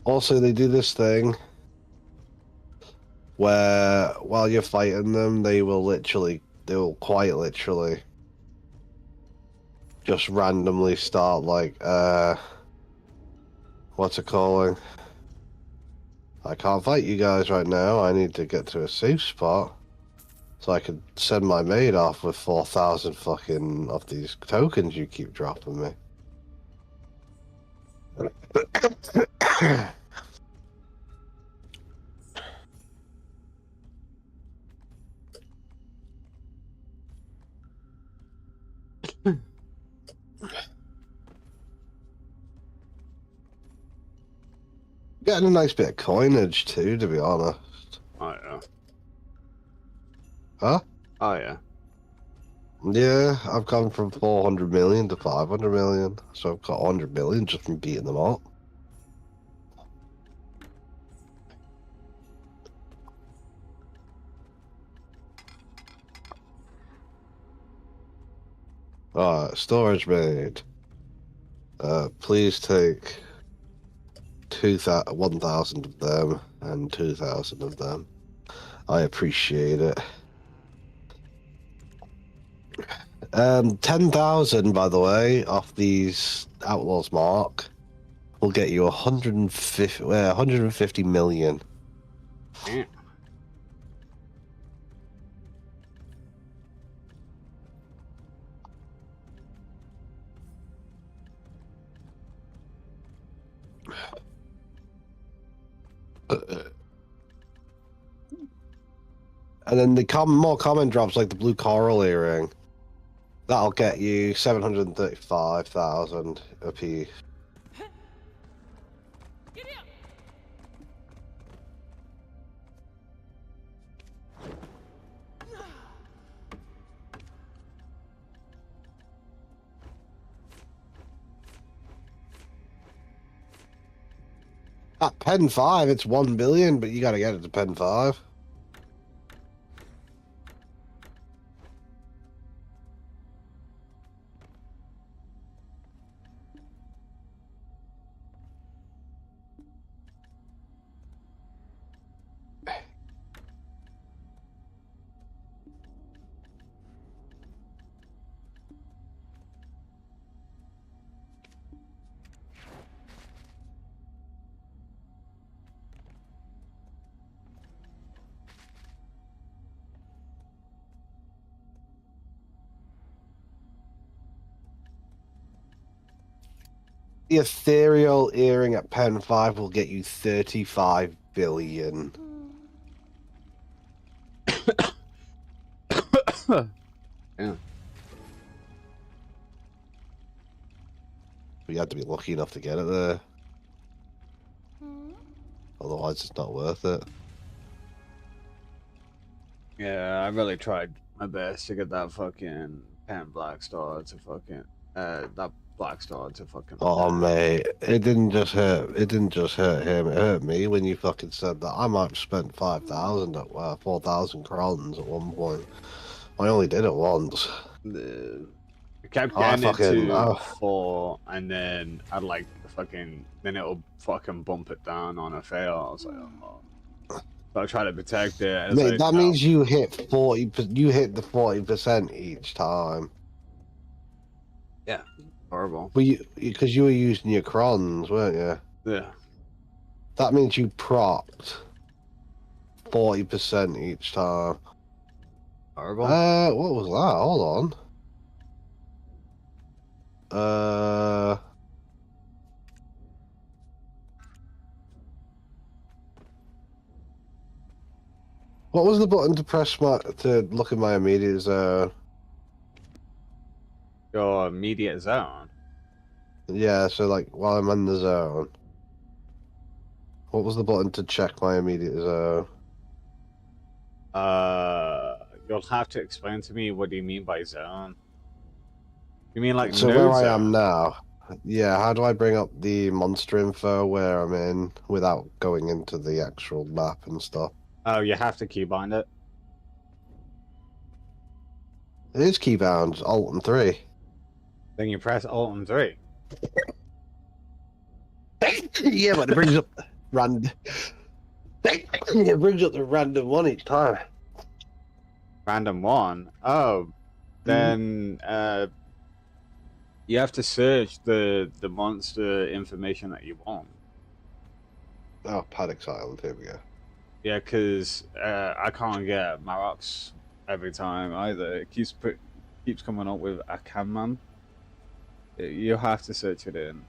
Also, they do this thing where while you're fighting them, they will quite literally just randomly start like, what's it calling? I can't fight you guys right now. I need to get to a safe spot so I can send my maid off with 4,000 fucking of these tokens you keep dropping me. Getting a nice bit of coinage too, to be honest. Oh yeah. Huh? Oh yeah. Yeah, I've gone from 400 million to 500 million, so I've got 100 million just from beating them up. Alright, storage maid. Please take 1,000 of them and 2,000 of them. I appreciate it. 10,000, by the way, off these Outlaws Mark will get you 150 million. Damn. And then the more common drops, like the blue coral earring, that'll get you 735,000 a piece. At Pen 5, it's 1 billion, but you gotta get it to Pen 5. The ethereal earring at Pen 5 will get you 35 billion. Yeah. You have to be lucky enough to get it there. Otherwise, it's not worth it. Yeah, I really tried my best to get that fucking Pan Black Star to fucking that Black Star to fucking. Oh, mate, it didn't just hurt. It didn't just hurt him. It hurt me when you fucking said that. I might have spent 5,000 at 4,000 crowns at one point. I only did it once. I kept getting it to 4, and then I'd like fucking. Then it'll fucking bump it down on a fail. I was like, oh. So I try to protect it. Mate, like, that means you hit 40. You hit the 40% each time. Yeah, horrible. But because you were using your crons, weren't you? Yeah. That means you propped 40% each time. Horrible. What was that? Hold on. What was the button to press to look at my immediate zone? Your immediate zone. Yeah, so like while I'm in the zone. What was the button to check my immediate zone? You'll have to explain to me what do you mean by zone. You mean like so no where zone? I am now? Yeah, how do I bring up the monster info where I'm in without going into the actual map and stuff? Oh, you have to keybind it. It is keybound, Alt and 3. Then you press Alt and 3. Yeah, but it brings up Random. It brings up the random one each time. Random one. Oh, then you have to search the monster information that you want. Oh, Paddock's Island. Here we go. Yeah, because I can't get Marox every time either. It keeps coming up with a man. You have to search it in.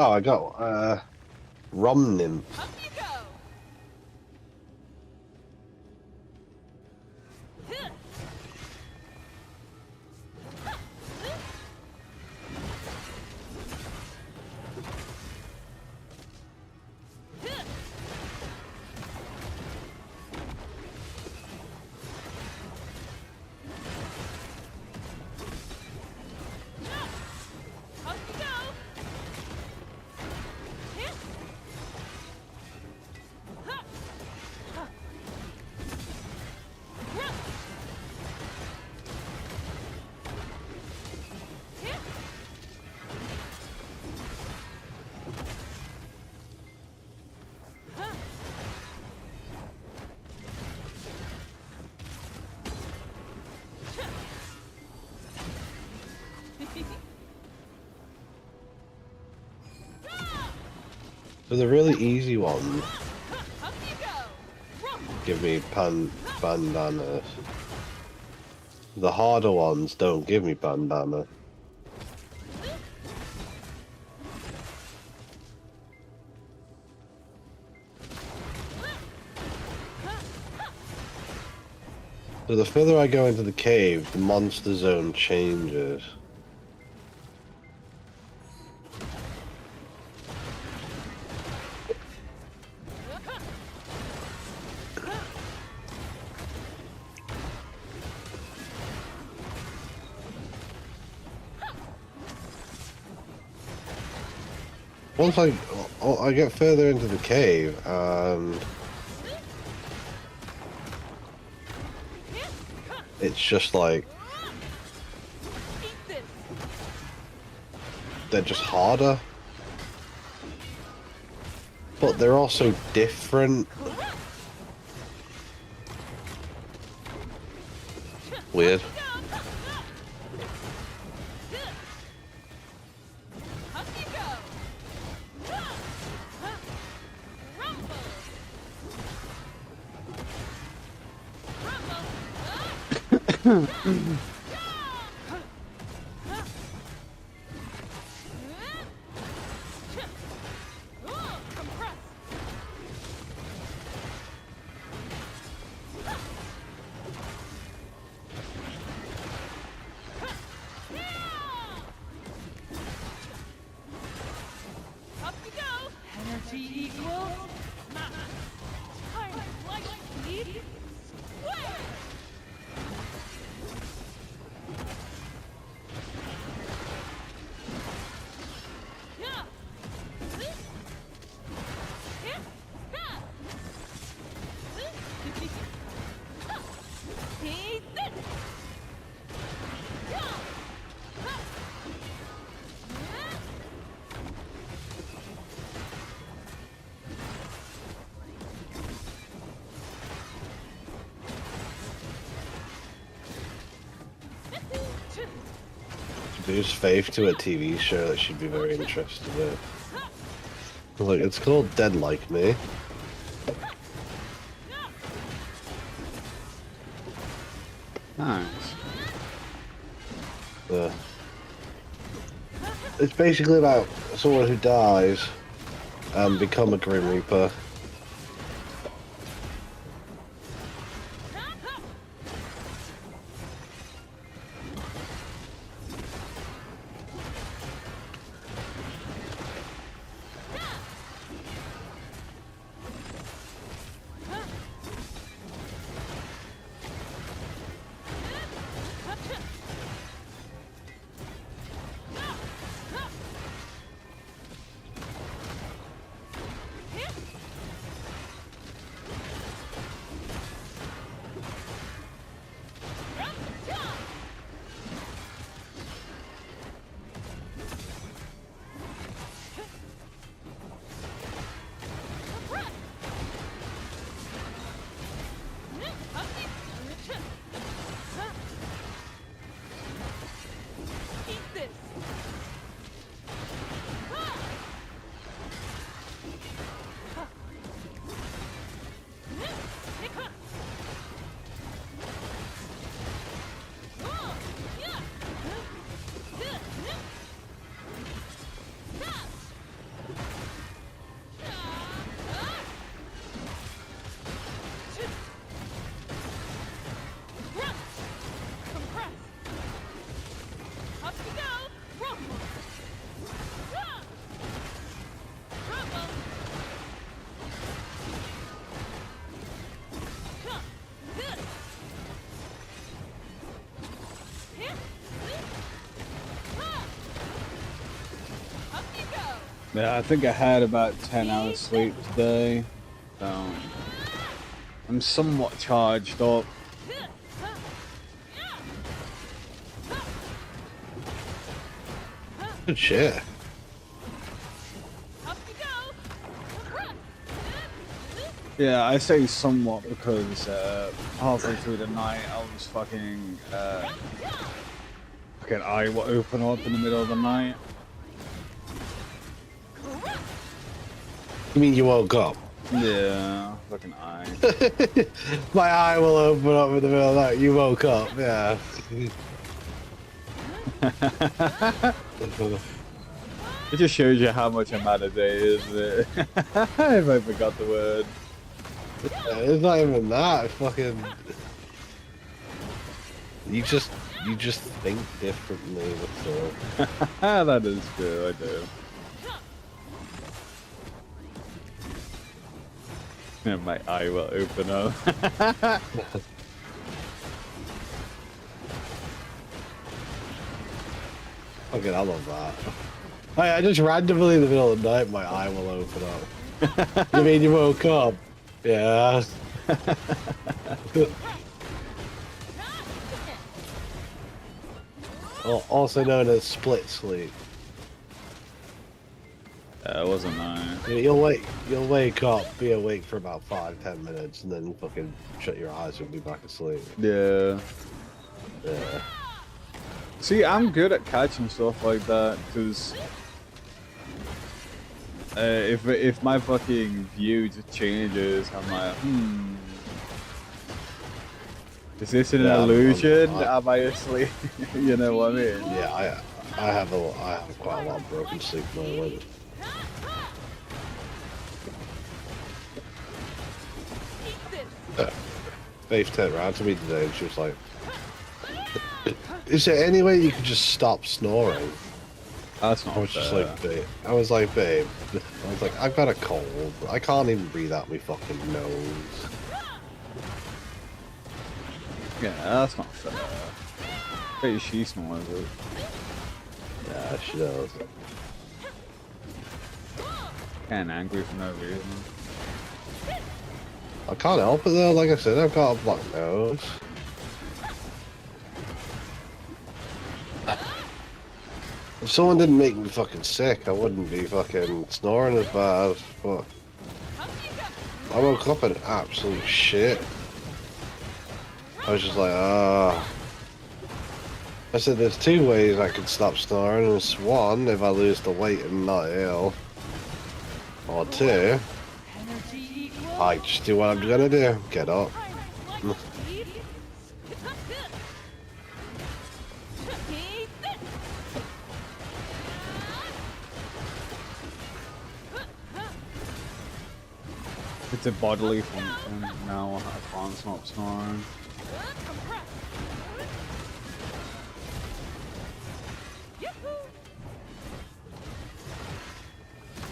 Oh, I got Rom Nymph. Up you go. Up you go. So the really easy ones Up you go. give me bandanas. The harder ones don't give me bandana. So the further I go into the cave, the monster zone changes. Once I get further into the cave, and it's just like Eat this. they're just harder, but they're also different. Weird. Up you go. Rumble. Rumble. Compress. Up you go. Energy equals mass. Time light speed. Square. Yeah. Eat this. Yeah. There's Faith to a TV show that she'd be very interested in. Look, it's called Dead Like Me. Nice. Yeah. It's basically about someone who dies and become a Grim Reaper. Up you go. Yeah, I think I had about 10 hours sleep today. So I'm somewhat charged up. Good shit. Up you go. Yeah, I say somewhat because halfway through the night I was fucking eye will open up in the middle of the night. You mean you woke up? Yeah, fucking eye. My eye will open up in the middle of the night. You woke up, yeah. It just shows you how much I'm out of day, isn't it? If I forgot the word. It's not even that. Fucking. You just think differently. That's all. That is true, I do. And my eye will open up. Fucking, I love that. I just randomly in the middle of the night, my eye will open up. You mean you woke up? Yeah. Also known as split sleep. It wasn't nice. You'll wake up, be awake for about 5-10 minutes, and then fucking shut your eyes and be back asleep. Yeah. Yeah. See, I'm good at catching stuff like that, because if my fucking view just changes, I'm like, is this an illusion? Am I asleep? You know what I mean? Yeah, I have quite a lot of broken sleep moments. Faith turned around to me today and she was like, is there any way you could just stop snoring? That's not I was just like, babe. I was like, babe. I was like, I've got a cold. I can't even breathe out my fucking nose. Yeah, that's not fair. Bet she snores it. Yeah, she does. Kinda angry for no reason. I can't help it though. Like I said, I've got a black nose. If someone didn't make me fucking sick, I wouldn't be fucking snoring as bad. But I woke up in absolute shit. I was just like, ah. I said, there's two ways I could stop snoring. It's one, if I lose the weight and not ill. Or two, I just do what I'm gonna do. Get up. It's a bodily function. Now I can't stop snoring.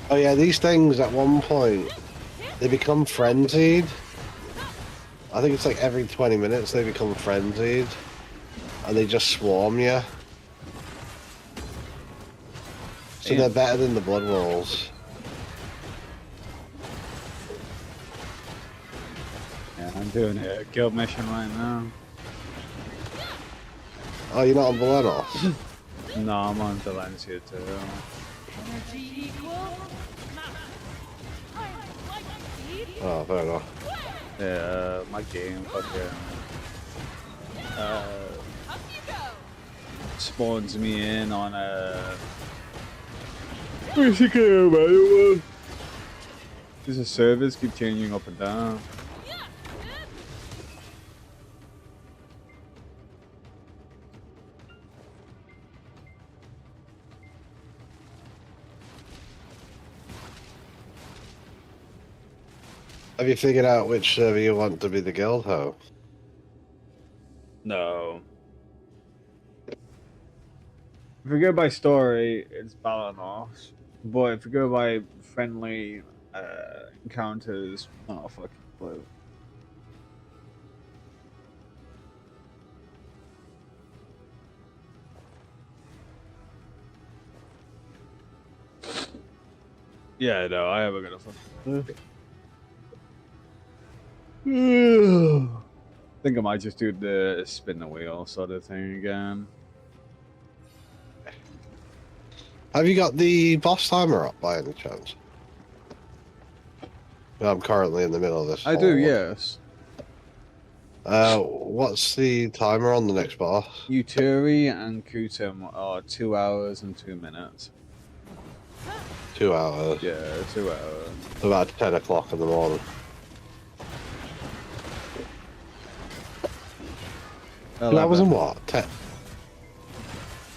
Oh yeah, these things at one point, they become frenzied. I think it's like every 20 minutes they become frenzied. And they just swarm you. So they're better than the blood wolves. Yeah, I'm doing a guild mission right now. Oh, you're not on Valenos? No, I'm on Valencia too. Oh, fair enough. Yeah, my game fucking spawns me in on a basically a manual. Because the servers keep changing up and down. Have you figured out which server you want to be the guild ho? No. If we go by story, it's Balanos. But if we go by friendly encounters, oh fucking blue. Yeah, no, I haven't got a fucking. I think I might just do the spin the wheel sort of thing again. Have you got the boss timer up by any chance? I'm currently in the middle of this. I do, yes. What's the timer on the next boss? Uturi and Kutum are 2 hours and 2 minutes. 2 hours. Yeah, 2 hours. About 10 o'clock in the morning. 2 hours and what? 10?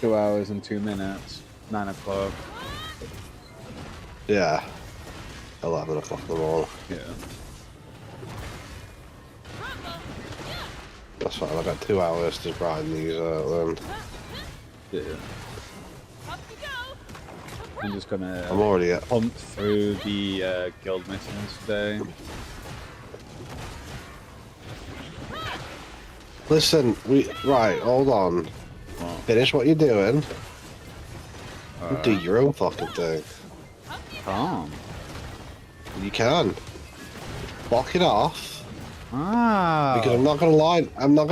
2 hours and 2 minutes. 9 o'clock. Yeah. 11 o'clock in the morning. Yeah. That's fine, I've got 2 hours to grind these out then. Yeah. I'm just gonna I'm already at... pump through the guild missions today. Listen, right, hold on. Well, Finish what you're doing. Do your own fucking thing. calm. You can. Block it off. Ah. Because I'm not gonna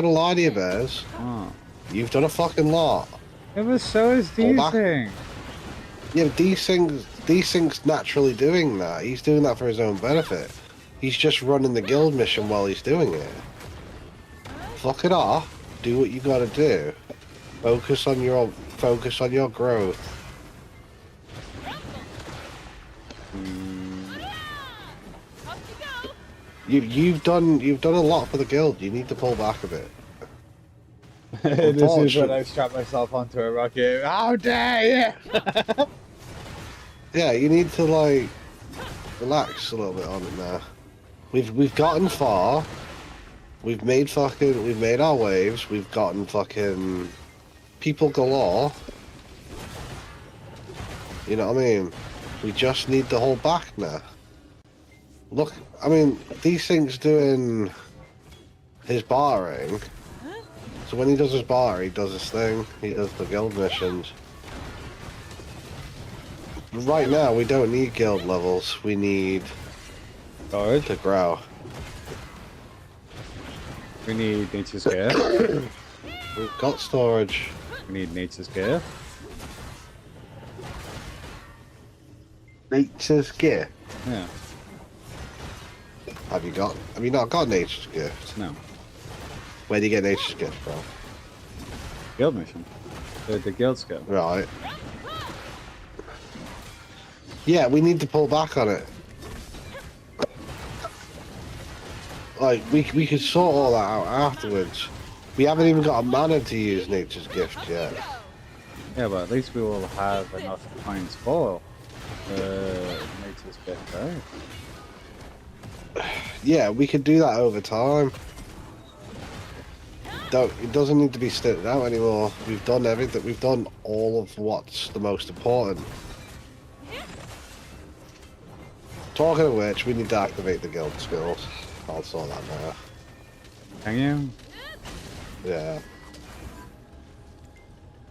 lie to you, Bears. Oh. You've done a fucking lot. It was so is Hold back. thing. Yeah, but things naturally doing that. He's doing that for his own benefit. He's just running the guild mission while he's doing it. Fuck it off. Do what you gotta do. Focus on your growth. You've done a lot for the guild. You need to pull back a bit. This is when I strap myself onto a rocket. How dare you! Yeah, you need to like relax a little bit on it now. We've gotten far. We've made our waves. We've gotten fucking people galore. You know what I mean? We just need to hold back now. Look, I mean, Dyslec's doing his bartering. So when he does his bar, he does his thing. He does the guild missions. Right now, we don't need guild levels. We need Storage. to grow. We need nature's gear. We've got storage. We need nature's gear. Nature's gift. Yeah. Have you not got nature's gift? No. Where do you get nature's gift from? Guild mission. The guild skill. Right. Yeah, we need to pull back on it. Like, we could sort all that out afterwards. We haven't even got a mana to use nature's gift yet. Yeah, but at least we will have enough coins for nature's gift, right? Yeah, we could do that over time. It doesn't need to be stitched out anymore. We've done everything. We've done all of what's the most important. Talking of which, we need to activate the guild skills. I'll sort that now. Can you? Yeah.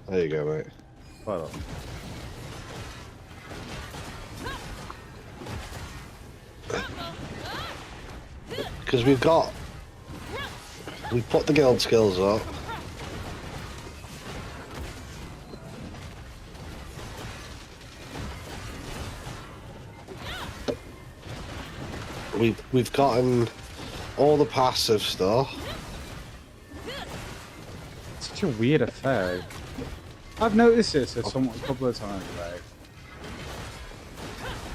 There you go, mate. Well, Because we put the guild skills up. We've gotten all the passive stuff. such a weird effect. I've noticed this a couple of times, like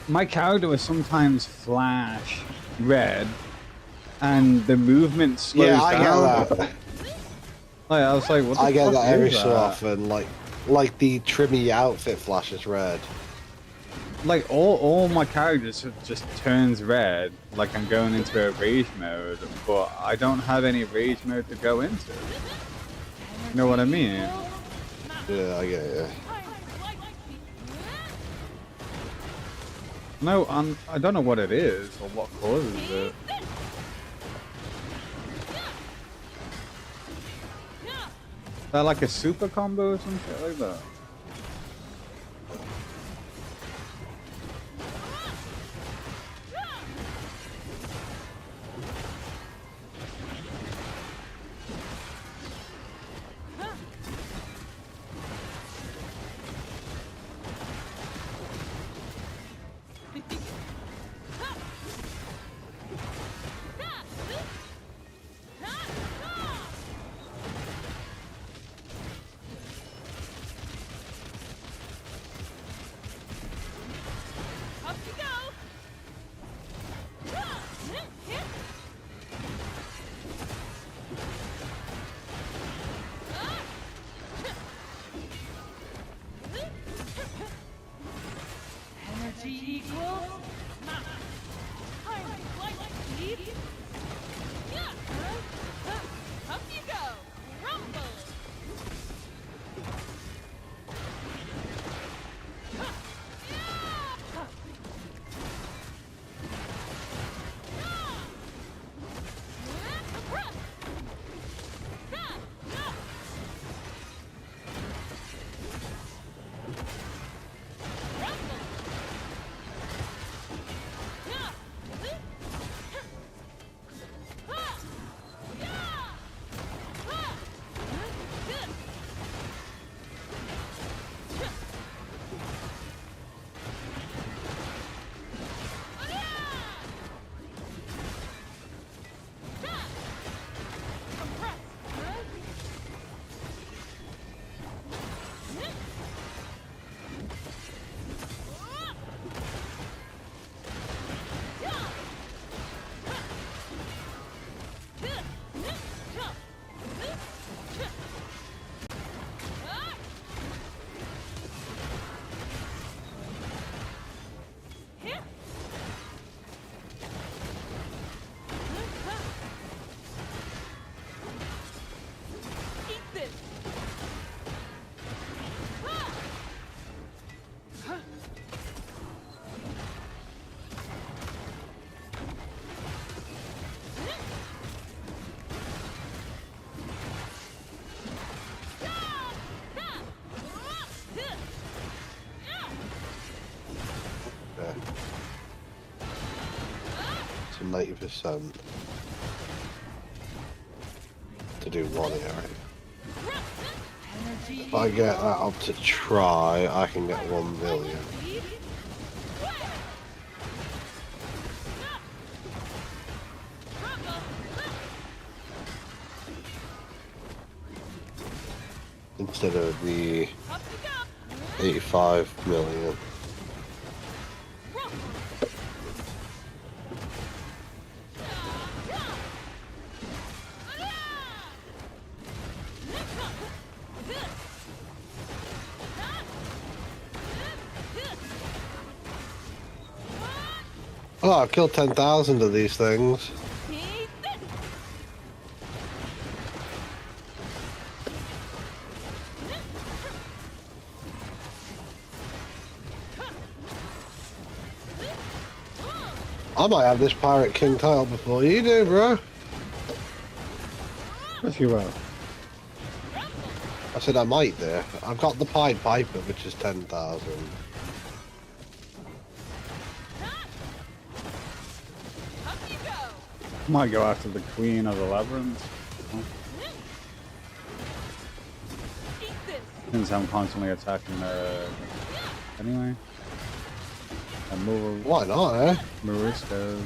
my character will sometimes flash red and the movement slows down. Yeah, I get that. Like, I was like, what the I get fuck that every is so that? often. Like the trimmy outfit flashes red. Like all my characters just turns red, like I'm going into a rage mode, but I don't have any rage mode to go into. You know what I mean? Yeah, I get it. No, I don't know what it is or what causes it. Is that like a super combo or some shit like that? Energy equals mass. I'm light speed. Yeah. Up you go. Rumble. To 90% to do one area. If I get that up to try, I can get 1 billion. Instead of the 85 million. Oh, I've killed 10,000 of these things. I might have this Pirate King title before you do, bro. If you will. I said I might do. I've got the Pied Piper, which is 10,000. Might go after the Queen of the Labyrinth. Since I'm constantly attacking the... Anyway. And move... Why not, eh? Maristas.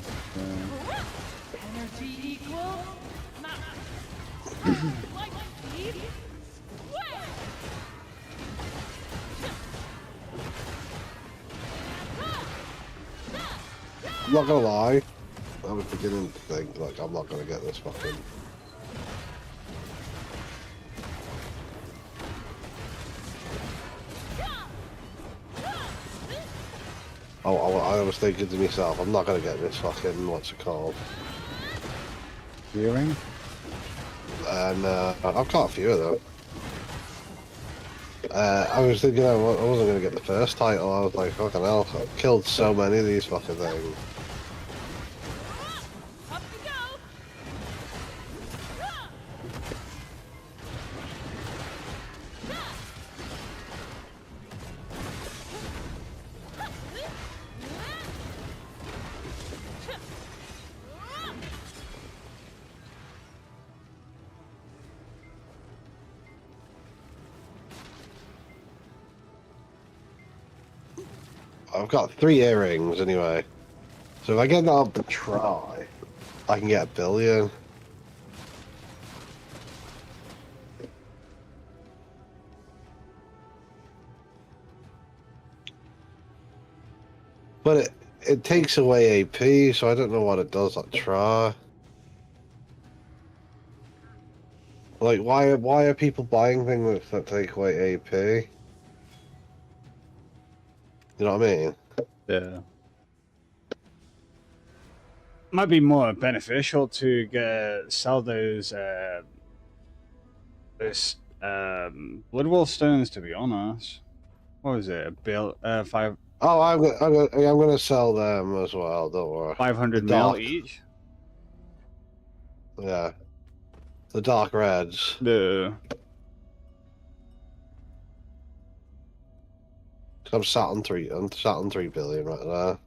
Energy equals mass. Light speed. Square. I'm not gonna lie. I was beginning to think, like, I'm not gonna get this fucking... Oh, I was thinking to myself, I'm not gonna get this fucking, what's it called? Viewing? And I've got a few of them. I was thinking I wasn't gonna get the first title. I was like, fucking hell, I've killed so many of these fucking things. Up you go. I've got 3 earrings anyway. So if I get that up to try, I can get 1 billion. But it takes away AP, so I don't know what it does at try. Like, why are people buying things that take away AP? You know what I mean? Yeah. Might be more beneficial to sell those Blood Wolf stones, to be honest. What was it? Five. Oh, I'm gonna sell them as well. Don't worry. 500 The mil dark- each. Yeah. The dark reds. I'm sat on 3 billion right there.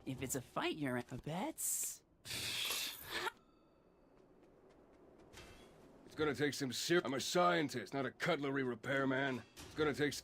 If it's a fight you're in, bets. It's gonna take some serious. I'm a scientist, not a cutlery repairman. It's gonna take.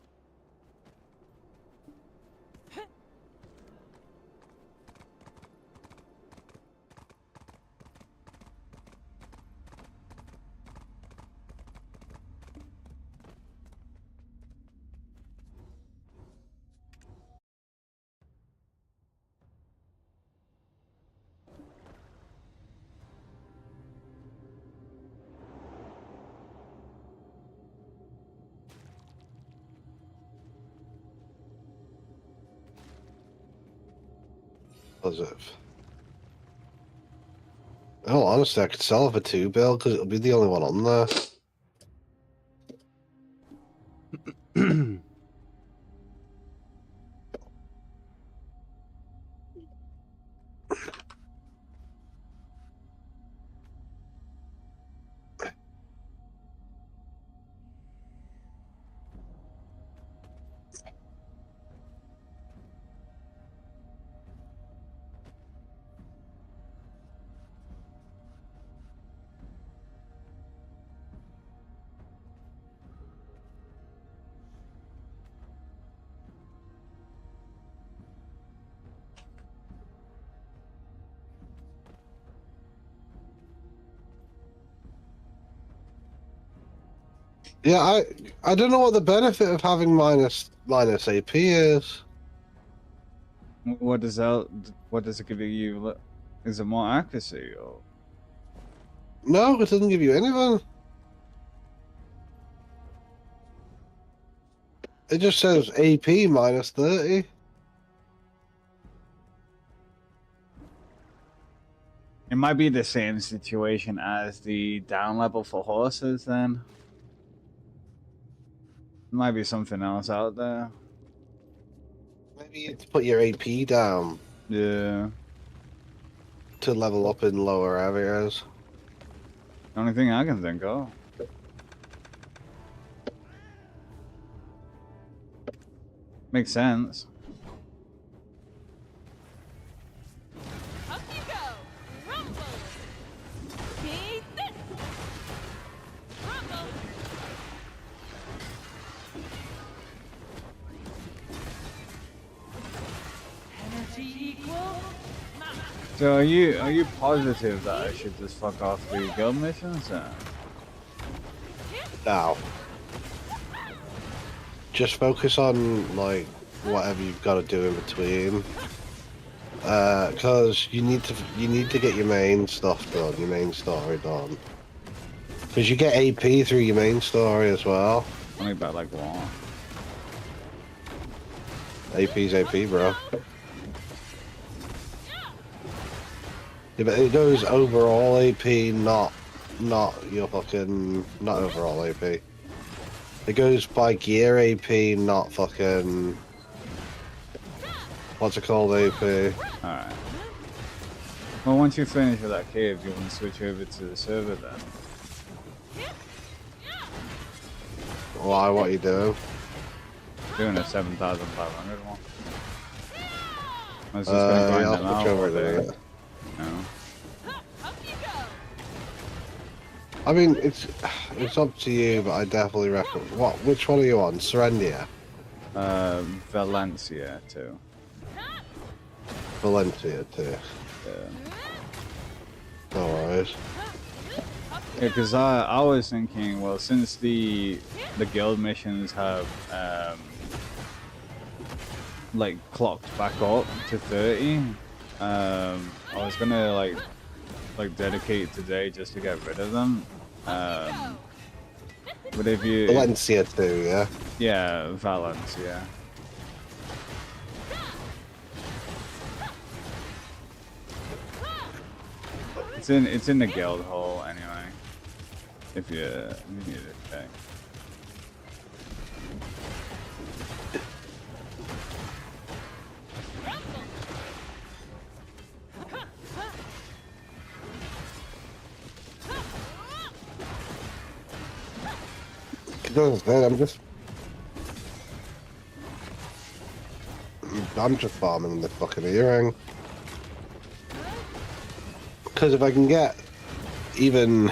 Positive. Oh, honestly, I could sell it for 2 bill because it'll be the only one on there. Yeah, I don't know what the benefit of having minus AP is. What does that? What does it give you? Is it more accuracy or? No, it doesn't give you anything. It just says AP minus 30. It might be the same situation as the down level for horses then. There might be something else out there. Maybe you need to put your AP down Yeah. to level up in lower areas. The only thing I can think of. Makes sense. Up you go! Rumble! Beat this! Rumble! Energy equal... So are you positive that I should just fuck off the guild missions? Now, just focus on like whatever you've got to do in between, because you need to get your main stuff done, your main story done, because you get AP through your main story as well. Only about like one. AP's AP, bro. Yeah, but it goes overall AP, not your fucking, not overall AP. It goes by gear AP, not fucking, what's it called, AP? Alright. Well, once you finish with that cave, you want to switch over to the server then? Why, what are you doing? Doing a 7,500 one. I was just gonna grind Yeah, them I'll out switch over all day. to it. No. Up you go! I mean, it's up to you, but I definitely recommend. Which one are you on? Serendia? Valencia too. Valencia too. Yeah. No worries. Yeah, because I was thinking, well, since the guild missions have like clocked back up to 30, I was gonna like dedicate today just to get rid of them. But if you Valencia too, yeah. yeah, Valence, yeah. It's in the guild hall anyway. If you need it, okay. I'm just farming the fucking earring. Because if I can get even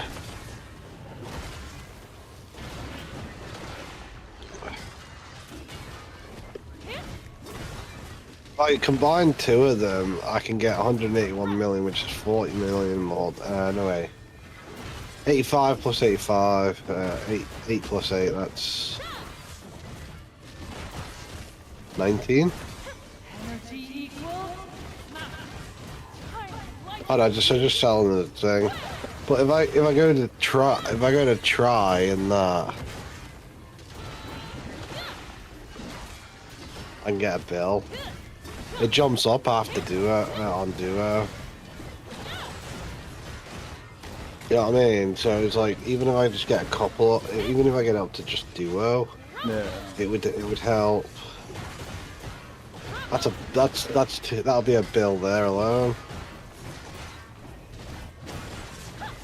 if I combine two of them, I can get 181 million, which is 40 million more. No way. 85 plus 85, 8 plus 8, that's 19. Energy equals mass. I don't know, just selling the thing. But if I go to try and that, I can get a bill. It jumps up after duo on duo. You know what I mean? So it's like even if I just get a couple, even if I get up to just duo, Yeah. it would help. That'll be a bill there alone.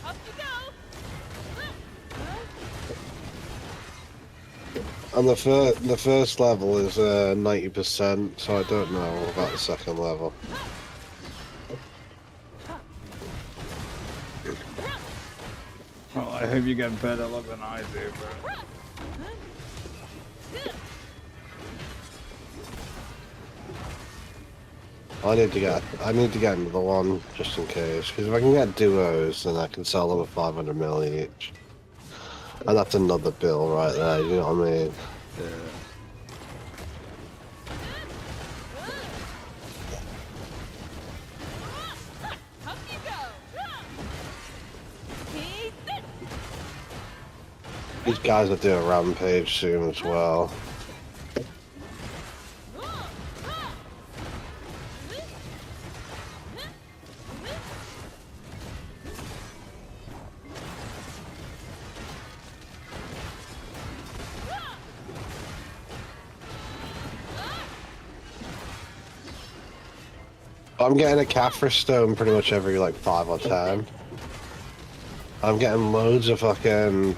Up you go. And the first level is 90%, so I don't know about the second level. Well, I hope you get better luck than I do, bro. I need to get another one just in case, because if I can get duos, then I can sell them at 500 mil each, and that's another bill right there. You know what I mean? Yeah. Up you go. Take this. These guys are doing a rampage soon as well. I'm getting a Caphras stone pretty much every like 5 or 10. I'm getting loads of fucking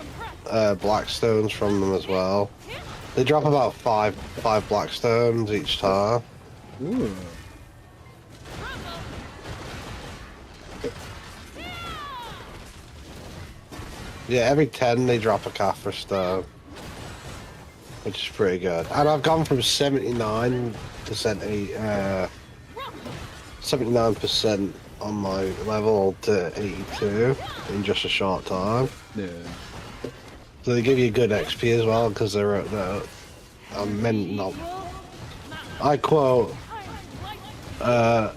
black stones from them as well. They drop about five black stones each time. Ooh. Yeah, every 10 they drop a Caphras stone, which is pretty good. And I've gone from 79% 79% on my level to 82 in just a short time. Yeah. So they give you good XP as well because they're I quote the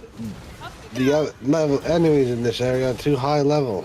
level enemies in this area are too high level.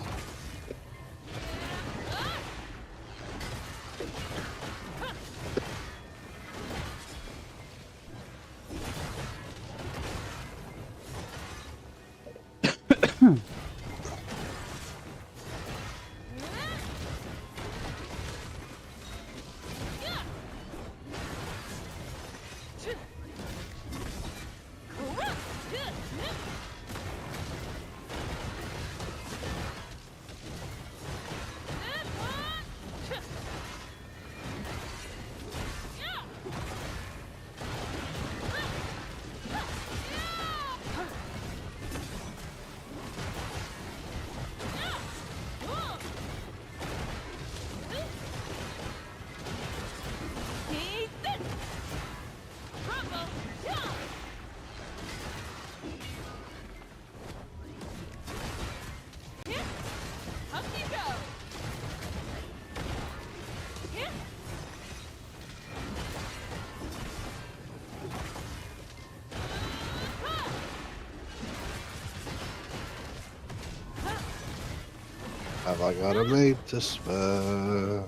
Have I got a mate to spare?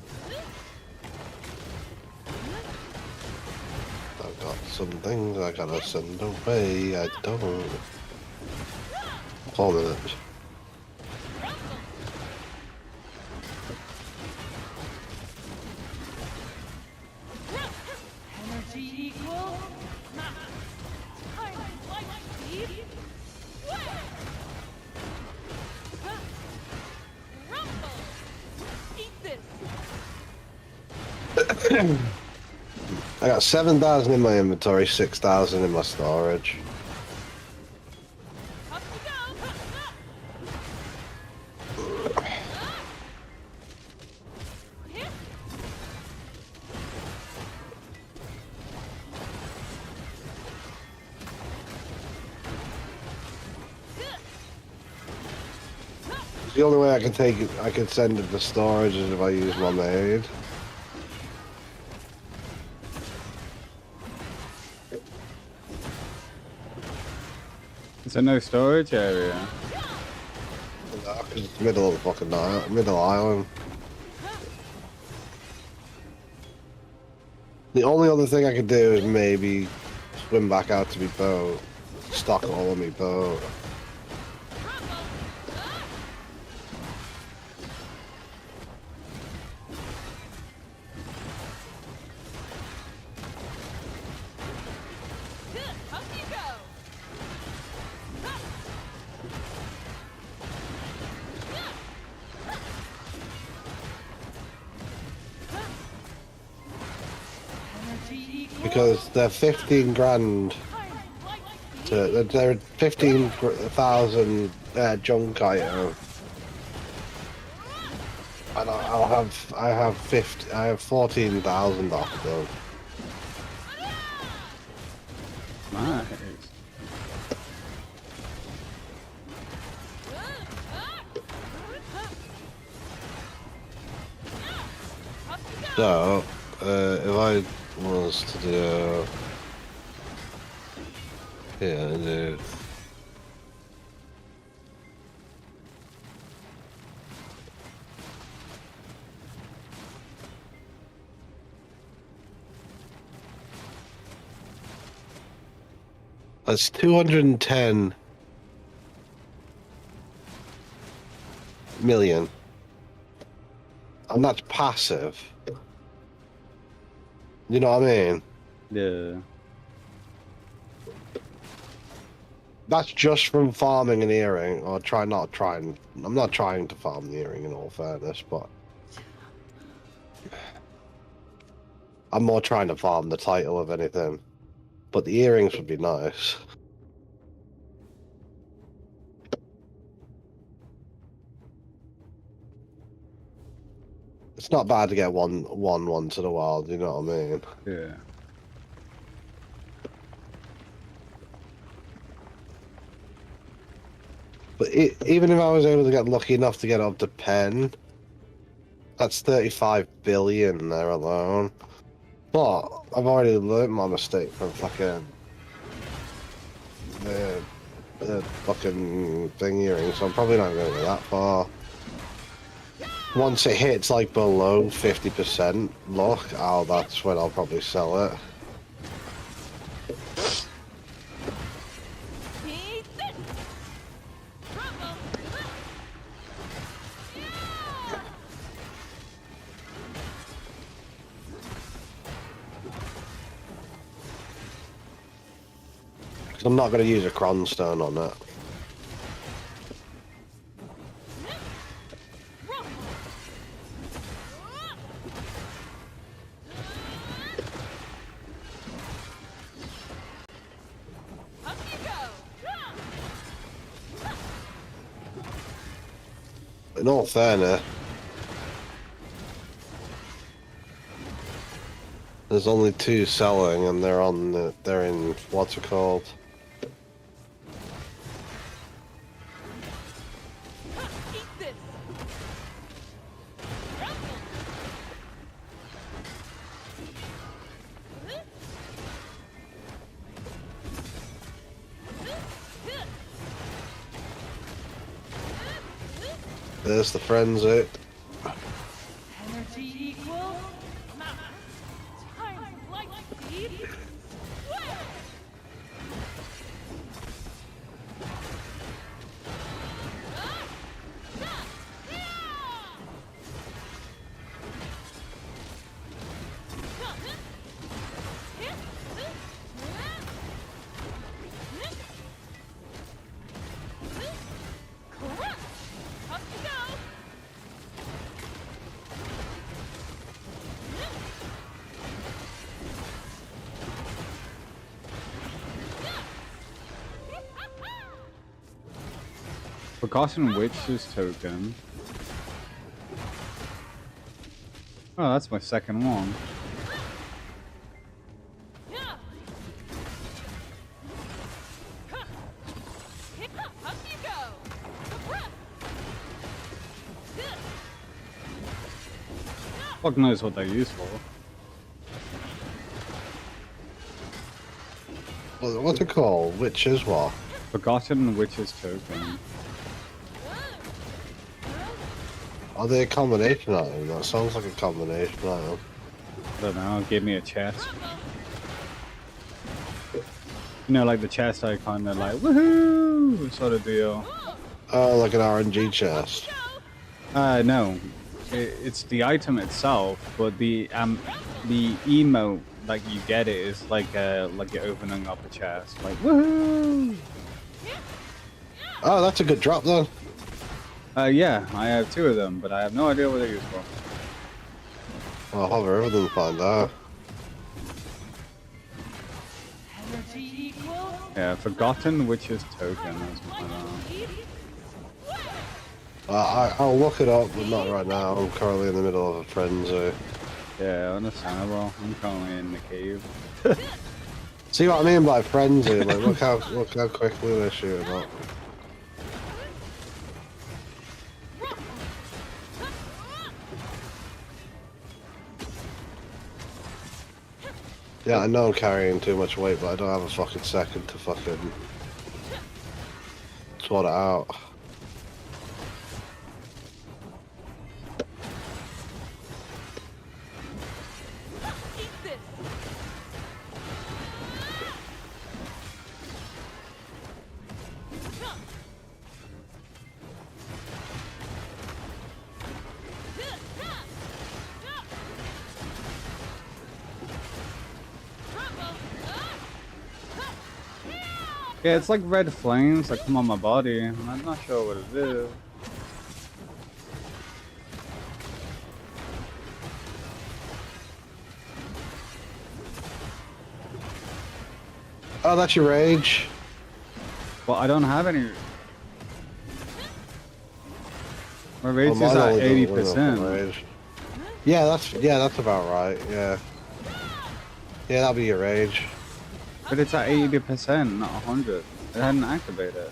I've got some things I gotta send away. I don't. 4 minutes. Energy equals mass. Time, light, speed. Rumble. Eat this. I got 7,000 in my inventory, 6,000 in my storage. Up you go. The only way I can take it, I can send it to storage is if I use my maid. Is there no storage area? It's the middle of the fucking middle island. The only other thing I could do is maybe swim back out to my boat, stock all of my boat. Up you go. Energy equals Because they're 15 grand, time, light, speed. they're 15,000 junk item. And I have 14,000 off them. Nice. So, if I was to do, do. That's 210 million. And that's passive. You know what I mean? Yeah. That's just from farming an earring, or I'm not trying to farm the earring in all fairness, but I'm more trying to farm the title of anything. But the earrings would be nice. It's not bad to get one once in a while, do you know what I mean? Yeah. But even if I was able to get lucky enough to get up to pen, that's 35 billion there alone. But I've already learned my mistake from fucking the fucking thing earring, so I'm probably not going to go that far. Once it hits like below 50% luck, that's when I'll probably sell it. Eat this. Rumble. Because I'm not going to use a cronstone on it. Up you go. In all fairness, there's only 2 selling, and they're in what's it called? Eat this. Rumble. There's the frenzy. Energy equals mass times light speed squared. Up you go. Forgotten Witch's token. Oh, that's my second one. Up you go. Fuck knows what they're used for. What's it called? Which is what? Forgotten Witch's token. Are they a combination item? That sounds like a combination item. I don't know, give me a chest. You know, like the chest icon, they're like, woohoo! Sort of deal. Oh, like an RNG chest. No. It's the item itself, but the emote, like you get it, is like you're opening up a chest. Like, woohoo! Oh, that's a good drop then. Yeah, I have 2 of them, but I have no idea what they're used for. I'll hover over them and find out. Energy equals Yeah, Forgotten Witch's token. That's what I'll look it up, but not right now. I'm currently in the middle of a frenzy. Yeah, understandable. I'm currently in the cave. See what I mean by frenzy? Like, look how quickly they're shooting up. Yeah, I know I'm carrying too much weight, but I don't have a fucking second to fucking sort it out. eat this. Yeah, it's like red flames that come on my body, and I'm not sure what it is. Oh, that's your rage. Well, I don't have any. My rage Oh, is mine at only does 80%. rage. Yeah, that's about right. Yeah. Yeah, that'll be your rage. But it's at 80%, not 100. It hadn't activated.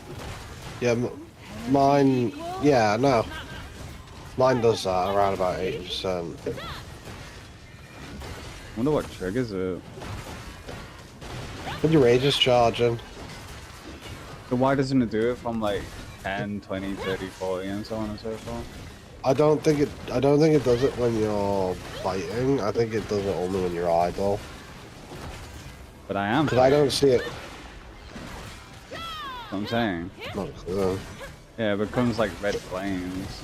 Yeah, mine. Yeah, no. Mine does that around about 80%. Wonder what triggers it. When your rage is charging. So why doesn't it do it from like 10, 20, 30, 40 and so on and so forth? I don't think it does it when you're fighting. I think it does it only when you're idle. But I am. Because I don't see it. That's what I'm saying. Not a clue. Yeah, it becomes like red flames.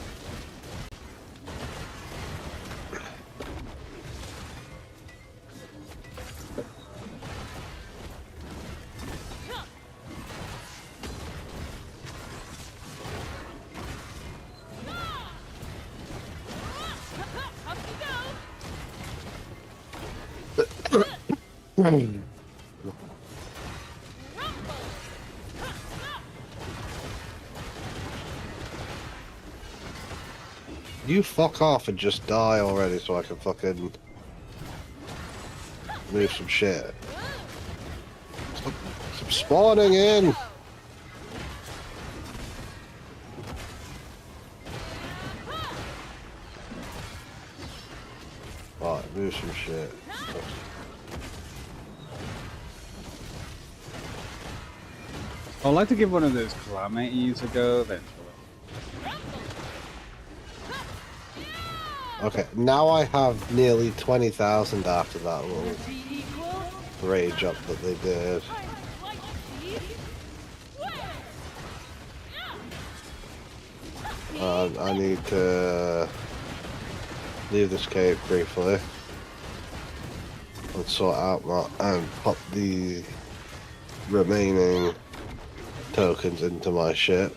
You fuck off and just die already so I can fucking move some shit. Stop spawning in! Right, move some shit. I'd like to give one of those calamities a go eventually. Okay, now I have nearly 20,000 after that little Energy equals rage up that they did. light speed. I need to leave this cave briefly and sort out and put the remaining tokens into my ship.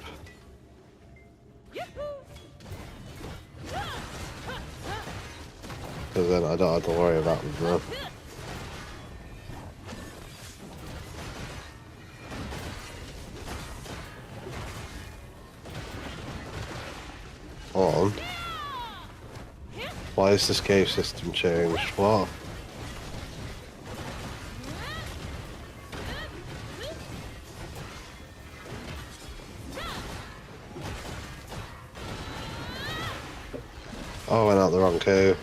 Because then I don't have to worry about them now. On. Why is this cave system changed? What? Oh, I went out the wrong cave.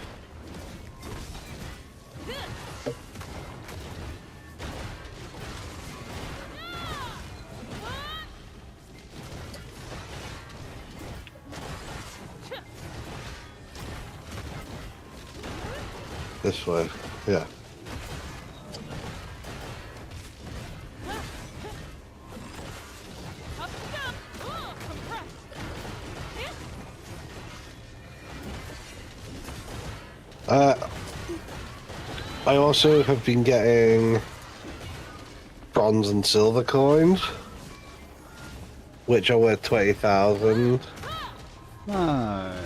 This way, yeah. I also have been getting bronze and silver coins, which are worth 20,000. Nice.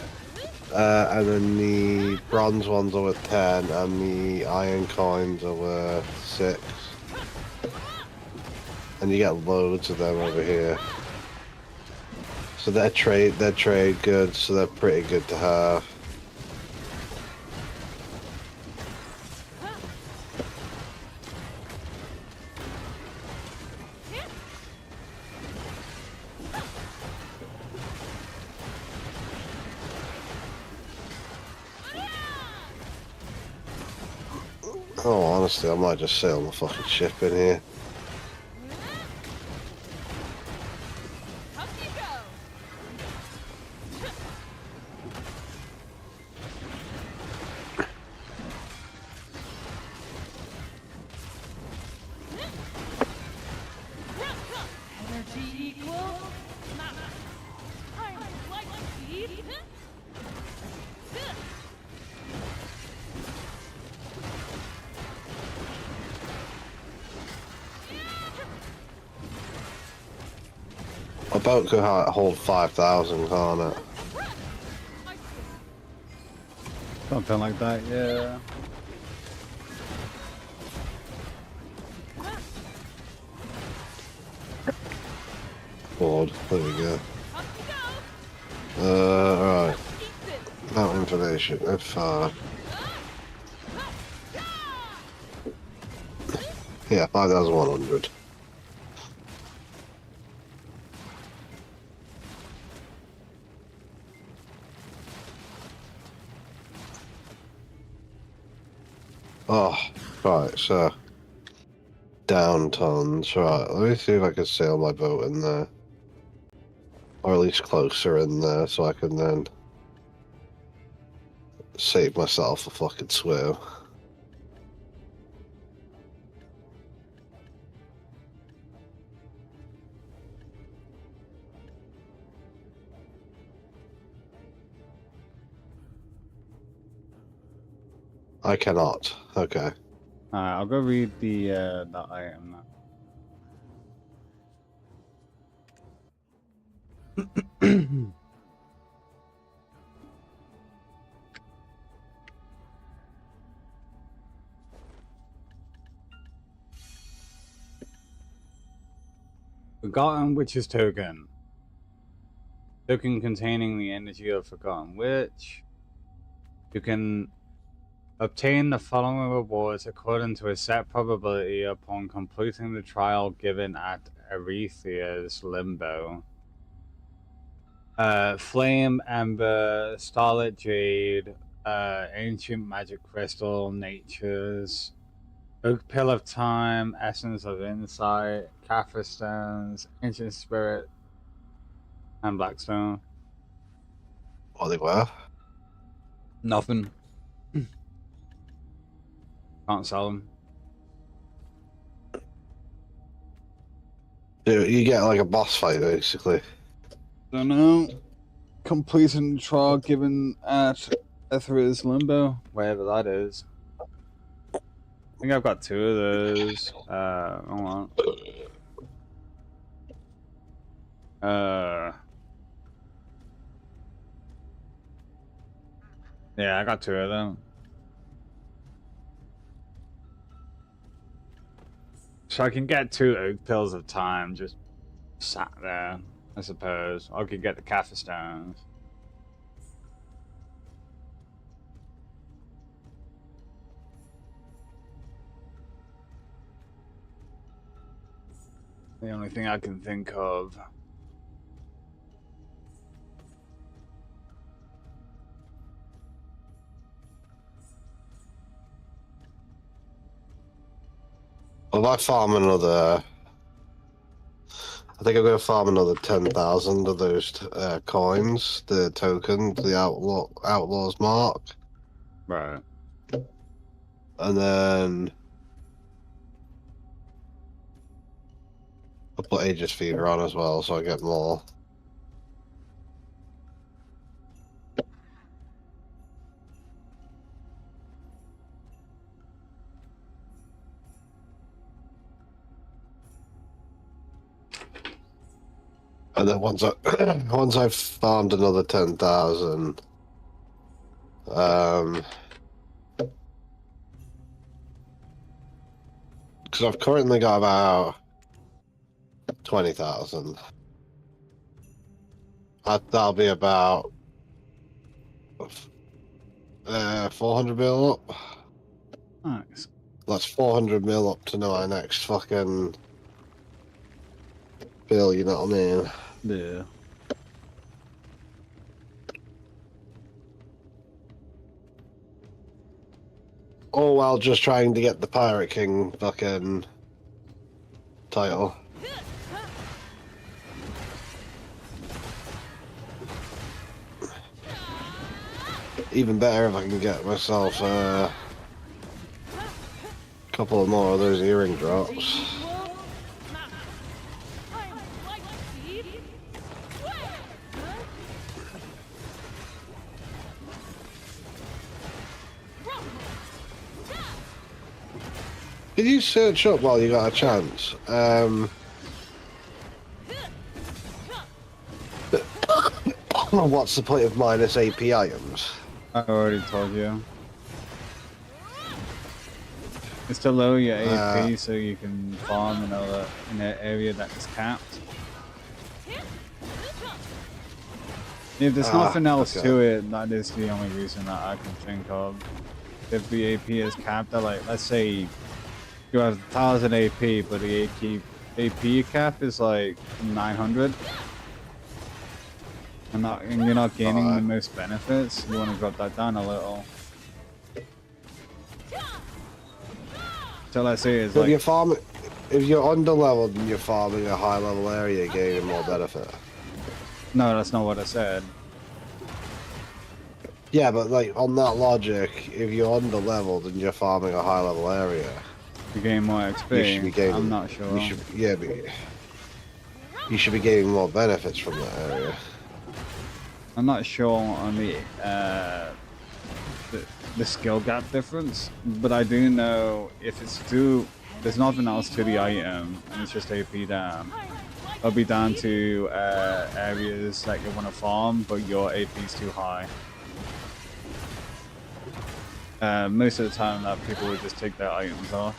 And then the bronze ones are worth 10, and the iron coins are worth 6. And you get loads of them over here. So they're trade goods, so they're pretty good to have. Oh, honestly, I might just sail my fucking ship in here. Energy equals light speed. A boat could hold 5,000, can't it? Something like that, yeah. Board. There we go. Right. That information. F5. Yeah, 5,100. Oh, right, so down tons. Right, let me see if I can sail my boat in there. Or at least closer in there, so I can then save myself a fucking swim. I cannot. Okay. Alright, I'll go read the that item now. Forgotten Witch's Token. Token containing the energy of Forgotten Witch. You can obtain the following rewards according to a set probability upon completing the trial given at Arethia's Limbo. Flame, Ember, Starlit Jade, Ancient Magic Crystal, Nature's, Oak Pill of Time, Essence of Insight, Kaffir Stones, Ancient Spirit, and Blackstone. What they were? Nothing. Can't sell them. You get like a boss fight basically. Don't know. Completing the trial given at Etheria's Limbo, wherever that is. I think I've got 2 of those. Hold on. Yeah, I got 2 of them. So I can get 2 oak pills of time just sat there, I suppose. I could get the Kaffir stones. The only thing I can think of. Well, if I farm another, I think I'm going to farm another 10,000 of those coins, the token, the outlaw's mark, Right. and then I'll put Aegis Feeder on as well, so I get more. And then once I've farmed another 10,000, because I've currently got about 20,000. That'll be about 400 mil up. Nice. That's 400 mil up to my next fucking bill, you know what I mean? Yeah. All while just trying to get the Pirate King fucking title. Even better if I can get myself a couple of more of those earring drops. Could you search up while you got a chance? What's the point of minus AP items? I already told you. It's to lower your AP so you can farm in an area that is capped. If there's nothing else to it, that is the only reason that I can think of. If the AP is capped at, like, let's say you have 1,000 AP, but the AP cap is like 900. And you're not gaining the most benefits. You want to drop that down a little. So let's say it's If like if you're under-leveled and you're farming a high-level area, you're gaining more benefit. no, that's not what I said. Yeah, but like on that logic, if you're under-leveled and you're farming a high-level area, You gain more XP. you should be gaining. I'm not sure. You should be gaining more benefits from that area. I'm not sure on the skill gap difference, but I do know if it's there's nothing else to the item and it's just AP down. It'll be down to areas that you want to farm, but your AP is too high. Most of the time, that people would just take their items off.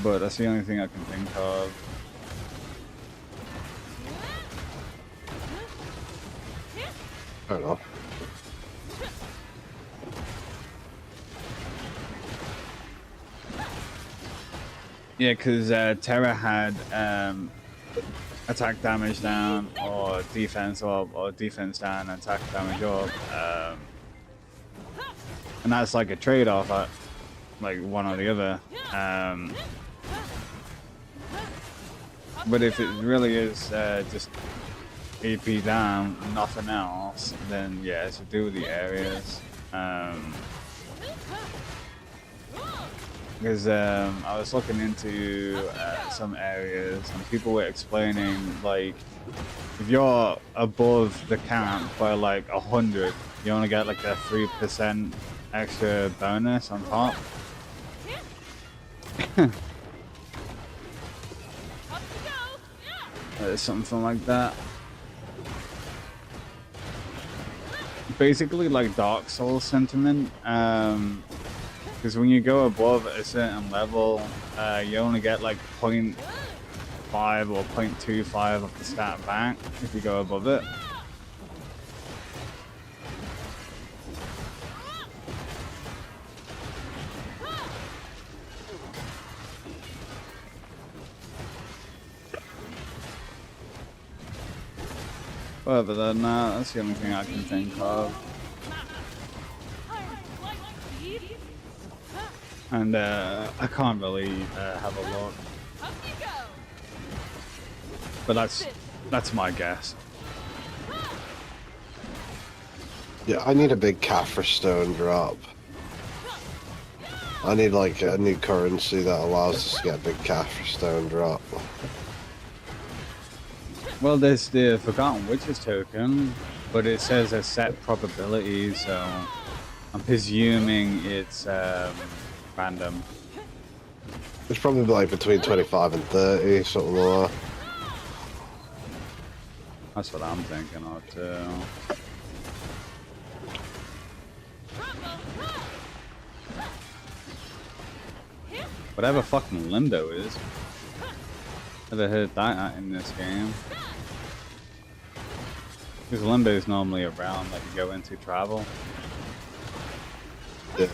But that's the only thing I can think of. I don't know. Yeah, because Terra had attack damage down, or defense up, or defense down, attack damage up. And that's like a trade-off, like one or the other. But if it really is just AP down, nothing else, then yeah, so do the areas. Because I was looking into some areas and people were explaining, like, if you're above the camp by like 100, you only get like a 3% extra bonus on top. Something like that. Basically like Dark Souls sentiment. Because when you go above a certain level, you only get like 0.5 or 0.25 of the stat back if you go above it. Other than that, that's the only thing I can think of. And I can't really have a look. But that's my guess. Yeah, I need a big Kaffir stone drop. I need like a new currency that allows us to get a big Kaffir stone drop. Well, there's the Forgotten Witches token, but it says a set probability, so I'm presuming it's random. It's probably like between 25 and 30, something like that. That's what I'm thinking of too. Whatever fucking limbo is. Never heard that in this game. Because limbo is normally a realm that you go into travel. Yeah.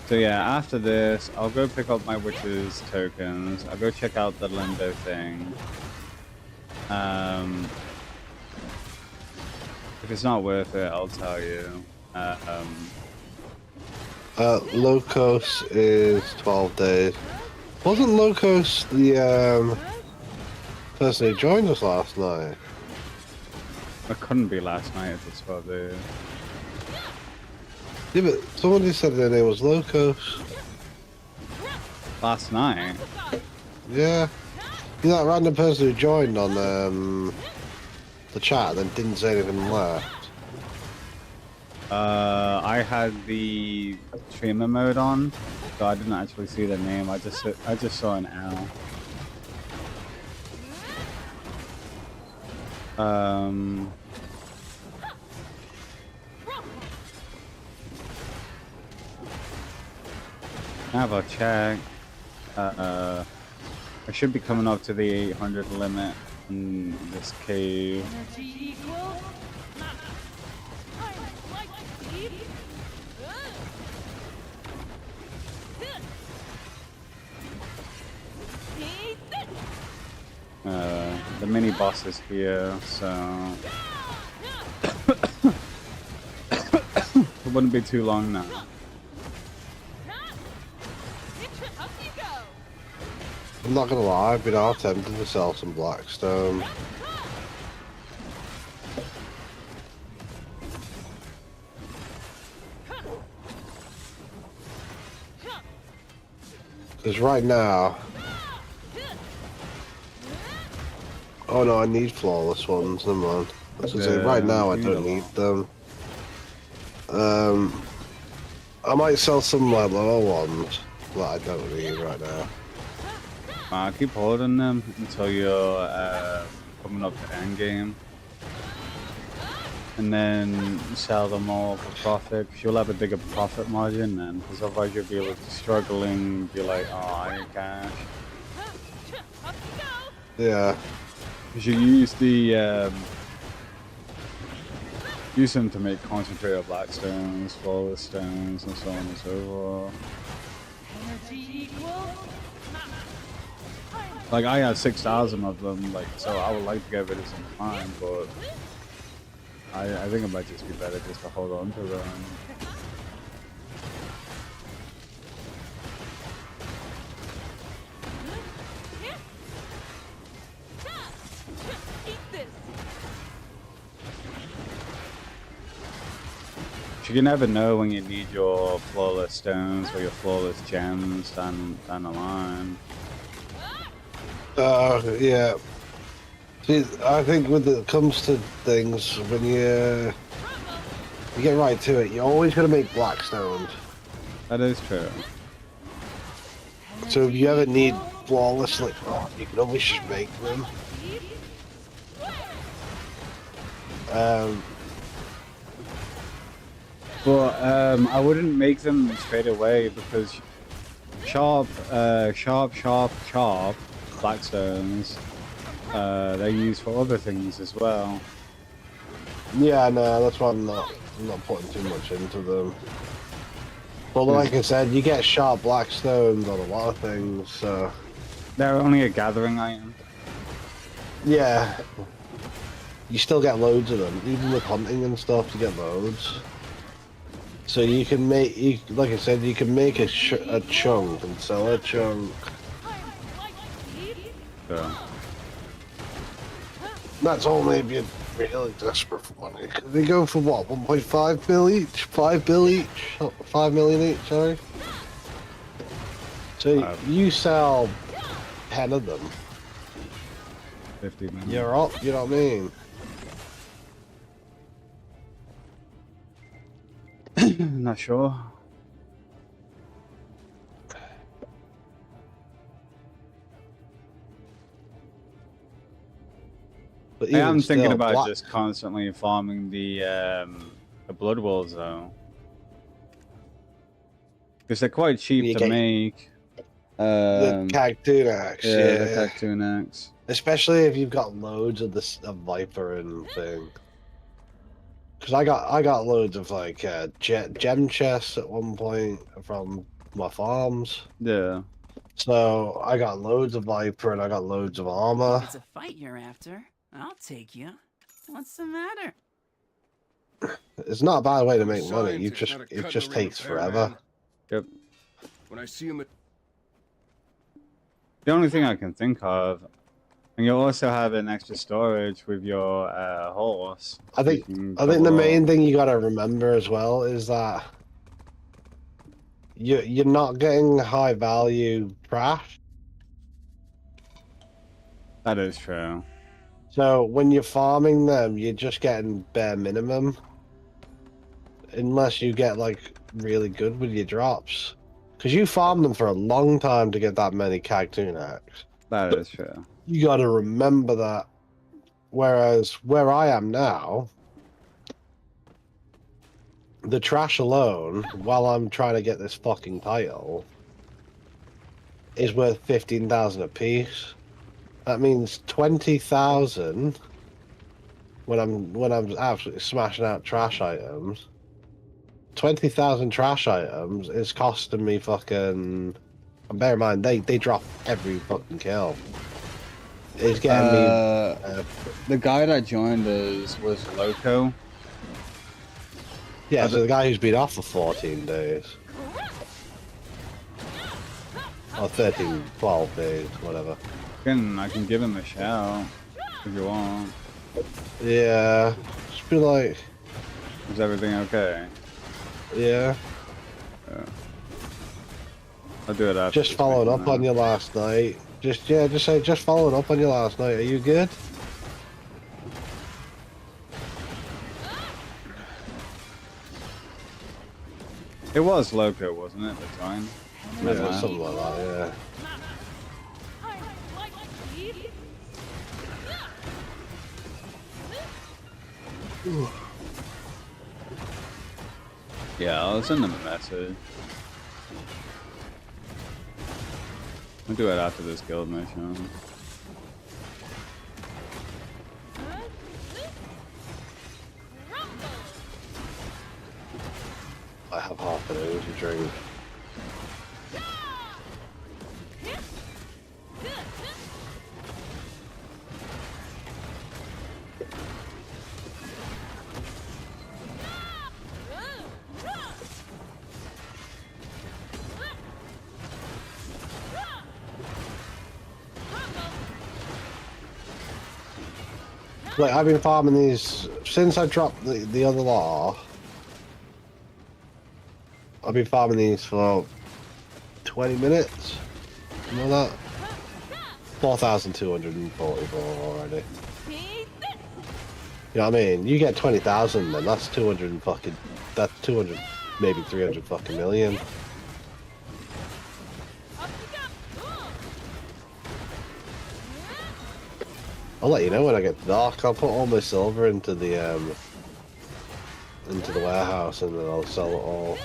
So yeah, after this, I'll go pick up my witches tokens. I'll go check out the limbo thing. If it's not worth it, I'll tell you. Locos is 12 days. Wasn't Locos the person who joined us last night? It couldn't be last night if it's 12 days. Yeah, but somebody said their name was Locos. Last night? Yeah. You know that random person who joined on the chat and then didn't say anything and left? I had the streamer mode on, so I didn't actually see the name. I just saw an L. Have a check. I should be coming up to the 800 limit in this cave. The mini boss is here, so it wouldn't be too long now. I'm not gonna lie, I've been half tempted to sell some Blackstone. Because right now... Oh no, I need flawless ones, never mind. I was gonna say, right now I don't need them. I might sell some like lower ones that I don't need right now. Keep holding them until you're coming up to endgame. And then sell them all for profit, because you'll have a bigger profit margin then, because otherwise you'll be able to struggling, be like, oh, I need cash. Yeah. Because you use the, use them to make concentrated black stones, flawless stones, and so on and so forth. Like, I have 6,000 of them, like, so I would like to get rid of some time, but I think it might just be better just to hold on to them. You can never know when you need your flawless stones or your flawless gems down the line. Yeah. See, I think when it comes to things, when you get right to it, you're always going to make black stones. That is true. So if you ever need flawless, like, you can always just make them. But I wouldn't make them straight away because sharp blackstones, they're used for other things as well. Yeah, no, that's why I'm not putting too much into them. But like I said, you get sharp black stones on a lot of things, so... They're only a gathering item. Yeah. You still get loads of them. Even with hunting and stuff, you get loads. So you can make, like I said, you can make a chunk and sell a chunk. So. That's only if you're really desperate for money. They go for what, 1.5 bill each? 5 bill each? 5 million each, sorry. So you sell 10 of them. 50 million. You're up, you know what I mean? Not sure. But I am even thinking still, about just constantly farming the blood walls though, because they're quite cheap to make. The Cactoon Axe, yeah, the Cactoon Axe. Especially if you've got loads of this Viper and thing. Because I got loads of like gem chests at one point from my farms. Yeah. So I got loads of Viper and I got loads of armor. If it's a fight you're after, I'll take you. What's the matter? It's not a bad way to make I'm a money. You scientist, just not a it just cutlery takes repairman. forever. Yep. When I see him at The only thing I can think of, and you also have an extra storage with your horse. I think the main thing you gotta remember as well is that you're not getting high value trash. That is true. So when you're farming them, you're just getting bare minimum. Unless you get like really good with your drops. Because you farm them for a long time to get that many Cactoon Axe. That is true. You gotta remember that. Whereas where I am now, the trash alone, while I'm trying to get this fucking title, is worth 15,000 apiece. That means 20,000 when I'm absolutely smashing out trash items. 20,000 trash items is costing me fucking. And bear in mind, they drop every fucking kill. It's getting me. The guy that joined us was Loco. Yeah, so the guy who's been off for 14 days. Or 13, 12 days, whatever. I can give him a shout if you want. Yeah, just be like, Is everything okay? yeah. I'll do it after. Just following up on your last night. Just say, just following up on your last night. Are you good? It was Loco, wasn't it, at the time? Yeah, something like that, yeah. Yeah, I'll send them a message. We'll do it after this guild mission. I have half an energy drink. Like, I've been farming these since I dropped the other lot off. I've been farming these for 20 minutes. You know that? 4,244 already. You know what I mean? You get 20,000, then that's 200 and fucking. That's 200, maybe 300 fucking million. I'll let you know when I get dark. I'll put all my silver into the warehouse, and then I'll sell it all.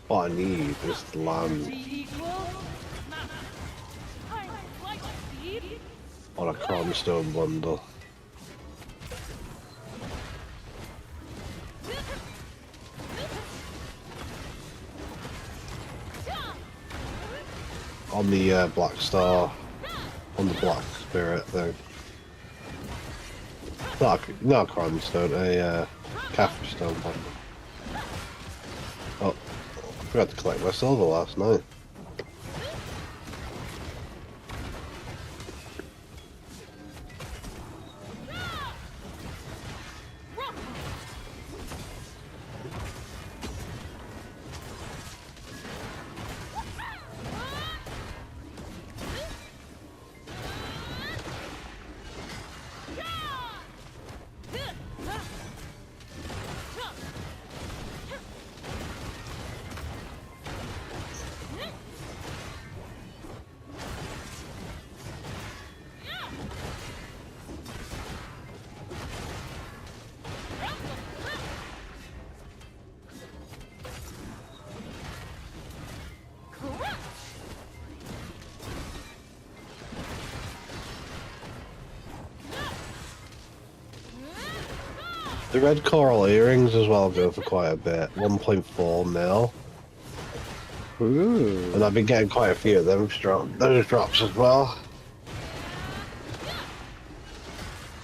What I need is the land on a chromestone bundle. On the Black Star, on the Black Spirit thing. Not a chromestone, a Caphra stone bundle. Oh. I forgot to collect my silver last night. The red coral earrings as well go for quite a bit, 1.4 mil. Ooh. And I've been getting quite a few of them those drops as well.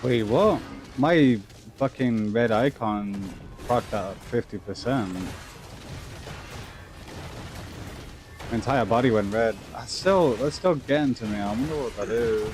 Wait, what? My fucking red icon procced at 50%. My entire body went red. That's still getting to me. I wonder what that is.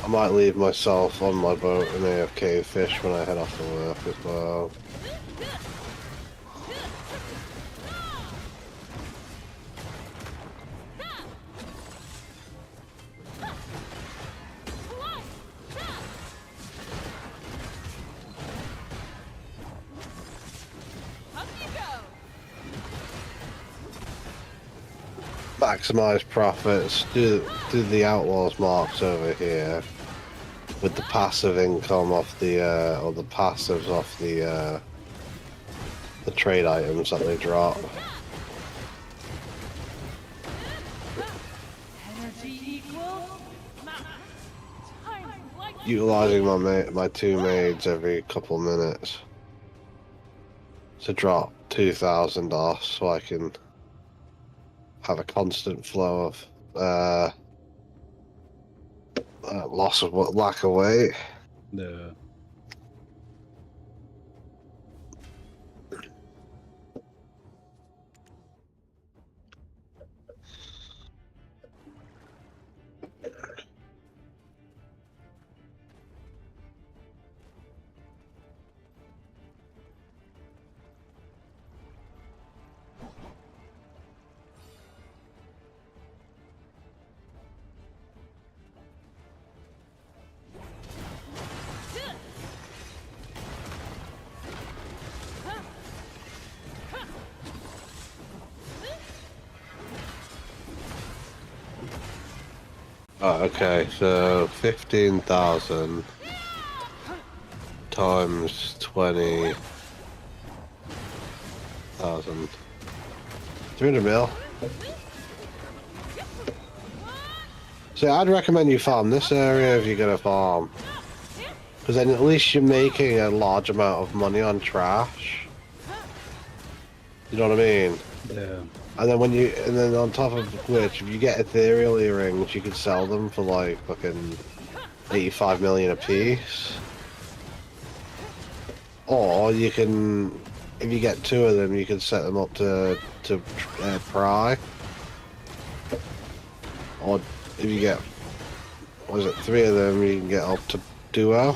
I might leave myself on my boat and AFK fish when I head off to work as well. maximize profits, do the outlaws marks over here with the passive income off the or the passives off the trade items that they drop. Energy equals mount. Time like Utilizing my two maids every couple minutes to drop 2,000 off, so I can have a constant flow of lack of weight. Yeah. Oh, okay, so 15,000 times 20,000. 300 mil. So I'd recommend you farm this area if you're gonna farm, because then at least you're making a large amount of money on trash. You know what I mean? Yeah. And then and then on top of which, if you get ethereal earrings, you could sell them for like fucking 85 million a piece. Or you can, if you get two of them, you can set them up to pry. Or if you get, what is it, three of them, you can get up to duo.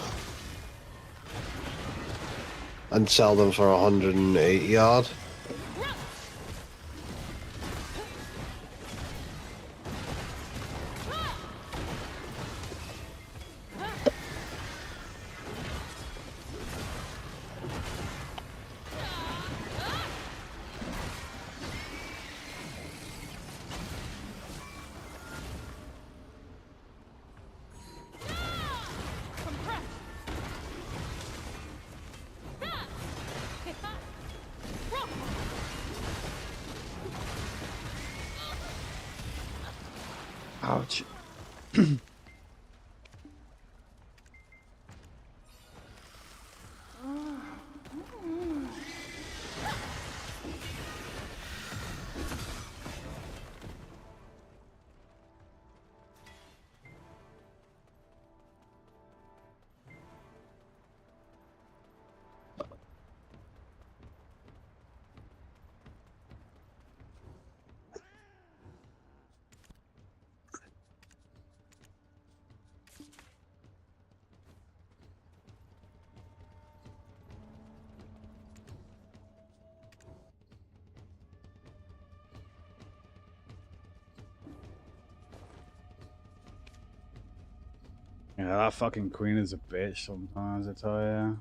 And sell them for 180 odd. Ouch. Yeah, that fucking queen is a bitch sometimes, I tell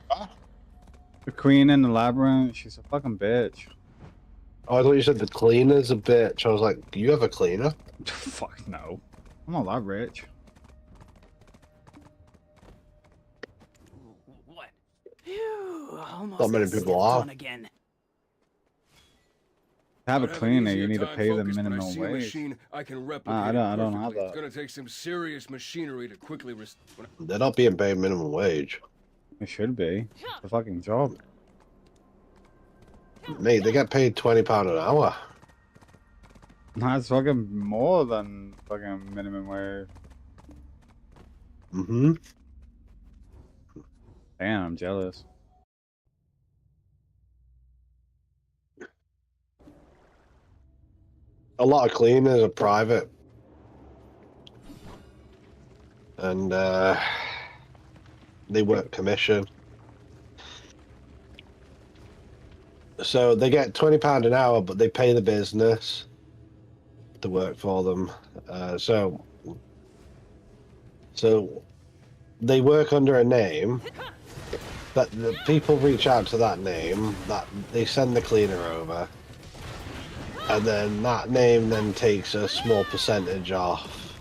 ya. The queen in the labyrinth, she's a fucking bitch. Oh, I thought you said the cleaner's a bitch. I was like, do you have a cleaner? Fuck no. I'm not that rich. What? Phew, almost Not many got people stepped are. on again. To have a I'd an cleaner, easier you need to time pay the focused when I minimum see a wage. machine I can replicate I don't have perfectly. It's that. gonna take some serious machinery to quickly They're not being paid minimum wage. It should be. It's a fucking job. Mate, they get paid £20 an hour. That's fucking more than fucking minimum wage. Mm-hmm. Damn, I'm jealous. A lot of cleaners are private. And they work commission. So they get £20 an hour, but they pay the business to work for them. So they work under a name, but the people reach out to that name, that they send the cleaner over, And then that name then takes a small percentage off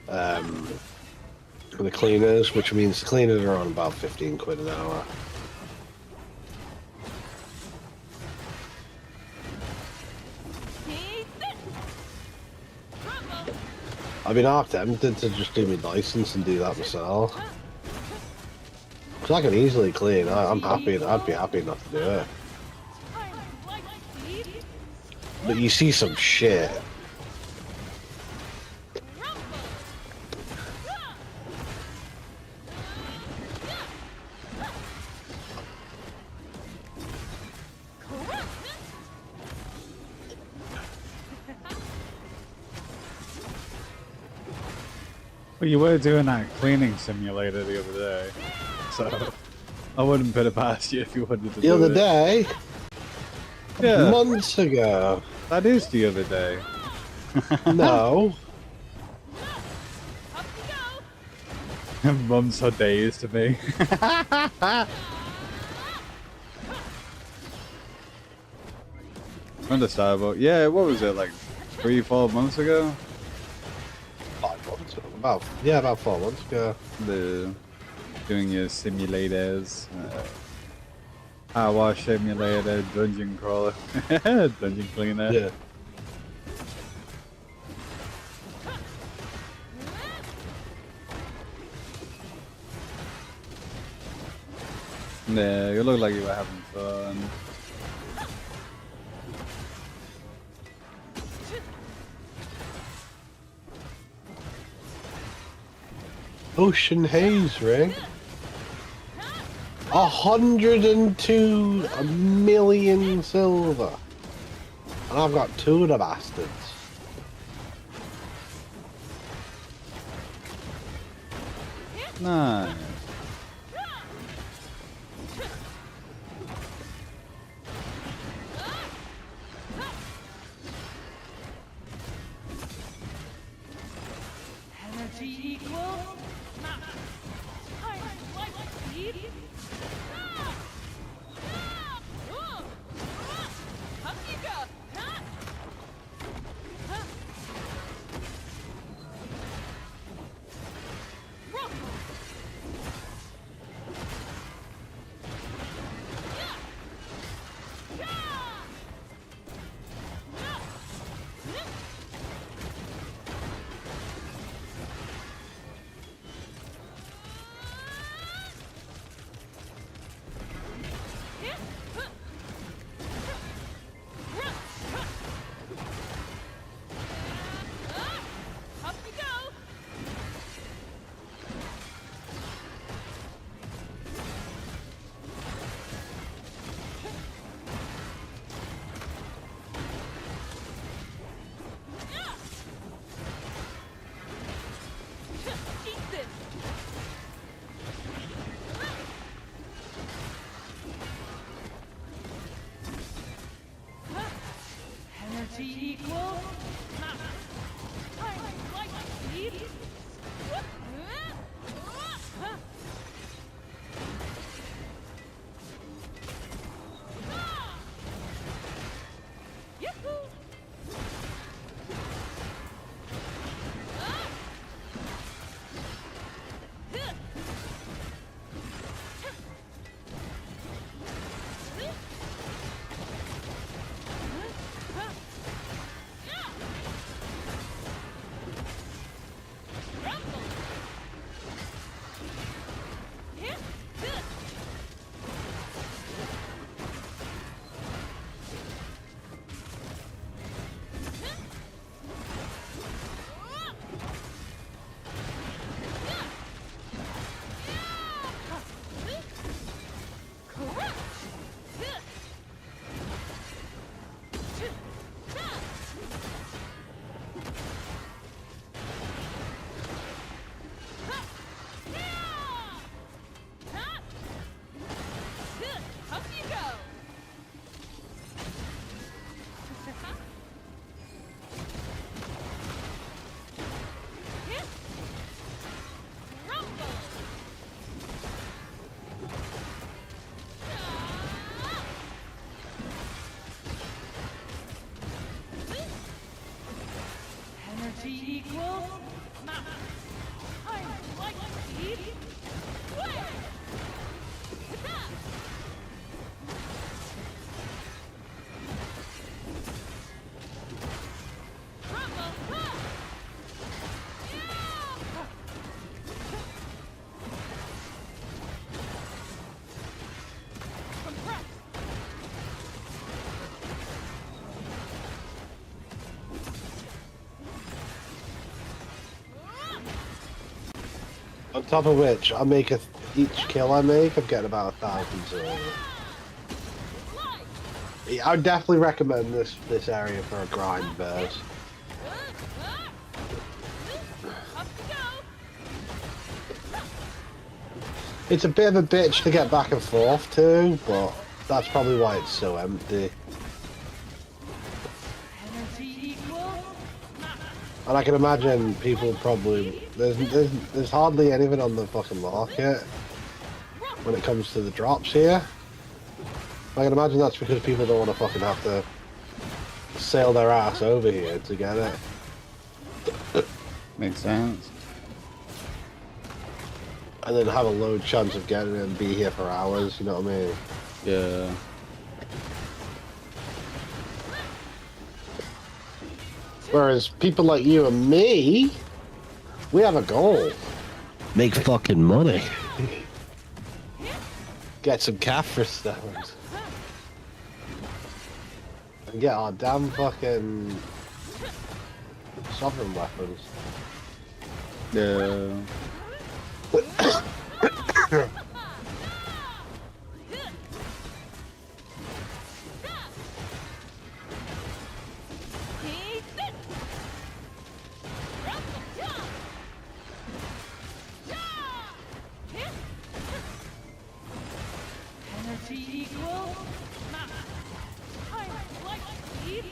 the cleaners, which means the cleaners are on about 15 quid an hour. I've been half tempted to just do my license and do that myself. Because I can easily clean. I'm happy. I'd be happy enough to do it. But you see some shit. Well, you were doing that cleaning simulator the other day, so I wouldn't put it past you if you wanted to do it. The other day? Yeah. Months ago. That is the other day. No. Months or days to me. Understandable. Yeah, what was it, like 3-4 months ago? 5 months ago. About 4 months ago. Doing your simulators. Car wash simulator, dungeon crawler, dungeon cleaner. Yeah. Yeah, you look like you were having fun. Ocean Haze ring. 102 million silver. And I've got 2 of the bastards. Nice. Energy equals time light speed. Up you go. Up you go. Eat this. Energy equals time light speed. Yahoo! Up you go. Rumble. On top of which, each kill I make, I'm getting about 1,000 silver. Yeah, I would definitely recommend this area for a grind, Bears. It's a bit of a bitch to get back and forth to, but that's probably why it's so empty. And I can imagine people probably there's hardly anything on the fucking market when it comes to the drops here. I can imagine that's because people don't want to fucking have to sail their ass over here to get it. Makes sense. And then have a low chance of getting it and be here for hours, you know what I mean? Yeah. Whereas people like you and me, we have a goal. Make fucking money. Get some Kaffir stones. And get our damn fucking sovereign weapons. Yeah. Energy equals time like speed.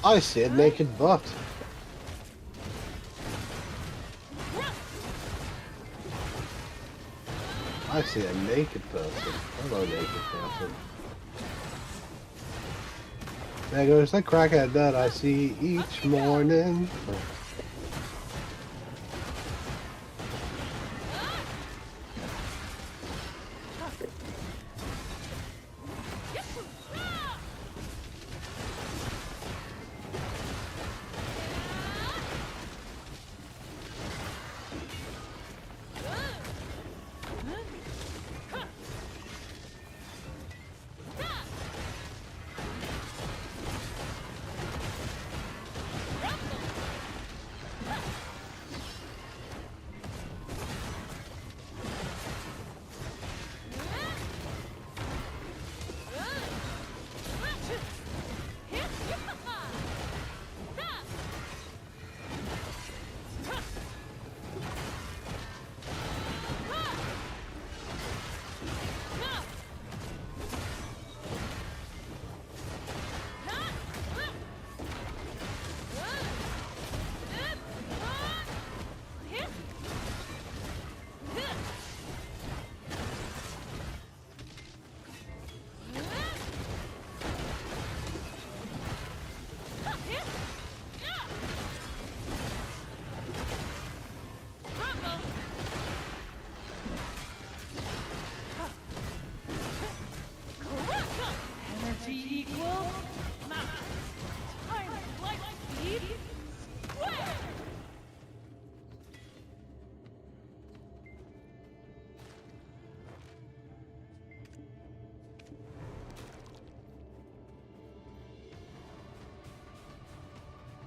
I see a naked butt. I see a naked person. Hello, naked person. There goes the crackhead that I see each morning. Energy equals time like speed. Square.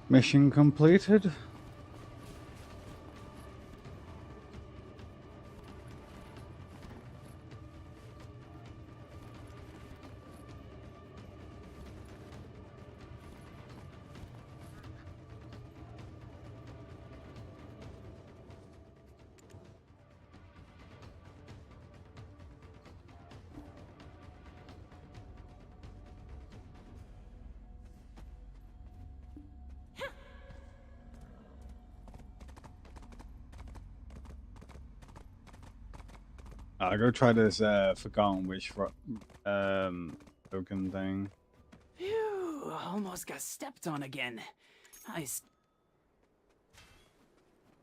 Mission completed. I'll go try this Forgotten Wish token thing. Phew, almost got stepped on again.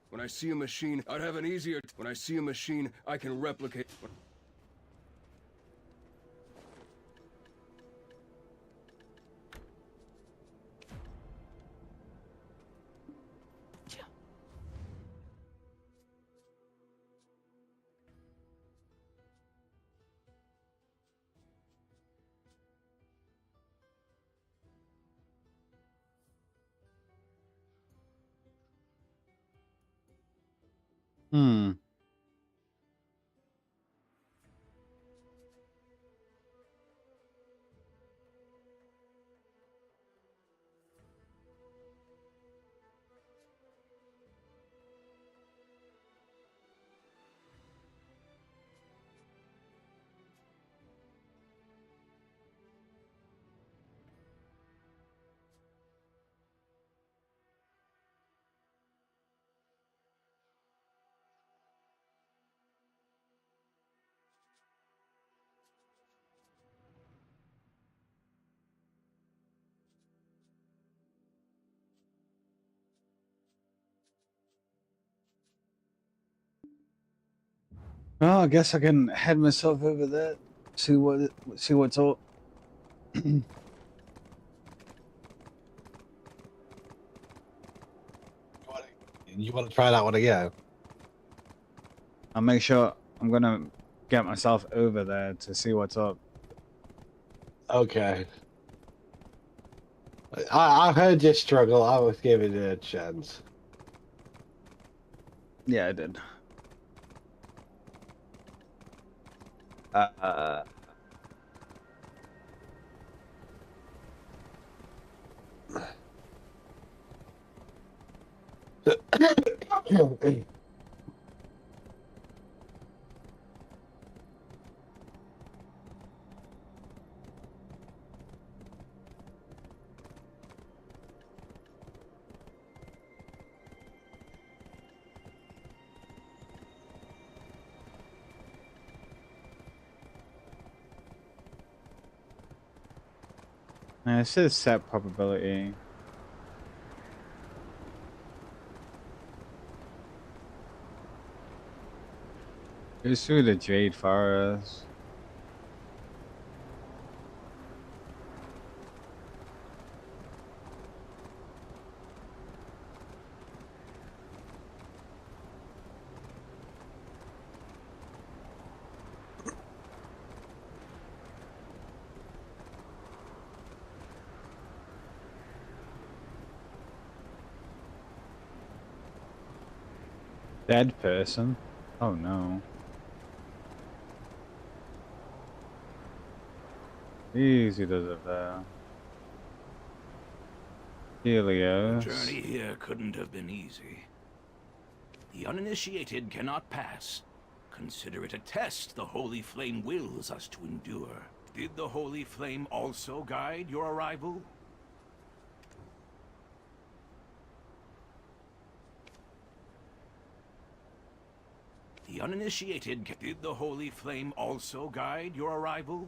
When I see a machine, I'd have an easier... When I see a machine, I can replicate... Hmm. Well, I guess I can head myself over there, see what's up. You want to try that one again? I'll make sure I'm gonna get myself over there to see what's up. Okay. I heard you struggle. I was giving you a chance. Yeah, I did. Uh, it says set probability. Goes through the Jade Forest. Dead person? Oh no. Easy does it there. Helios. The journey here couldn't have been easy. The uninitiated cannot pass. Consider it a test the Holy Flame wills us to endure. Did the Holy Flame also guide your arrival? The uninitiated... Did the Holy Flame also guide your arrival?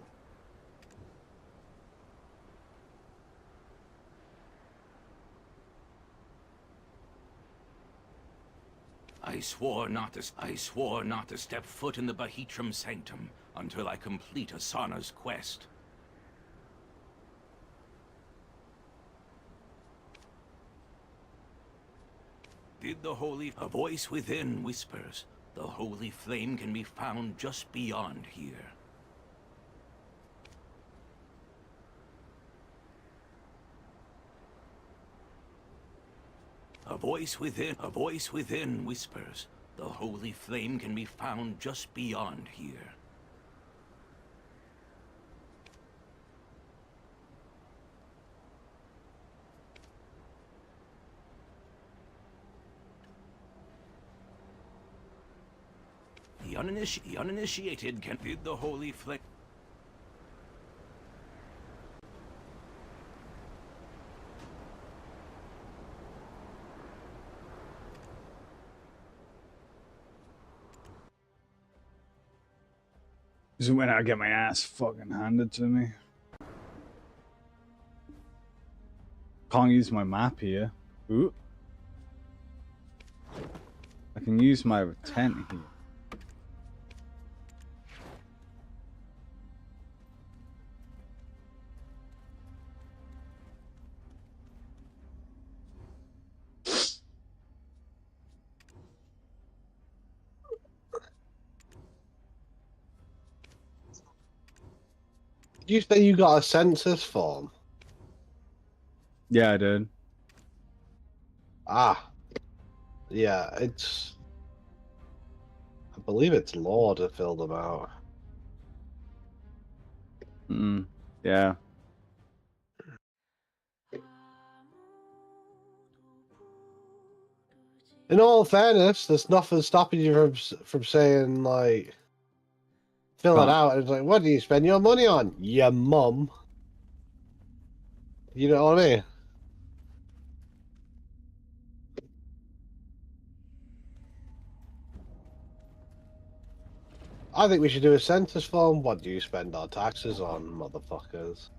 I swore not to step foot in the Bahitram Sanctum until I complete Asana's quest. Did the Holy... A voice within whispers, the Holy Flame can be found just beyond here. A voice within whispers, the Holy Flame can be found just beyond here. The uninitiated can... Did the Holy Flame... This is when I get my ass fucking handed to me. Can't use my map here. Ooh. I can use my tent here. Did you say you got a census form? Yeah, I did. Ah. Yeah, it's... believe it's law to fill them out. Yeah. In all fairness, there's nothing stopping you from saying like fill it out. And it's like, what do you spend your money on? Your mum. You know what I mean? I think we should do a census form. What do you spend our taxes on, motherfuckers?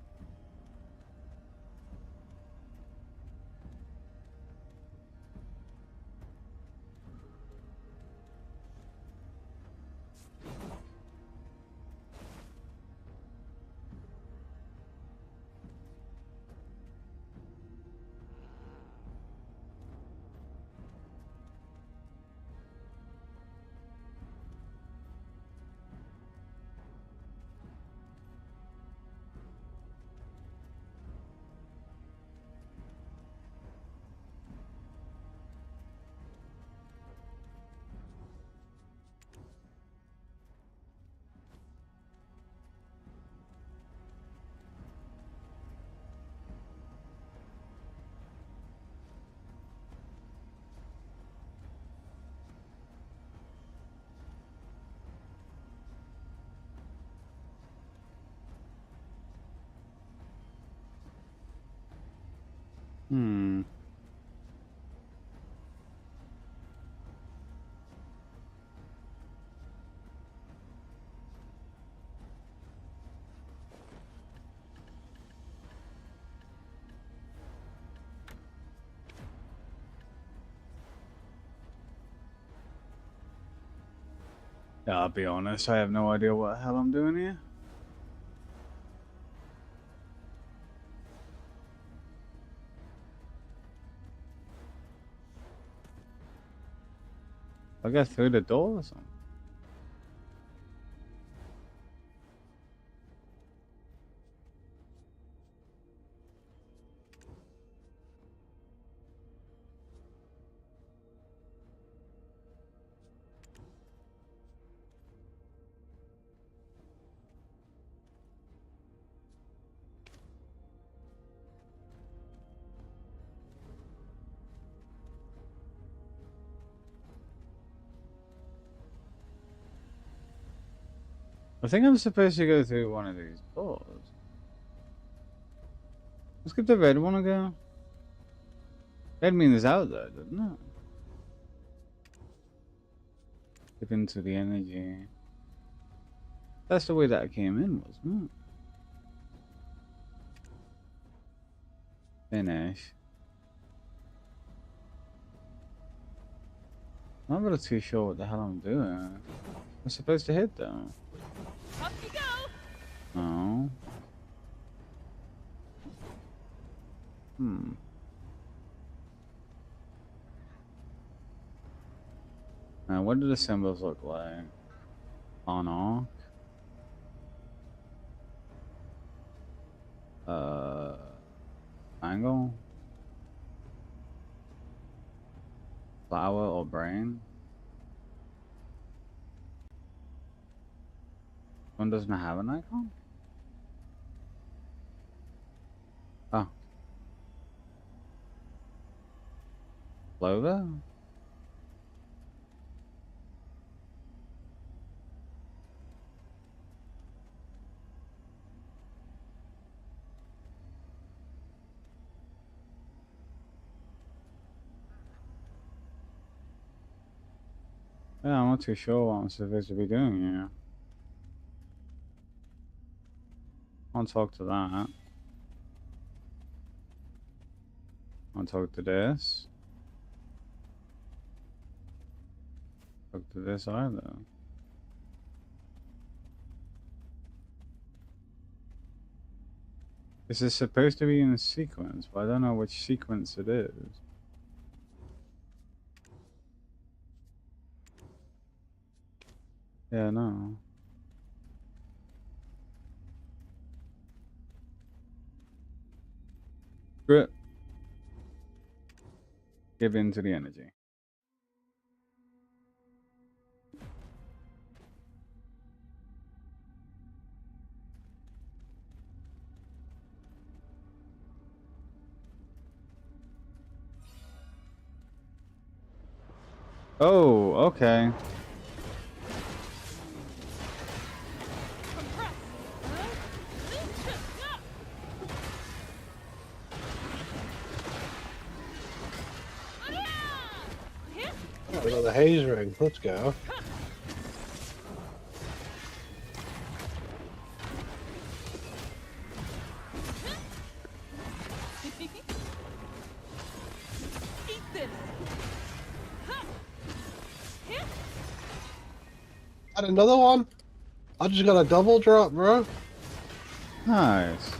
Yeah, I'll be honest, I have no idea what the hell I'm doing here. I get through the door or something. I think I'm supposed to go through one of these doors. Let's get the red one again. That means it's out there, doesn't it? Dip into the energy. That's the way that I came in, wasn't it? Finish. I'm not really too sure what the hell I'm doing. I'm supposed to hit though. Up you go. Oh. Now, what do the symbols look like? On off. Angle. Flower or brain. One doesn't have an icon? Oh. Clover? Yeah, I'm not too sure what I'm supposed to be doing here. I'll talk to that. I'll talk to this. Talk to this either. This is supposed to be in a sequence, but I don't know which sequence it is. Yeah, no. Grip. Give in to the energy. Oh, okay. Compress. Oh, we got the haze ring. Let's go. Eat this. Got another one? I just got a double drop, bro. Nice.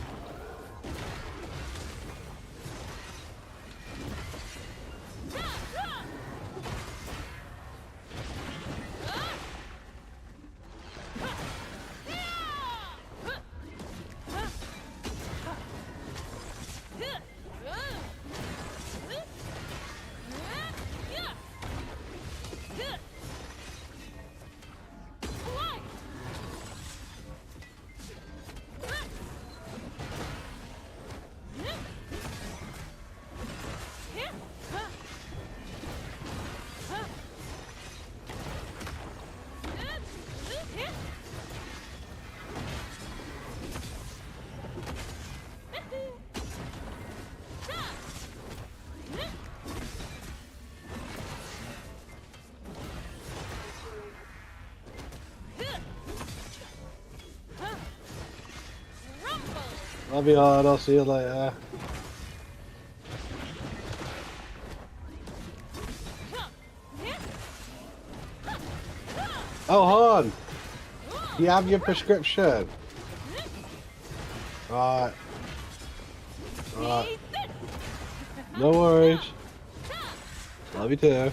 I'll be hard. I'll see you later. Oh, Han! You have your prescription. Right. Right. No worries. Love you too.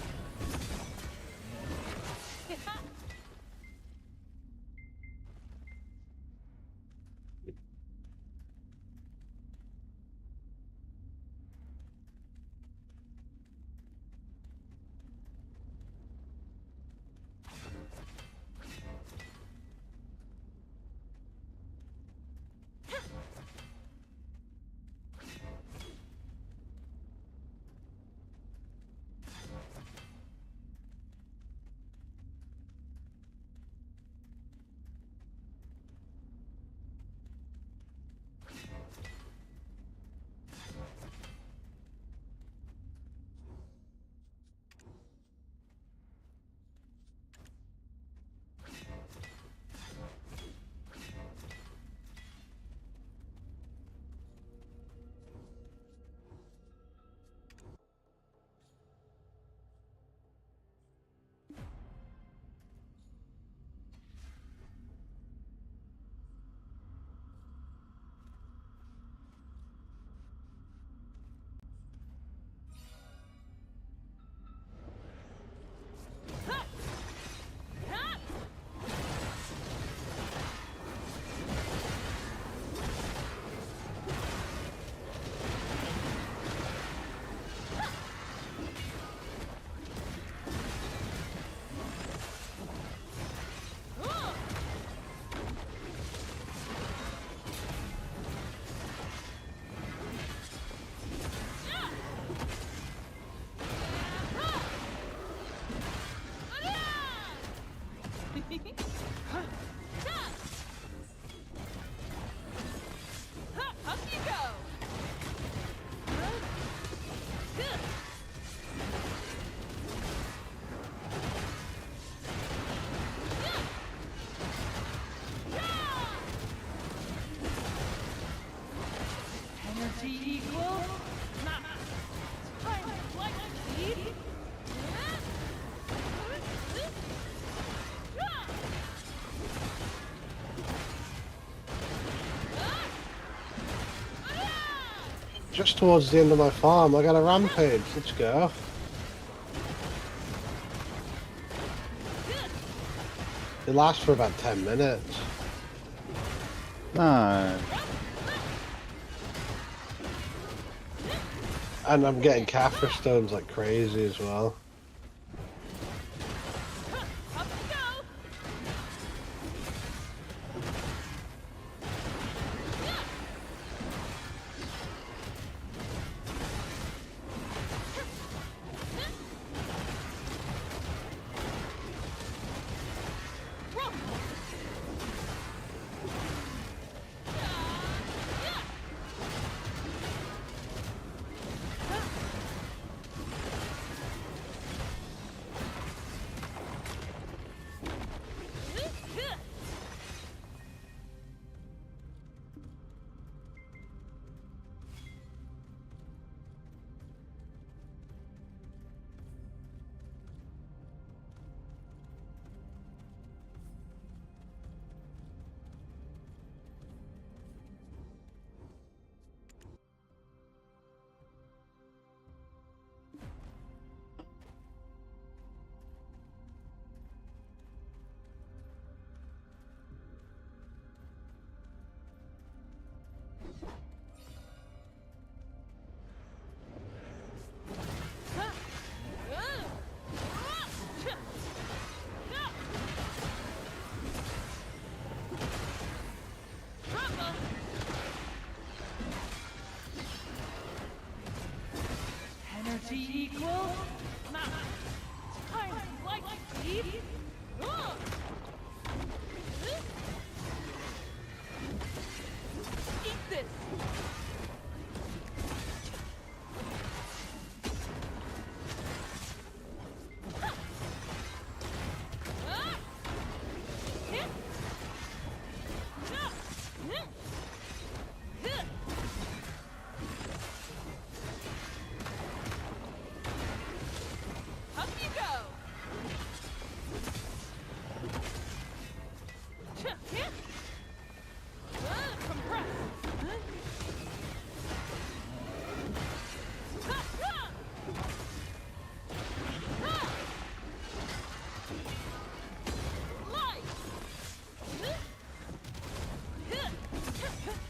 Up you go. Energy equals time like speed. Just towards the end of my farm, I got a rampage. Let's go. It lasts for about 10 minutes. Nice. And I'm getting Kaffir stones like crazy as well. Up you go. Energy equals mass. Times light speed. Eat this. Up you go. Compress. Light. Up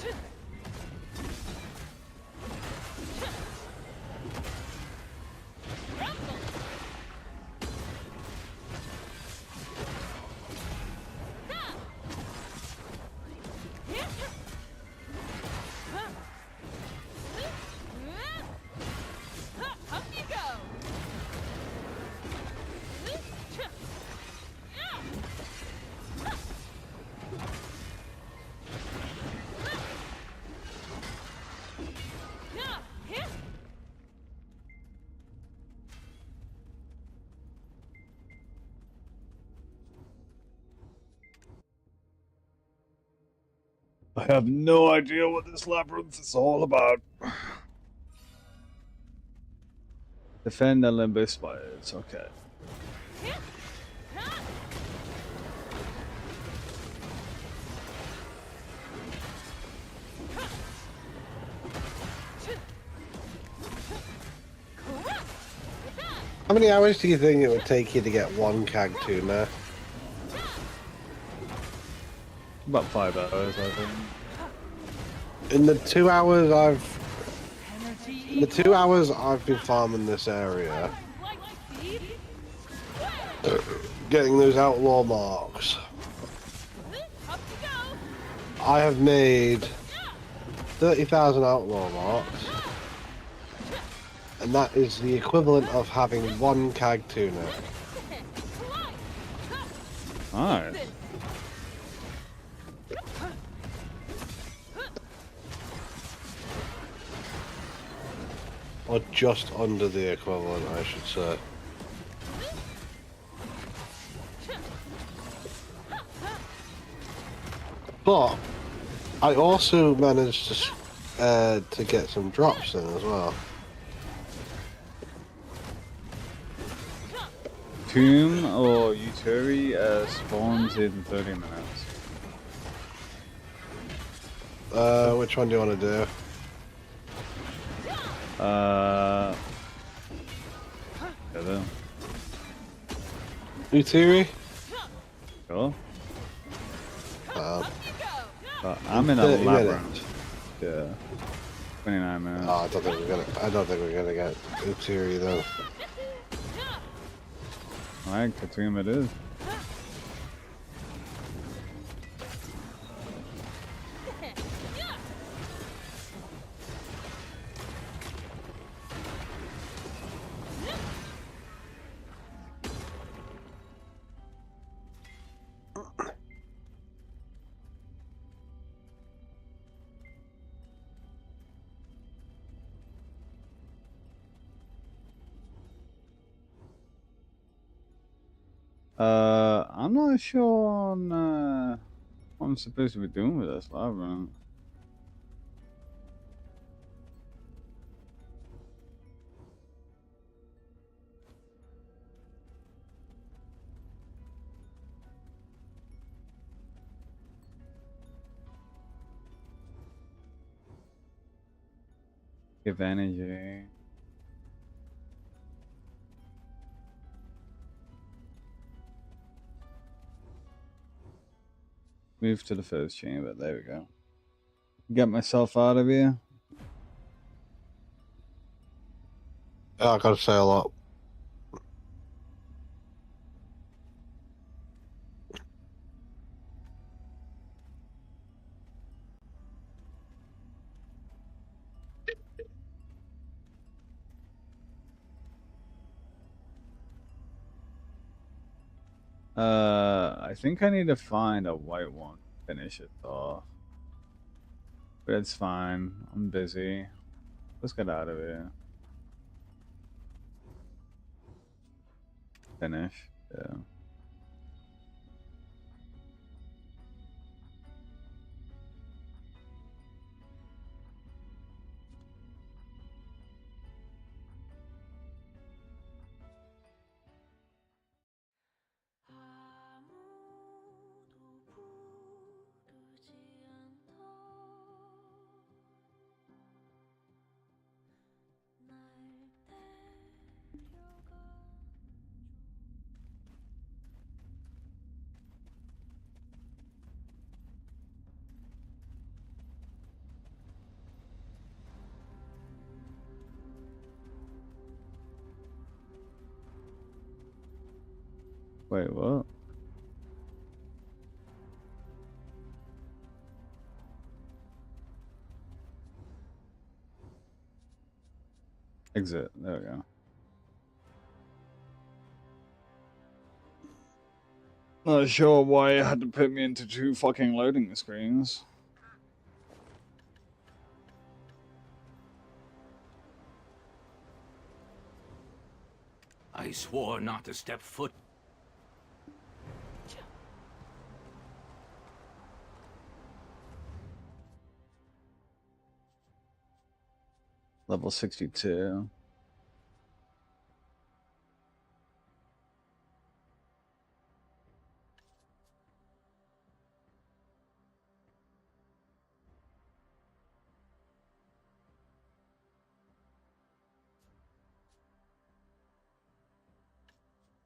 you go. Up you go. I have no idea what this labyrinth is all about. Defend the limbo spires, okay. How many hours do you think it would take you to get one CAG tuna? About 5 hours, I think. In the 2 hours I've been farming this area, getting those outlaw marks, I have made 30,000 outlaw marks, and that is the equivalent of having one CAG tuna. Nice. Or just under the equivalent, I should say. But I also managed to get some drops in as well. Tomb or Uturi spawns in 30 minutes. Which one do you want to do? Together. Utiri? Sure. Uh, I'm in a 30 labyrinth. minutes. Yeah. 29 minutes. Oh, I don't think we're gonna get Utiri though. Alright, Katum it is. I'm not sure on what I'm supposed to be doing with this labyrinth. Give energy. Move to the first chamber. There we go. Get myself out of here. Yeah, I gotta say a lot. I think I need to find a white one. Finish it off. But it's fine. I'm busy. Let's get out of here. Finish. Yeah. Wait, what? Exit. There we go. Not sure why it had to put me into 2 fucking loading screens. I swore not to step foot. Level 62.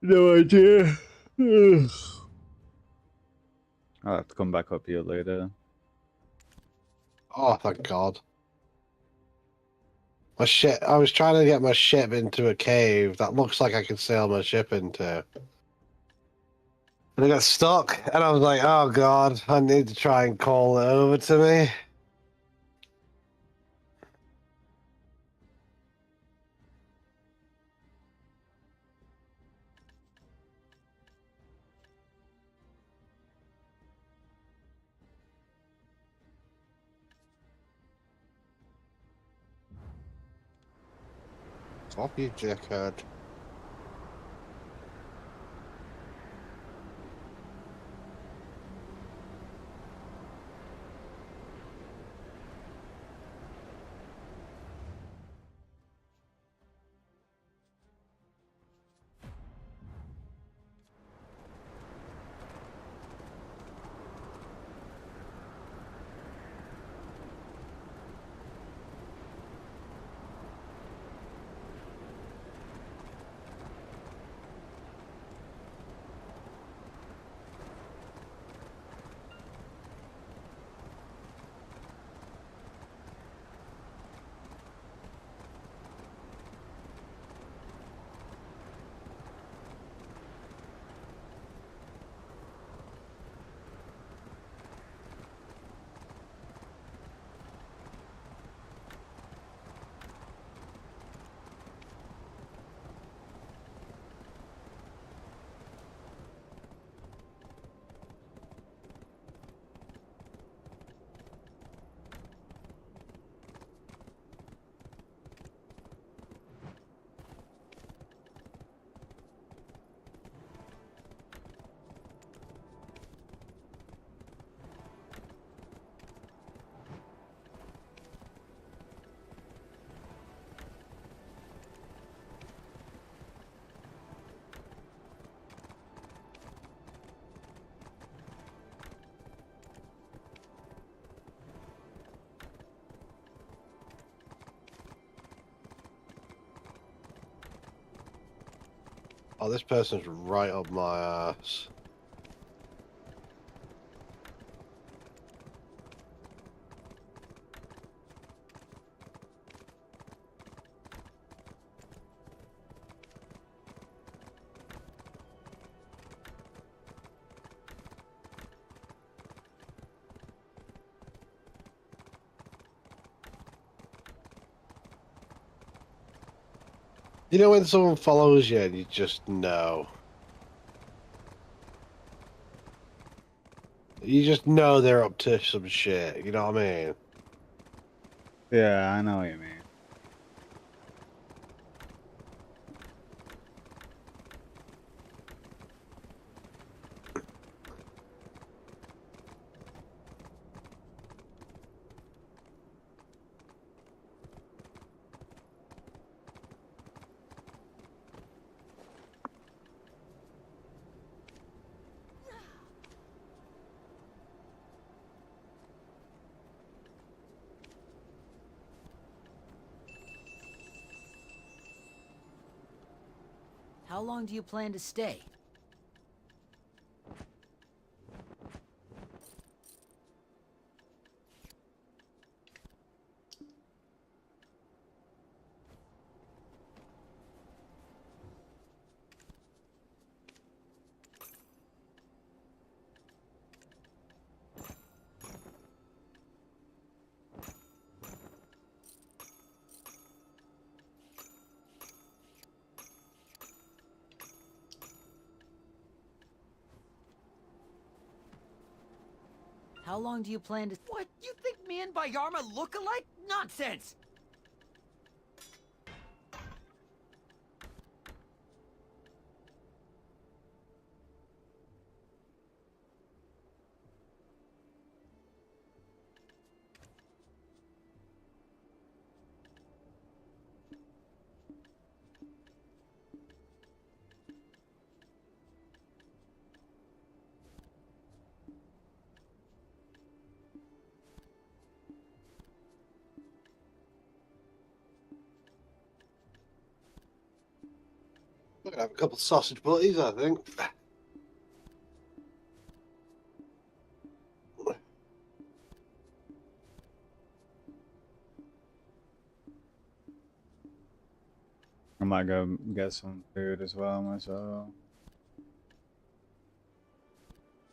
No idea. Ugh. I'll have to come back up here later. Oh, thank God. My ship. I was trying to get my ship into a cave that looks like I could sail my ship into. And I got stuck, and I was like, oh God, I need to try and call it over to me. Stop you, dickhead. Oh, this person's right up my ass. You know when someone follows you and you just know. You just know they're up to some shit, you know what I mean? Yeah, I know what you mean. How long do you plan to stay? How long do you plan to... What? You think me and Bayarma look alike? Nonsense! I'm gonna have a couple of sausage butties, I think. I might go get some food as well myself.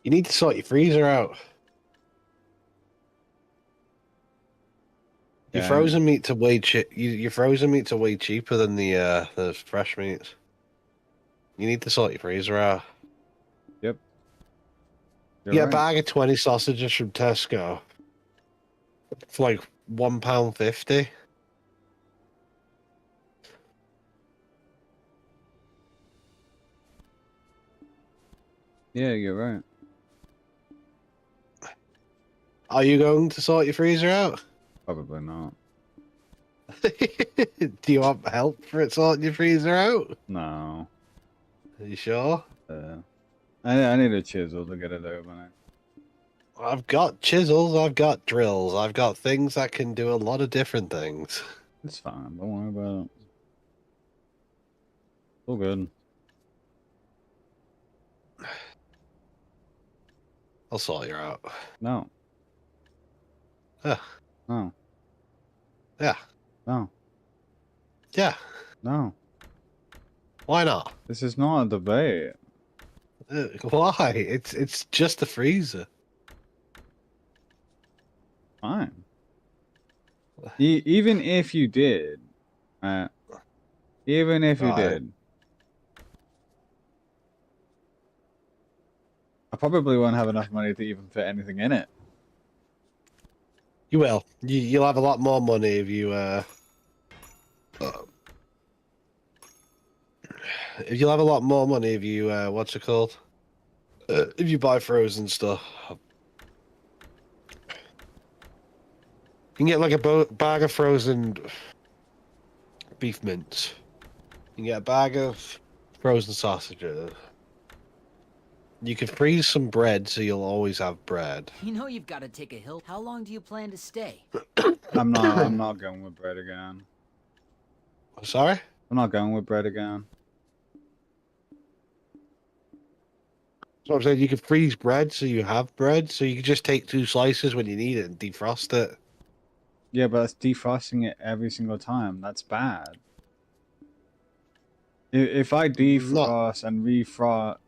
You need to sort your freezer out. Your Yeah. frozen meats are way your frozen meats are way cheaper than the fresh meats. You need to sort your freezer out. Yep. You You're get a right. bag of 20 sausages from Tesco for like £1.50. Yeah, you're right. Are you going to sort your freezer out? Probably not. Do you want help for it sorting your freezer out? No. Are you sure? I need a chisel to get it open. I've got chisels, I've got drills, I've got things that can do a lot of different things. It's fine. Don't worry about it. All good. I'll sort you out. No. Yeah. No. Yeah. No. Yeah. No. Why not? This is not a debate. Why? It's just a freezer. Fine. Even if you did, even if you Right. did, I probably won't have enough money to even fit anything in it. You will. You'll have a lot more money if you you'll have a lot more money if you what's it called? If you buy frozen stuff. You can get like a bag of frozen beef mince. You can get a bag of frozen sausages. You can freeze some bread, so you'll always have bread. You know you've got to take a hill. How long do you plan to stay? I'm not going with bread again. Sorry? I'm not going with bread again. So I'm saying you can freeze bread, so you have bread, so you can just take 2 slices when you need it and defrost it. Yeah, but that's defrosting it every single time. That's bad. If I Not defrost and refrost,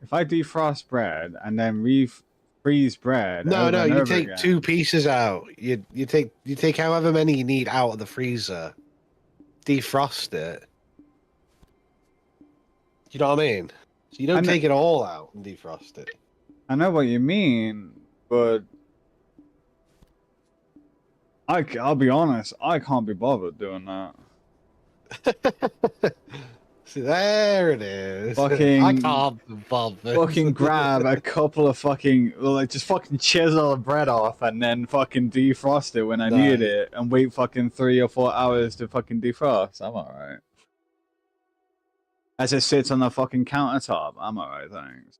if I defrost bread and then refreeze bread no, over no. and You over take again, 2 pieces out. You take however many you need out of the freezer, defrost it. You know what I mean? So you don't take it all out and defrost it. I know what you mean, but I'll be honest, I can't be bothered doing that. See, there it is. Fucking, I can't be bothered. fucking grab a couple of fucking, like, just fucking chisel the bread off and then fucking defrost it when I need it and wait fucking 3 or 4 hours to fucking defrost. I'm alright. As it sits on the fucking countertop, I'm alright, thanks.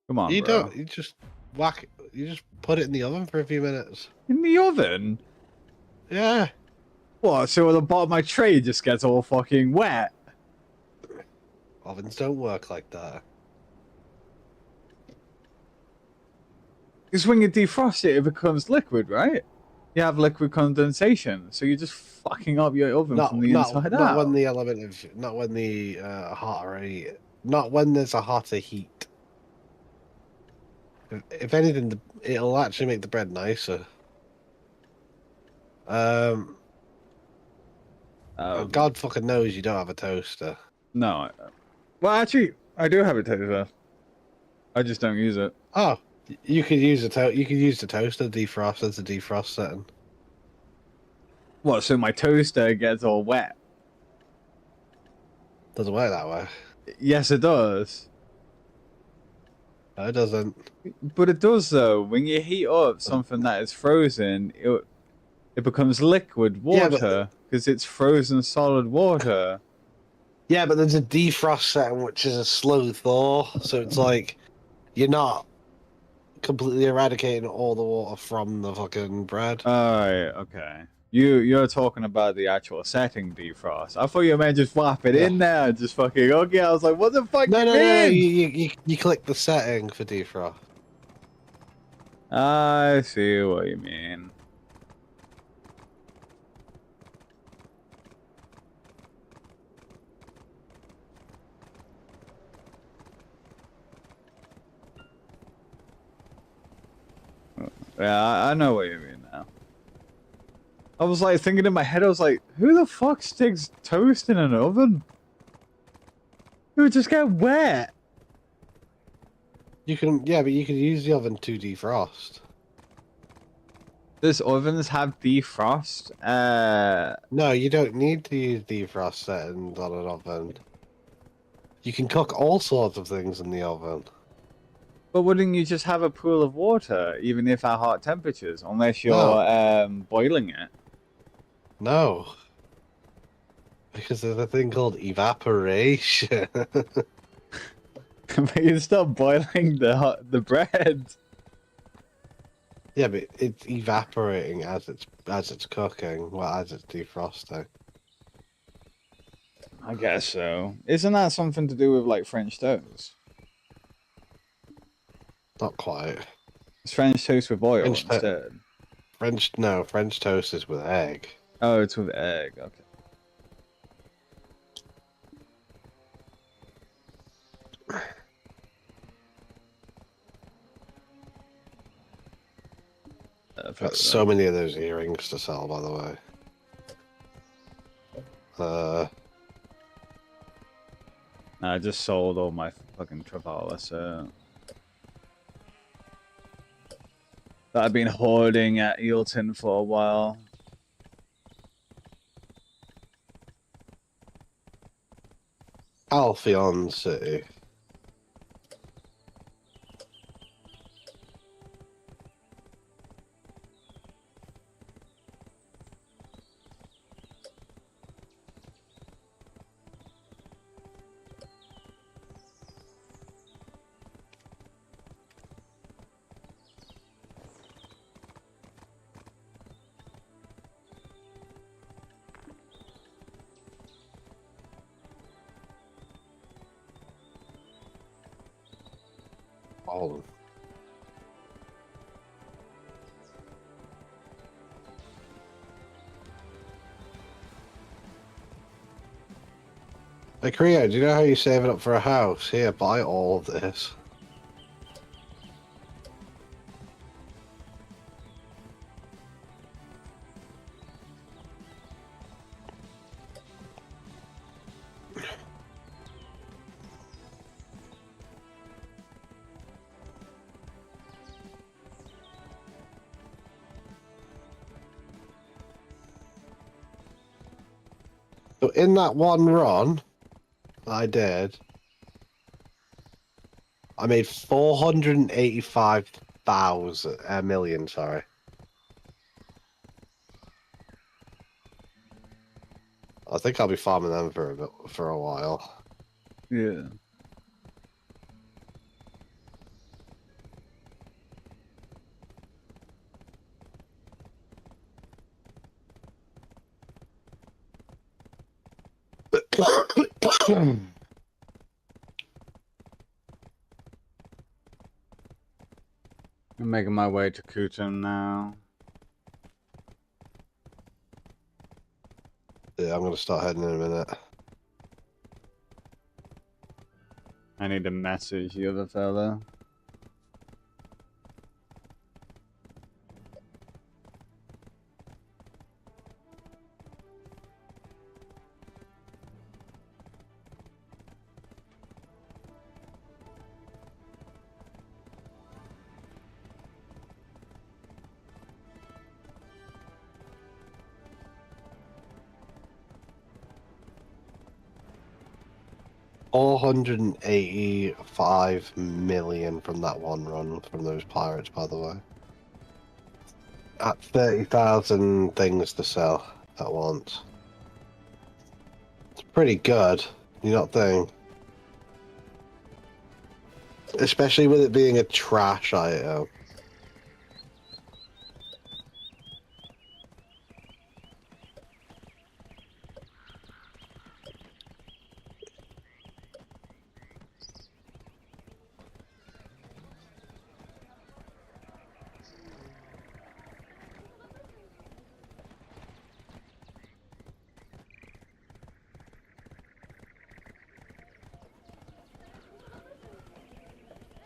Come on, You bro. don't. You just whack it. You just put it in the oven for a few minutes. In the oven? Yeah. What, so the bottom of my tray just gets all fucking wet? Ovens don't work like that. Because when you defrost it, it becomes liquid, right? You have liquid condensation, so you're just fucking up your oven from the inside out. Not when the element of, not when the not when there's a hotter heat. If anything, it'll actually make the bread nicer. God fucking knows you don't have a toaster. No. Well, actually, I do have a toaster. I just don't use it. Oh, you could use you could use the toaster defrost as a defrost setting. What? So my toaster gets all wet? Doesn't work that way. Yes, it does. No, it doesn't. But it does though. When you heat up something that is frozen, it becomes liquid water because it's frozen solid water. Yeah, but there's a defrost setting which is a slow thaw, so it's like you're not completely eradicating all the water from the fucking bread. Alright, okay. You're talking about the actual setting defrost. I thought you meant just whap it in there and just fucking okay. I was like, what the fuck? No, you no, mean? no. You click the setting for defrost. I see what you mean. Yeah, I know what you mean now. I was like thinking in my head, I was like, who the fuck sticks toast in an oven? It would just get wet. You can, yeah, but you can use the oven to defrost. Does ovens have defrost? No, you don't need to use defrost settings on an oven. You can cook all sorts of things in the oven. But wouldn't you just have a pool of water, even if at hot temperatures, unless you're boiling it? No. Because there's a thing called evaporation. But you stop boiling the bread. Yeah, but it's evaporating as it's cooking, well, as it's defrosting. I guess so. Isn't that something to do with like French toast? Not quite. It's French toast with oil instead. French toast is with egg. Oh, it's with egg. Okay. I've got so many of those earrings to sell, by the way. I just sold all my fucking Travala, so that I've been hoarding at Eelton for a while. Alpheon City. hold on. Hey, Creo, do you know how you save it up for a house? Here, buy all of this. So in that one run I did, I made 485,000 million, sorry. I think I'll be farming them for a while. Yeah. I'm making my way to Kutum now. Yeah, I'm gonna start heading in a minute. I need to message the other fella. $485 million from that one run from those pirates, by the way. At 30,000 things to sell at once. It's pretty good, you not think? Especially with it being a trash item.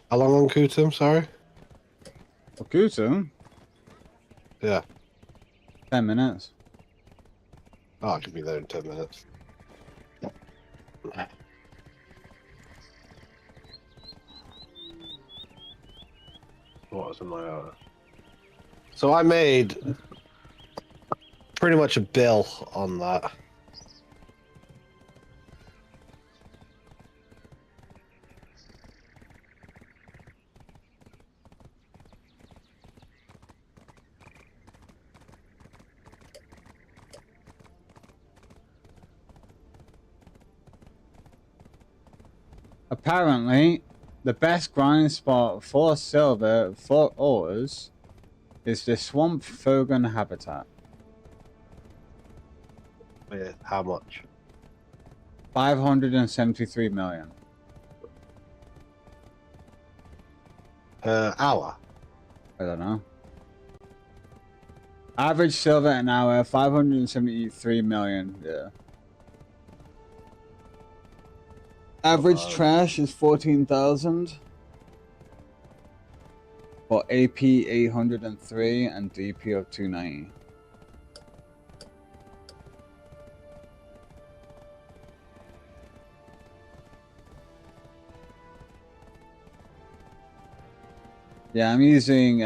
How long on Kutum, sorry? For Kutum? Yeah. 10 minutes. Oh, I could be there in 10 minutes. What was in my order? So I made pretty much a bill on that. Apparently, the best grind spot for silver for ores is the Swamp Fogan habitat. Yeah, how much? 573 million. Per hour? I don't know. Average silver an hour, 573 million. Yeah. Average trash is 14,000. For AP 803 and DP of 290. Yeah, I'm using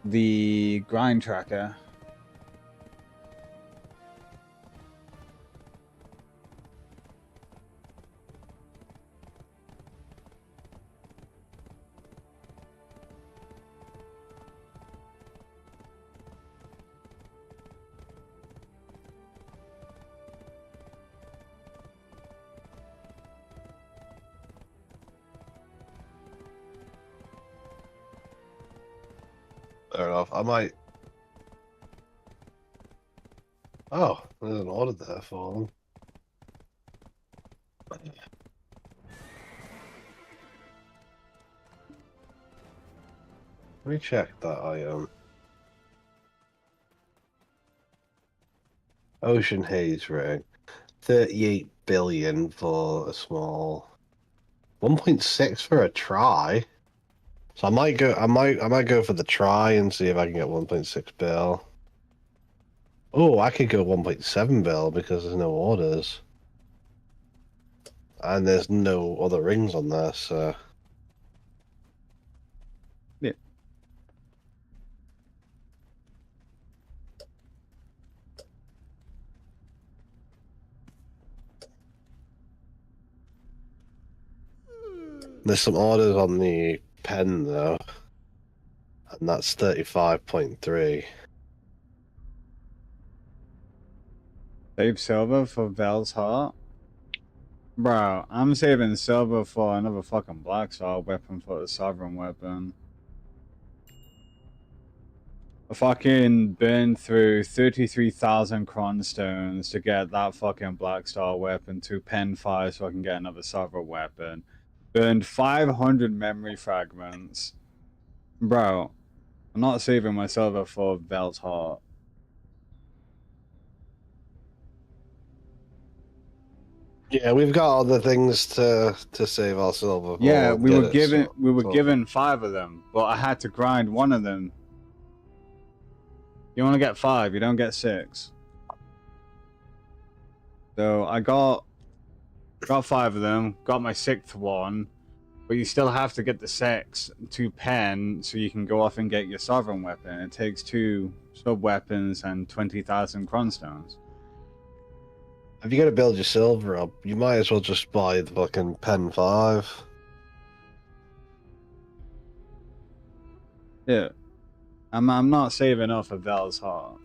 the grind tracker. Fair enough. I might. Oh, there's an order there for them. Let me check that item. Ocean Haze Ring. 38 billion for a small. 1.6 for a try. So I might go for the try and see if I can get 1.6 bill. Oh, I could go 1.7 bill because there's no orders. And there's no other rings on there, so Yeah. there's some orders on the pen though. And that's 35.3. Save silver for Vel's heart. Bro, I'm saving silver for another fucking black star weapon for the sovereign weapon. I fucking burned through 33,000 cronstones to get that fucking black star weapon to pen 5 so I can get another sovereign weapon. Burned 500 memory fragments. Bro, I'm not saving my silver for Vel's heart. Yeah, we've got other things to save our silver for. Yeah, we were given so- given 5 of them, but I had to grind one of them. You only get 5, you don't get 6. So I got 5 of them, got my 6th one, but you still have to get the 6 to pen so you can go off and get your sovereign weapon. It takes 2 sub weapons and 20,000 cronstones. If you're gonna build your silver up, you might as well just buy the fucking pen 5. Yeah. I'm not saving up for Vel's heart.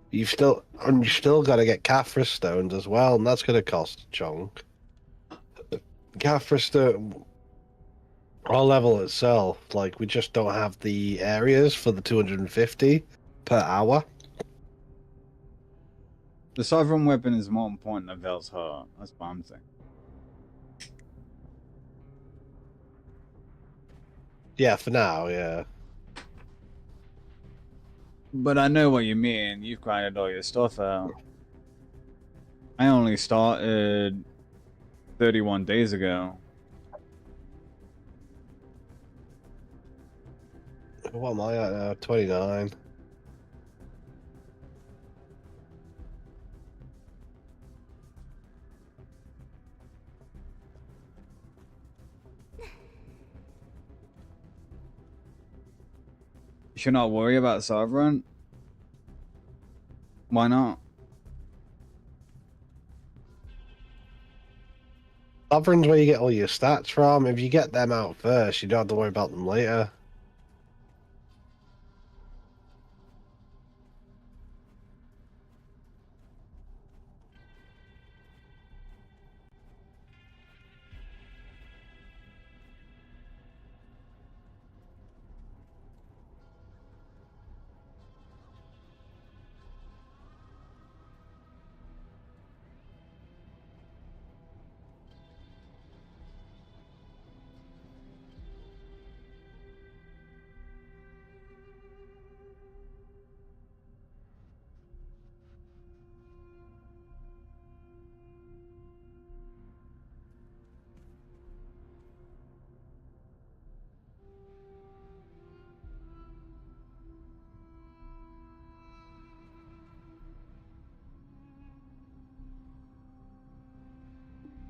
You still got to get Caphras stones as well, and that's gonna cost a chunk. Caphras stone, our level itself, like we just don't have the areas for the 250 per hour. The sovereign weapon is more important than Vel's heart. That's what I'm saying. Yeah, for now, yeah. But I know what you mean. You've grinded all your stuff out. I only started 31 days ago. What am I at now? 29. You should not worry about sovereign. Why not? Sovereign's where you get all your stats from. If you get them out first, you don't have to worry about them later.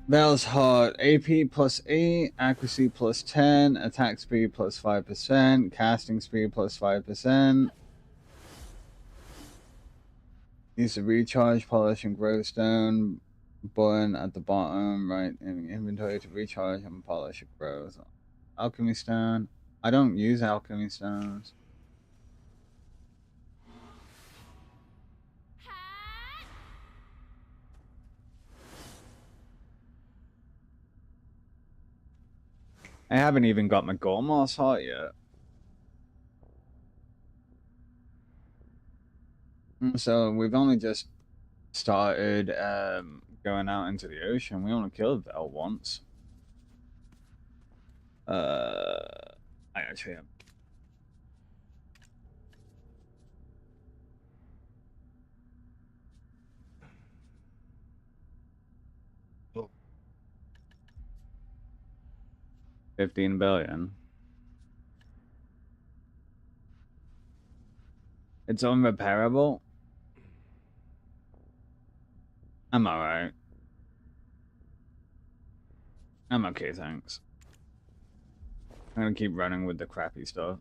Vel's heart. AP plus 8, accuracy plus 10, attack speed plus 5%, casting speed plus 5%. Use the recharge, polish, and glowstone button at the bottom right in the inventory to recharge and polish and grow. Alchemy stone. I don't use alchemy stones. I haven't even got my Gormos heart yet. So we've only just started going out into the ocean. We only killed Vel once. I actually have 15 billion. It's unrepairable. I'm alright. I'm okay, thanks. I'm gonna keep running with the crappy stuff.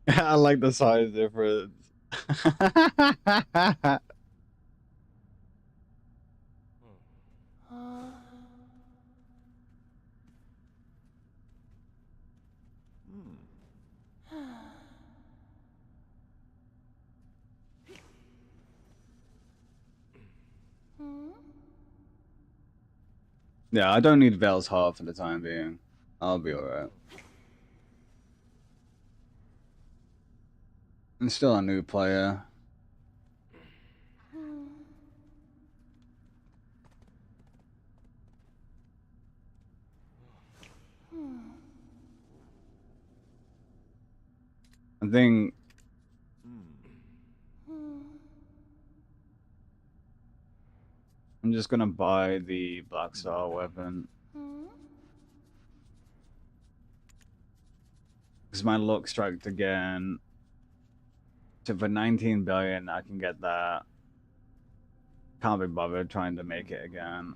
I like the size difference. Yeah, I don't need Vale's heart for the time being. I'll be alright. I'm still a new player. I think I'm just gonna buy the Black Star weapon. Because my luck striked again. So for 19 billion, I can get that. Can't be bothered trying to make it again.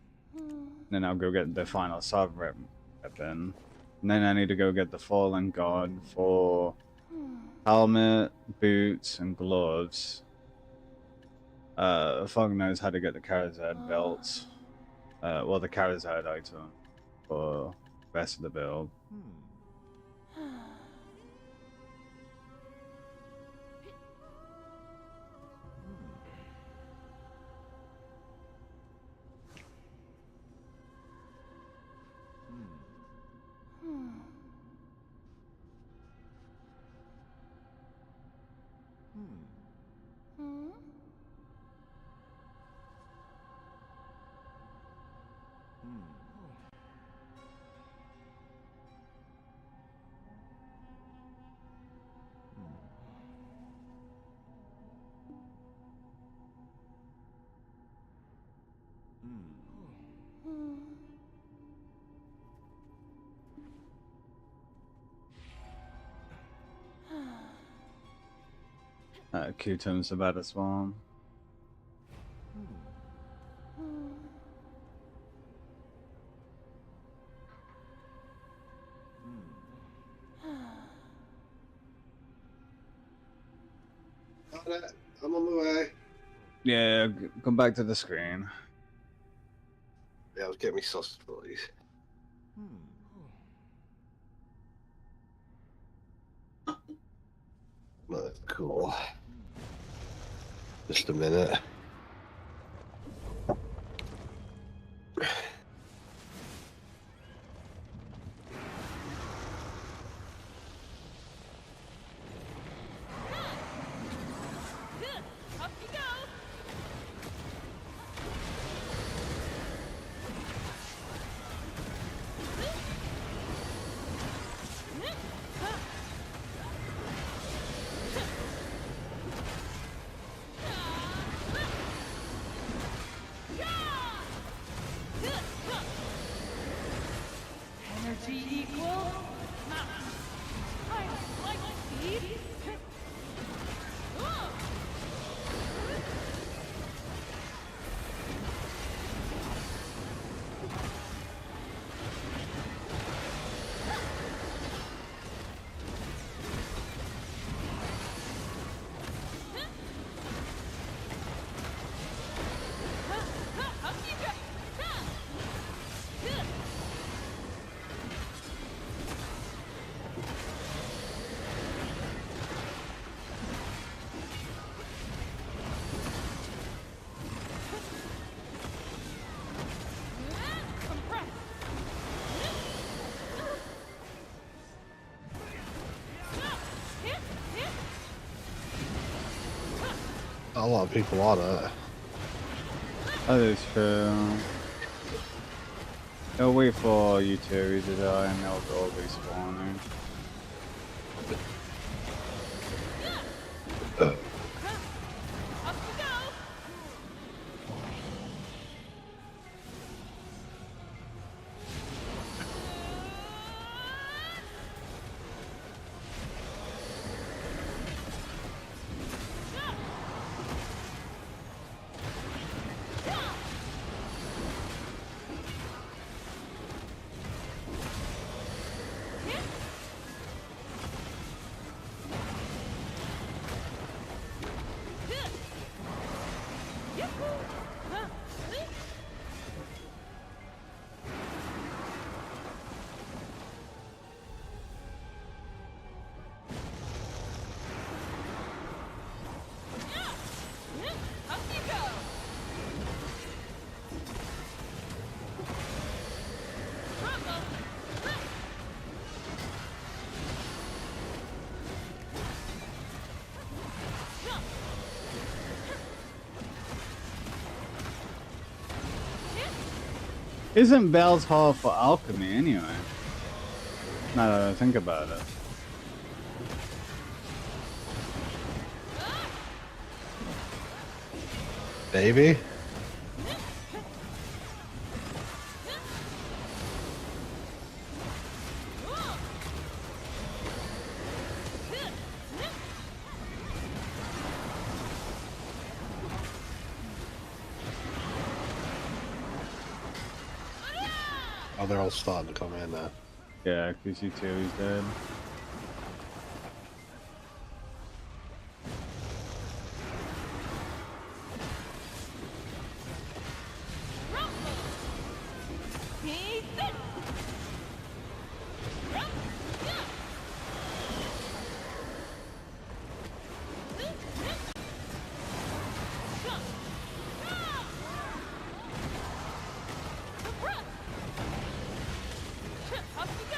Then I'll go get the final sovereign weapon. And then I need to go get the Fallen God for helmet, boots, and gloves. Fog knows how to get the Karazad belts. Well, the Karazad item for the rest of the build. Q-Tim's about to spawn. I'm on the way. Yeah, come back to the screen. Yeah, I was getting me sausage boys. That's cool. Just a minute. Up you go! Energy equals mountain. I like speed. a lot of people on it. That is true. They'll wait for you two to die and they'll all be spawning. Up you go! Up you go! Isn't Bell's Hall for alchemy anyway? Now that I think about it. Maybe? Oh, they're all starting to come in now. Yeah, because you two is dead. Up you go!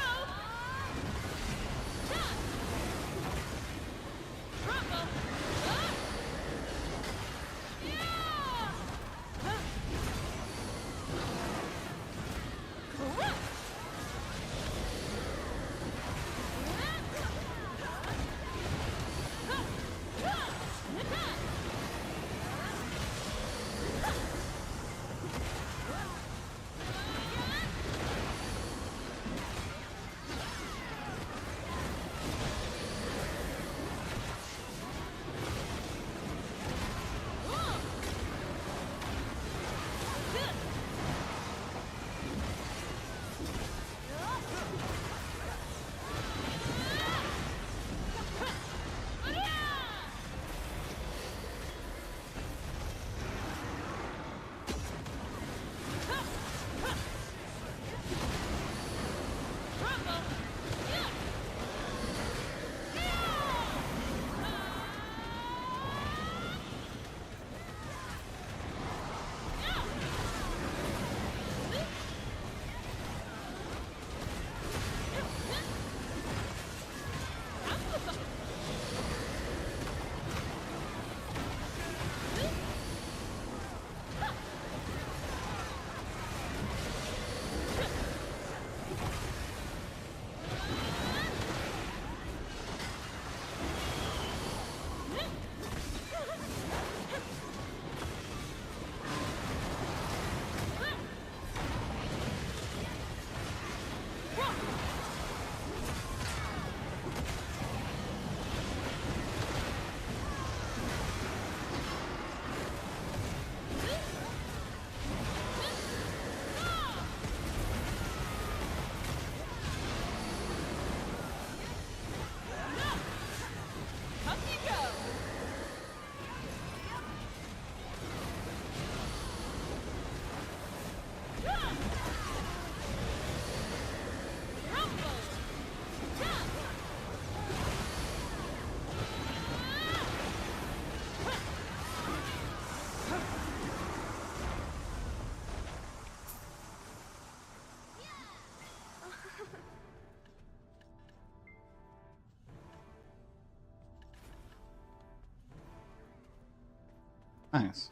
Nice.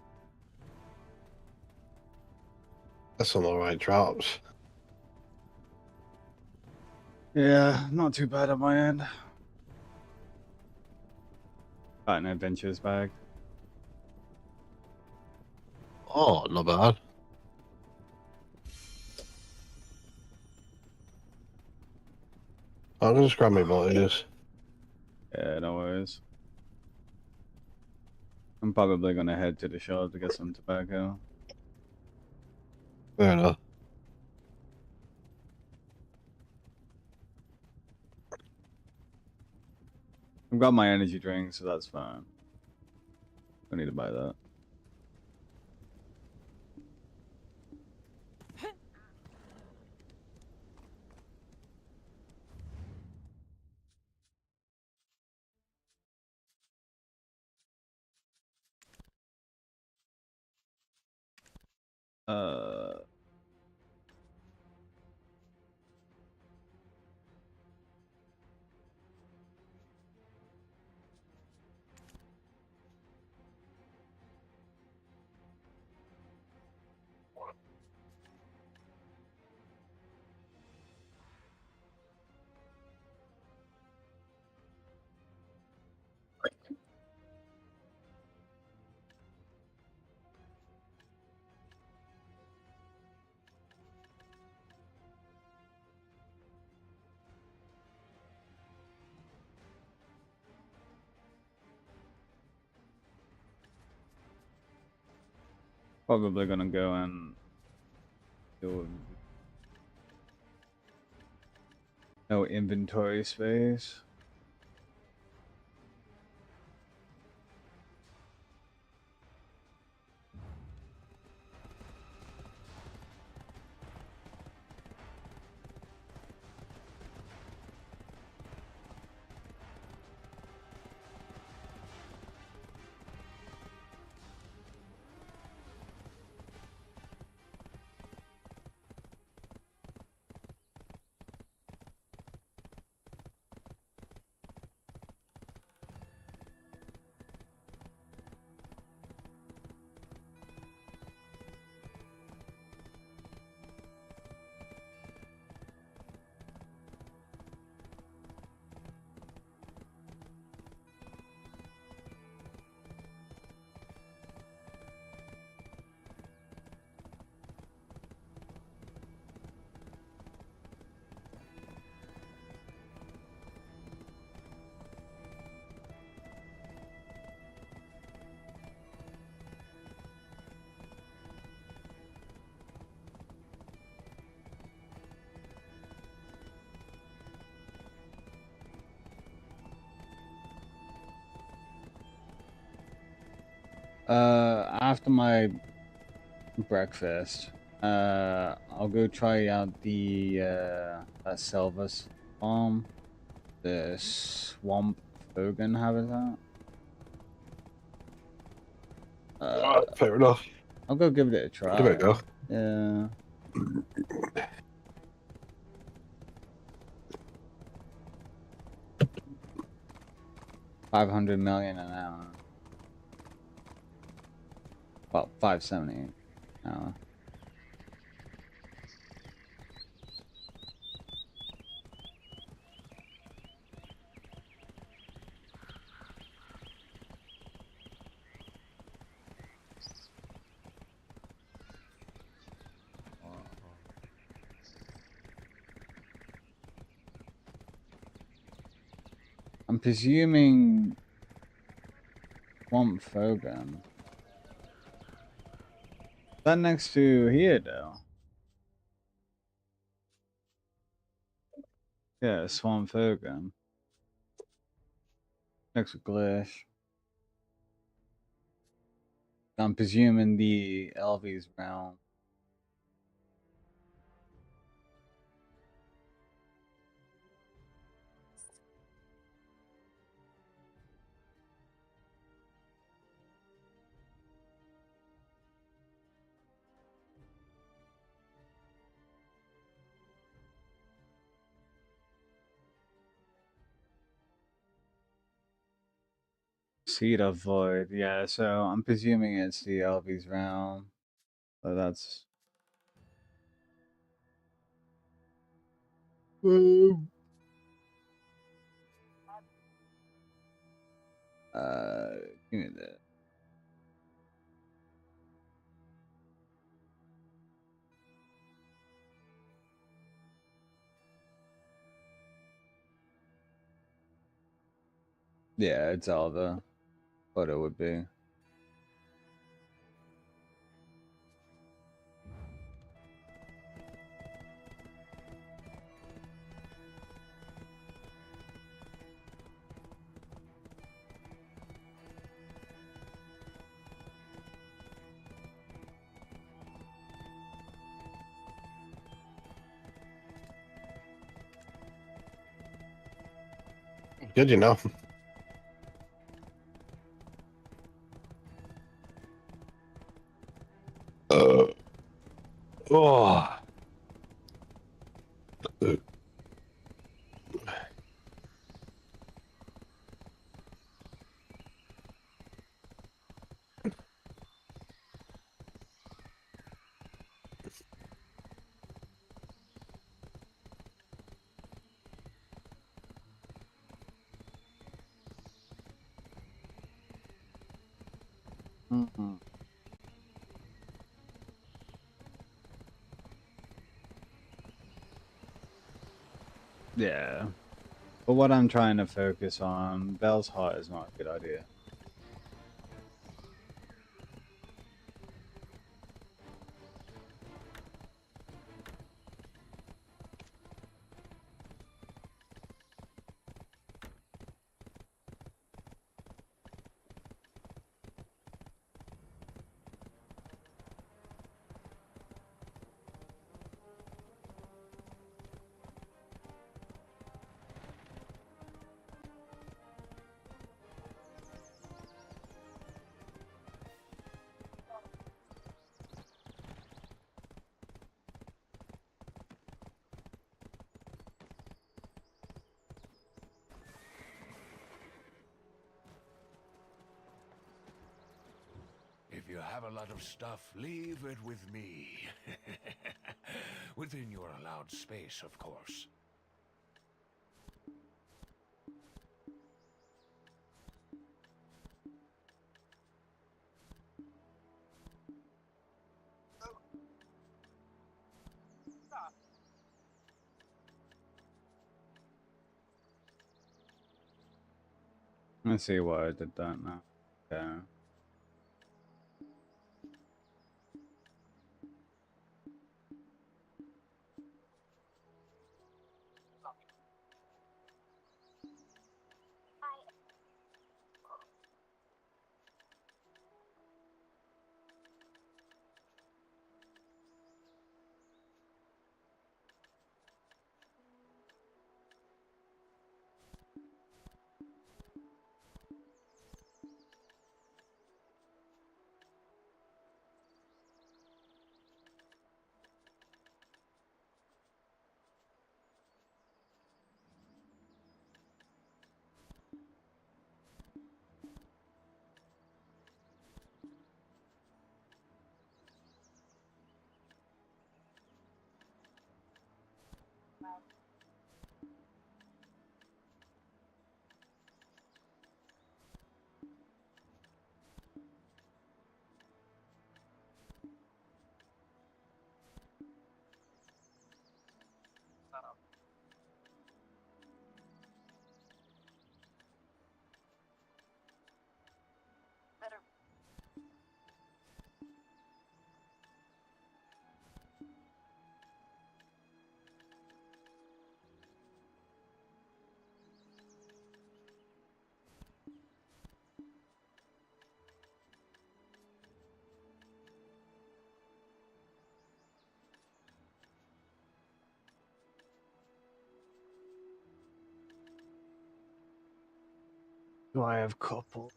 That's some alright drops. Yeah, not too bad on my end. Got an adventures bag. Oh, not bad. I'm gonna just grab me bottles. Yeah, no worries. I'm probably gonna head to the shop to get some tobacco. Fair enough. I've got my energy drink, so that's fine. Don't need to buy that. Uh, Probably gonna go and do no inventory space. After my breakfast, I'll go try out the that Selvas farm, the swamp Fogan habitat. Fair enough. I'll go give it a try. Give it a go. Yeah. $500 million an hour. Well, 570 an hour. I'm presuming Swamp Fogan. Is that next to here, though? Yeah, Swamp Fogan. Next to Glish. I'm presuming the Elvies realm. Seed of Void, yeah, so I'm presuming it's the Elvi's realm. So that's give me that. Yeah, it's Alva. What it would be. Good, you know. Oh. Mm-hmm. Yeah. But what I'm trying to focus on, Bell's Heart is not a good idea. If you have a lot of stuff, leave it with me. Within your allowed space, of course. Let's see why I did that now. Yeah. Do I have couples?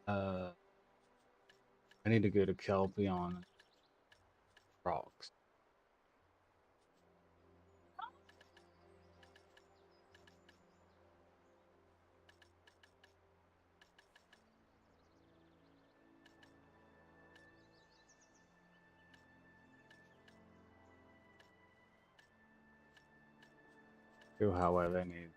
I need to go to Kelpie on rocks. Do however need.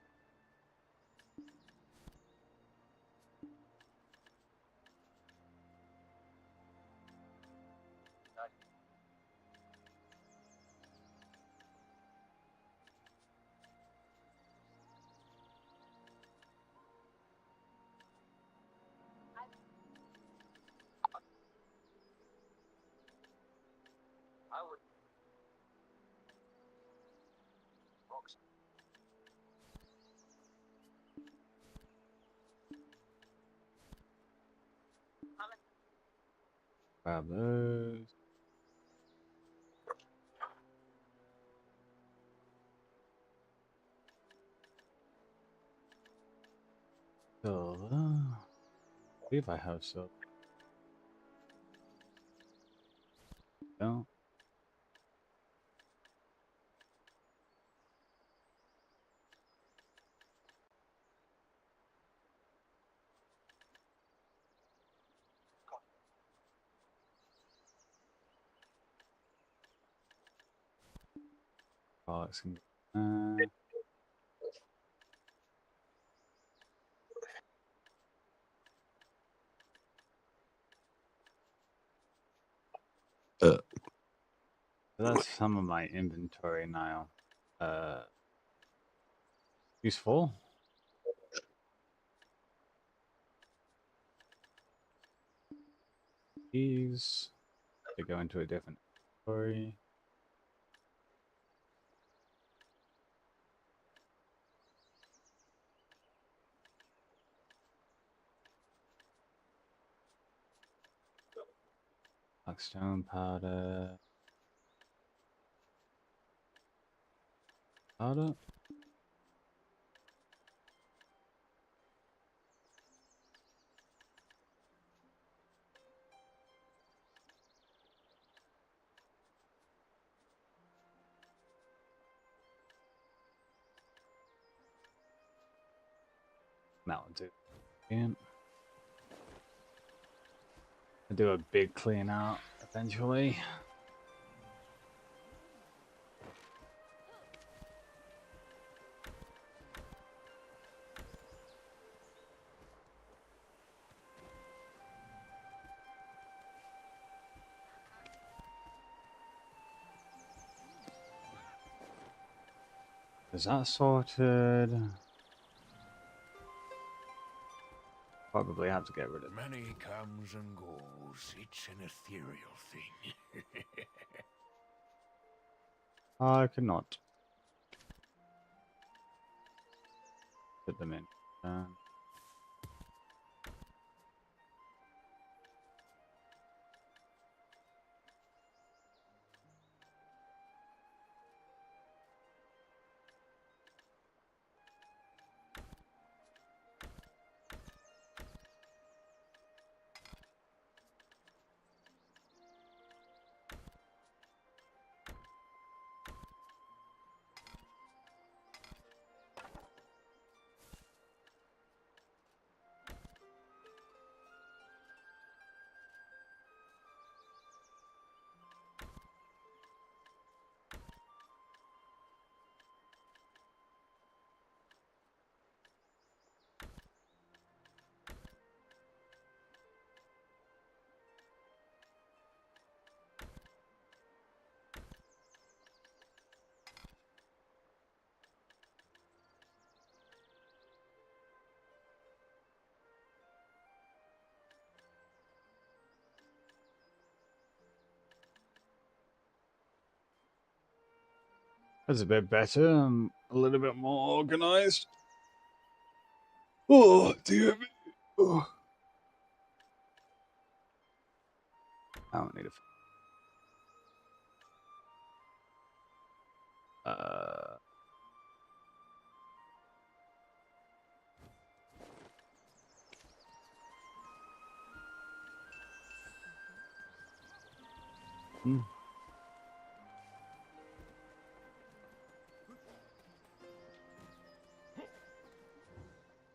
Grab those. Silver. I believe I have silver. No. Oh, it's that's some of my inventory now. Useful. These to go into a different inventory. Like stone powder. Powder. That will do. Again. I'll do a big clean out eventually. Is that sorted? Probably have to get rid of. Money comes and goes. It's an ethereal thing. I cannot put them in. That's a bit better. I'm a little bit more organized. Oh, dear me. Oh. I don't need a.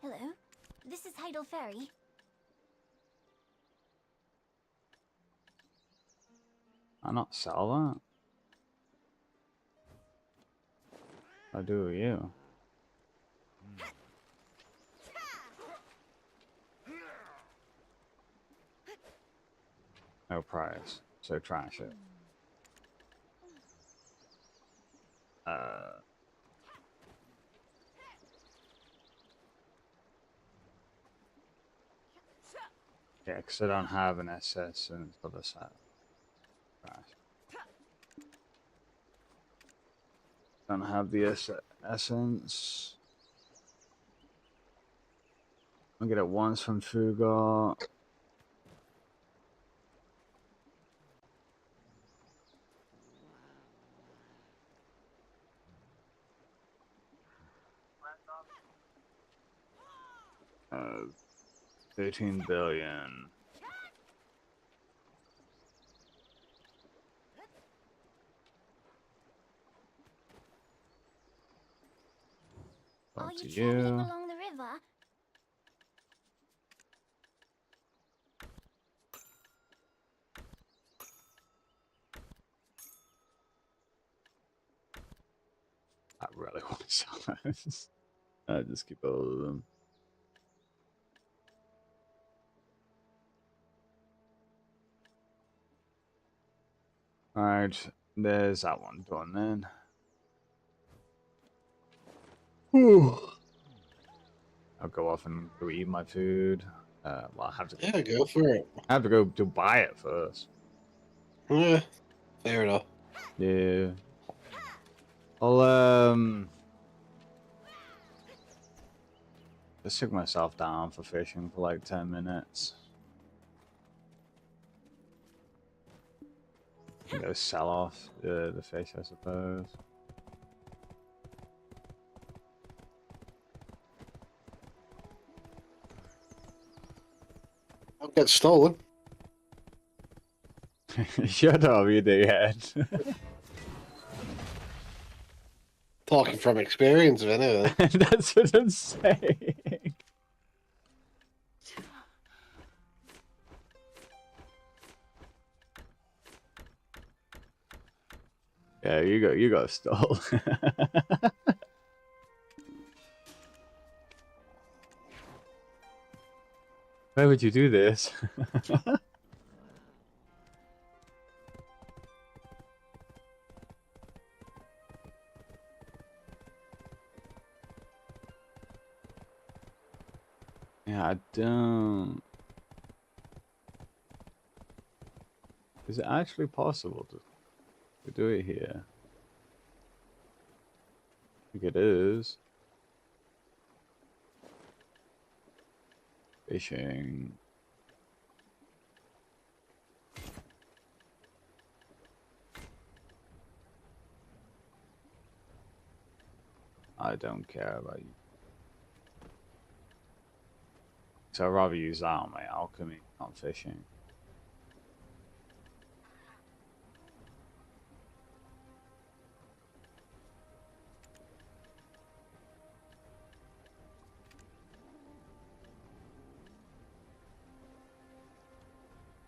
Hello, this is Heidel Ferry. I'll not sell that. I do with you. No price. So trash it. Yeah, because I don't have an SS and it's other side. Trash. Don't have the essence. I'll get it once from Fugart. Uh, 13 billion. Are Up you to traveling you. along the river? I really want to sell those. I just keep all of them. Alright, there's that one done then. I'll go off and go eat my food. Well, I have to. Yeah, go for it. I have to go to buy it first. Yeah, fair enough. Yeah. I'll just took myself down for fishing for like 10 minutes. Go sell off the fish, I suppose. I'll get stolen. Shut up, you dickhead. Talking from experience, anyway. That's what I'm saying. Yeah, you got stole. Why would you do this? Yeah, I don't. Is it actually possible to do it here? I think it is. Fishing. I don't care about you. So I'd rather use that on my alchemy, not fishing.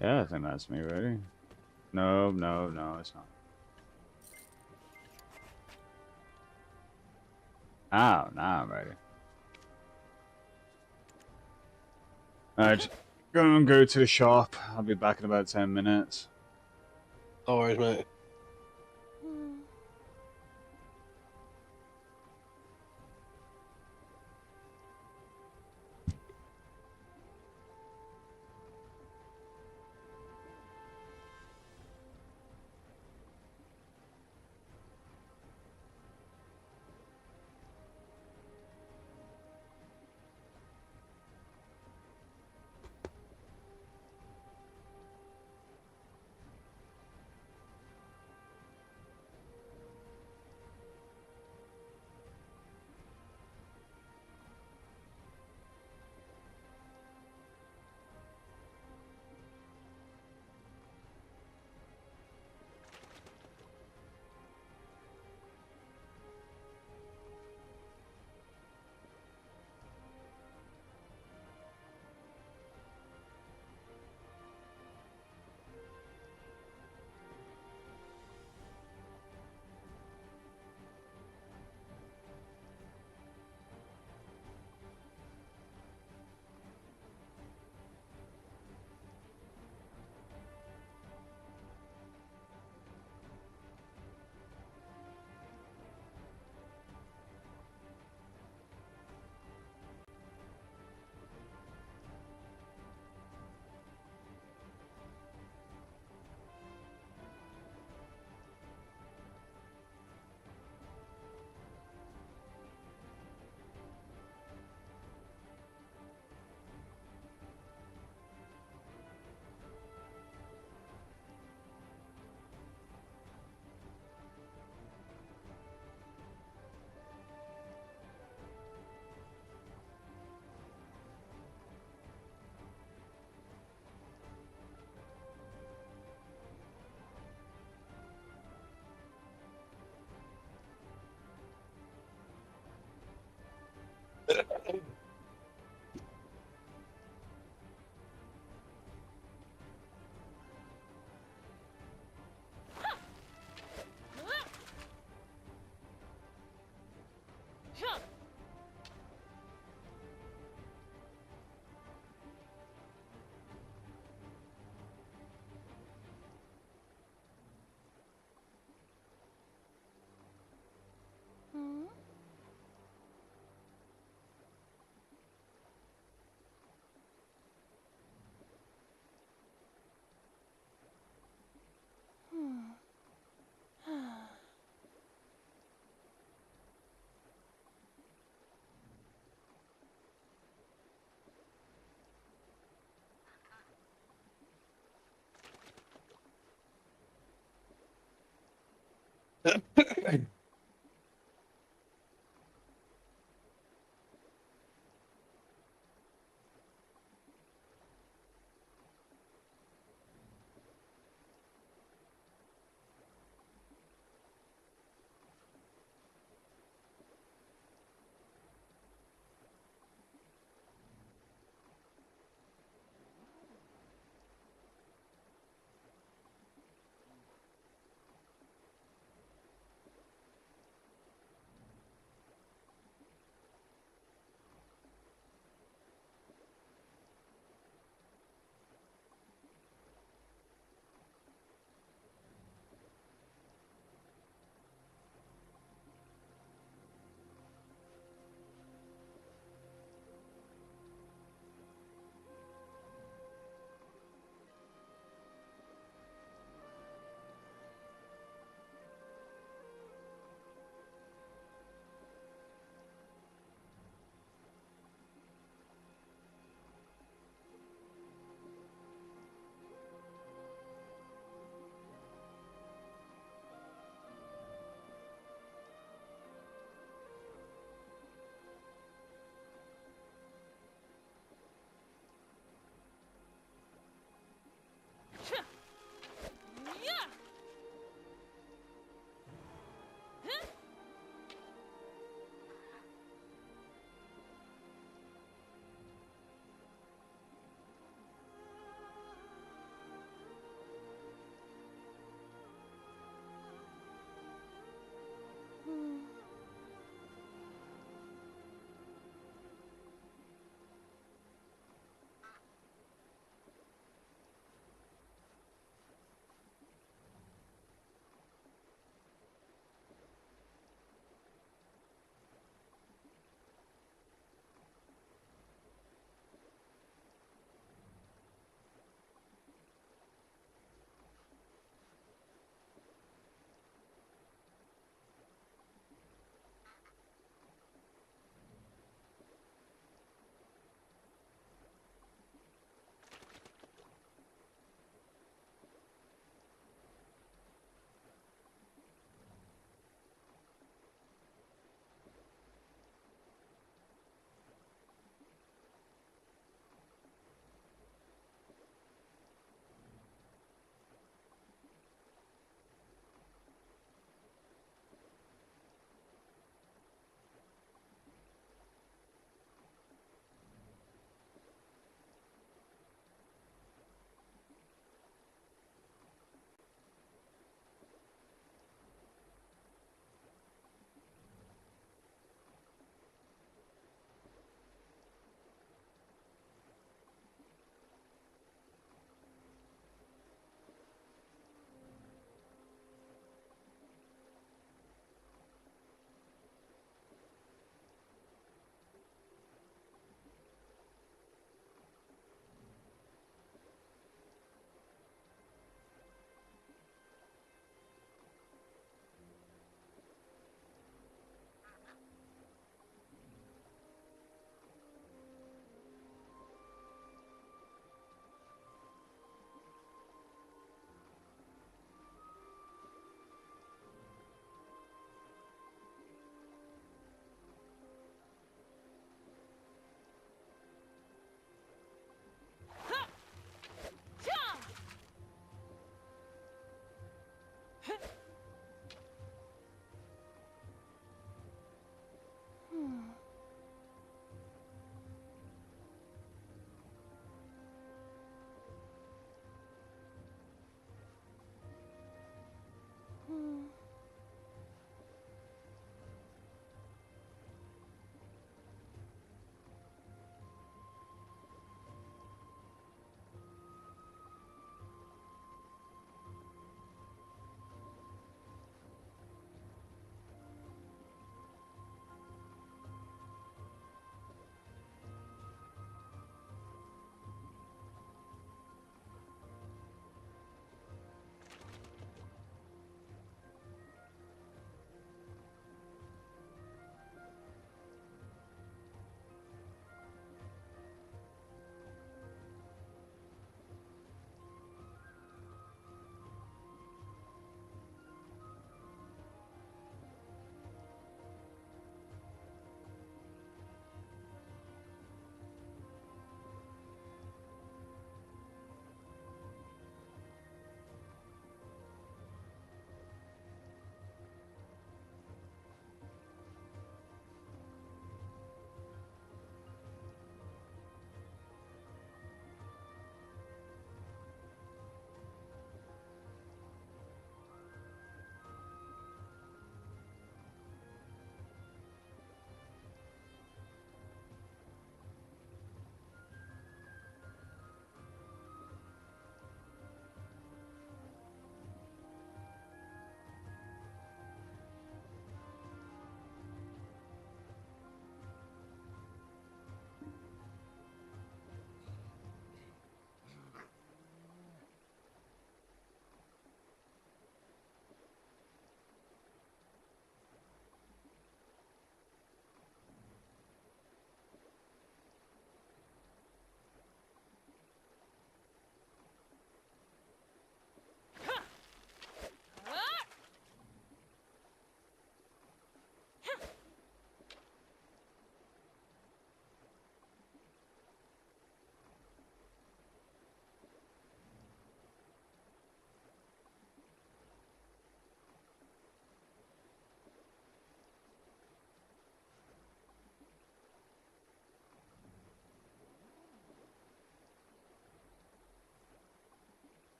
Yeah, I think that's me ready. No, it's not. Oh, now I'm ready. Alright, gonna go to the shop. I'll be back in about 10 minutes. No worries, mate.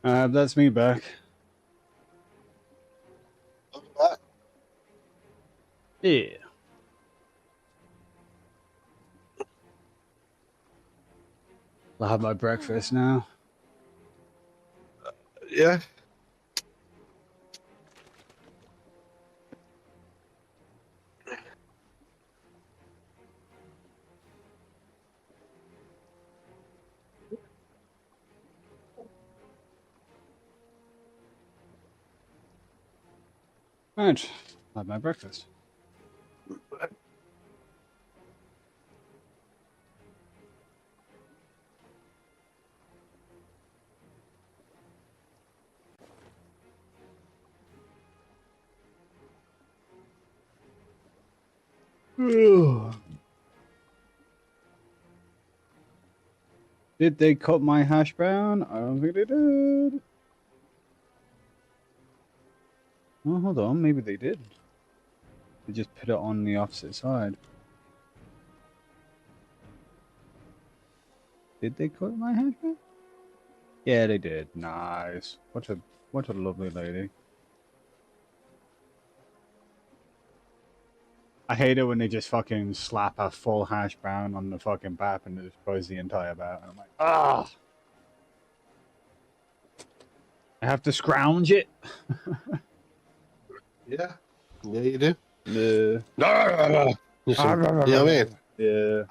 That's me back. Yeah. I'll have my breakfast now. Yeah. Right. I'll have my breakfast. Did they cut my hash brown? I don't think they did. Oh, hold on. Maybe they did. They just put it on the opposite side. Did they cut my hash brown? Yeah, they did. Nice. What a lovely lady. I hate it when they just fucking slap a full hash brown on the fucking BAP and it destroys the entire BAP. And I'm like, ah! I have to scrounge it? Yeah. Yeah, you do. No. You know what I mean? Yeah.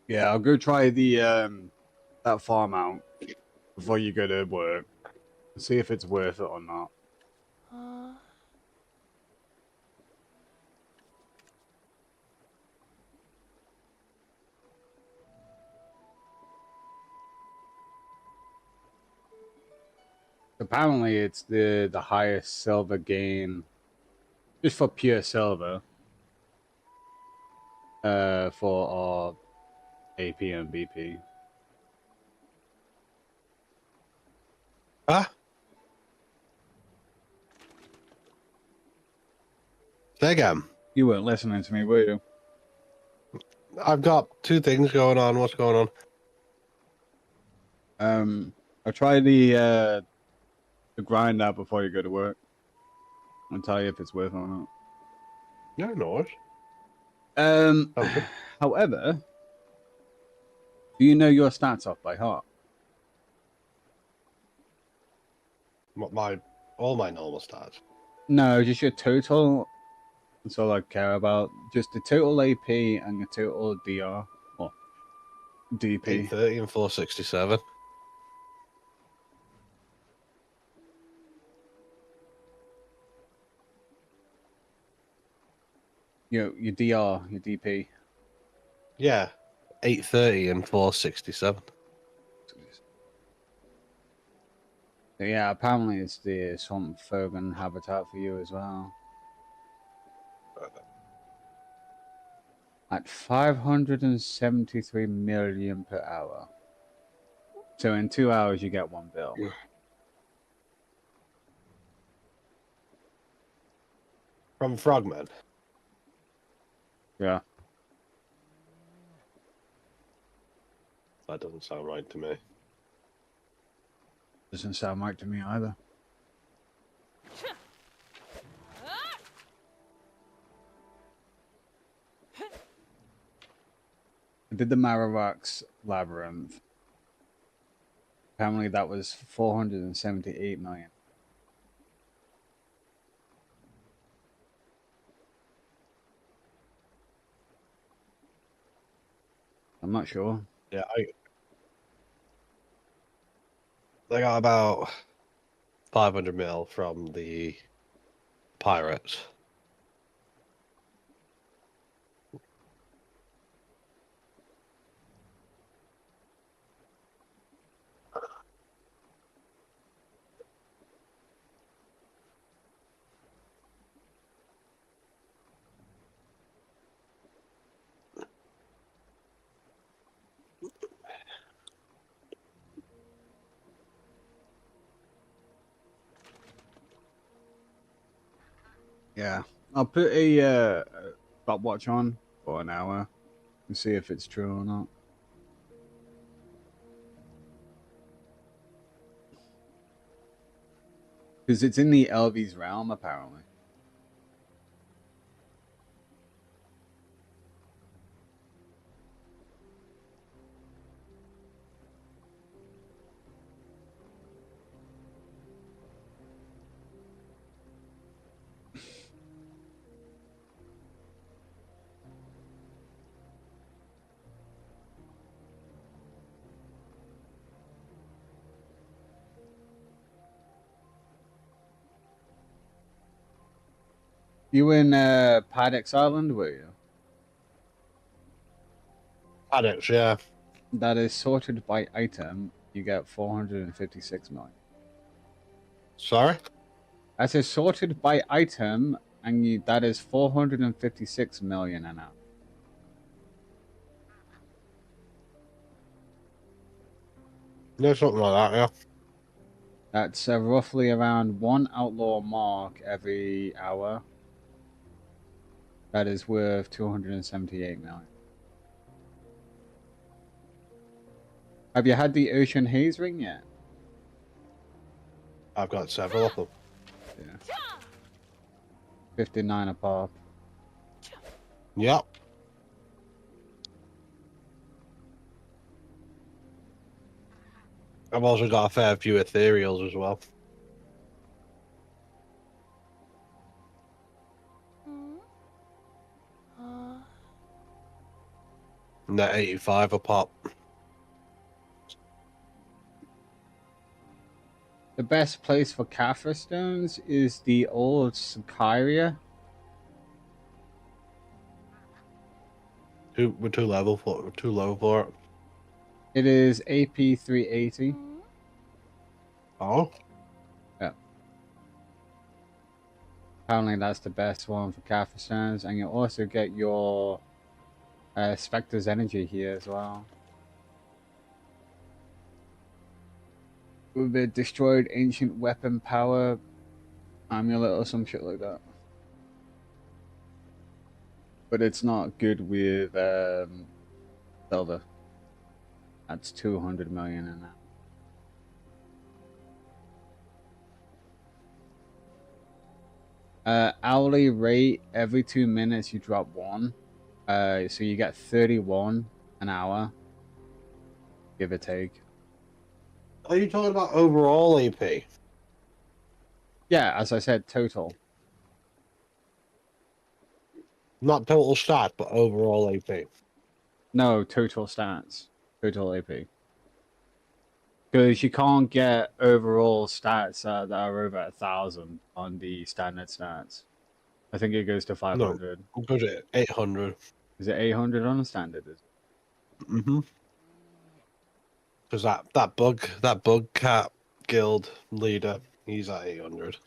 Yeah, I'll go try the that farm out before you go to work. See if it's worth it or not. Apparently, it's the highest silver gain, just for pure silver, for our AP and BP. Huh? Say again. You weren't listening to me, were you? I've got two things going on. What's going on? I'll try the grind out before you go to work. I'll tell you if it's worth it or not. Yeah, no worries. Okay. However, do you know your stats off by heart? All my normal stats. No, just your total. That's all I care about. Just the total AP and your total DR or DP. 830 and 467. Your DR, your DP. Yeah, 830 and 467. So yeah, apparently it's the swamp Fogan habitat for you as well. At 573 million per hour. So in 2 hours you get 1 bill. From Frogman. Yeah. That doesn't sound right to me. Doesn't sound right to me either. I did the Marowak's Labyrinth. Apparently that was 478 million. I'm not sure. Yeah, I got about 500 mil from the pirates. Yeah. I'll put a stopwatch on for an hour and see if it's true or not. Because it's in the LV's realm, apparently. You in Paddocks Island, were you? Paddocks, yeah. That is sorted by item. You get 456 million. Sorry? I said sorted by item, and that is 456 million an hour. Yeah, something like that, yeah. That's roughly around 1 outlaw mark every hour. That is worth 278 million. Have you had the Ocean Haze ring yet? I've got several of them. Yeah. 59 a pop. Yep. I've also got a fair few ethereals as well. And they're 85 a pop. The best place for Kaffir stones is the old Sicaria. We're too low for it. It is AP 380. Oh? Yeah. Apparently that's the best one for Kaffir stones, and you also get your Spectre's energy here as well. With the destroyed ancient weapon power amulet or some shit like that. but it's not good with silver. That's 200 million in that. Hourly rate, every 2 minutes you drop 1. So you get 31 an hour, give or take. Are you talking about overall AP? Yeah, as I said, total. Not total stat, but overall AP. No, total stats. Total AP. Because you can't get overall stats that are over 1,000 on the standard stats. I think it goes to 500. No, go to 800. Is it 800 on the standard? Mm-hmm. Because that bug cat guild leader, he's at 800.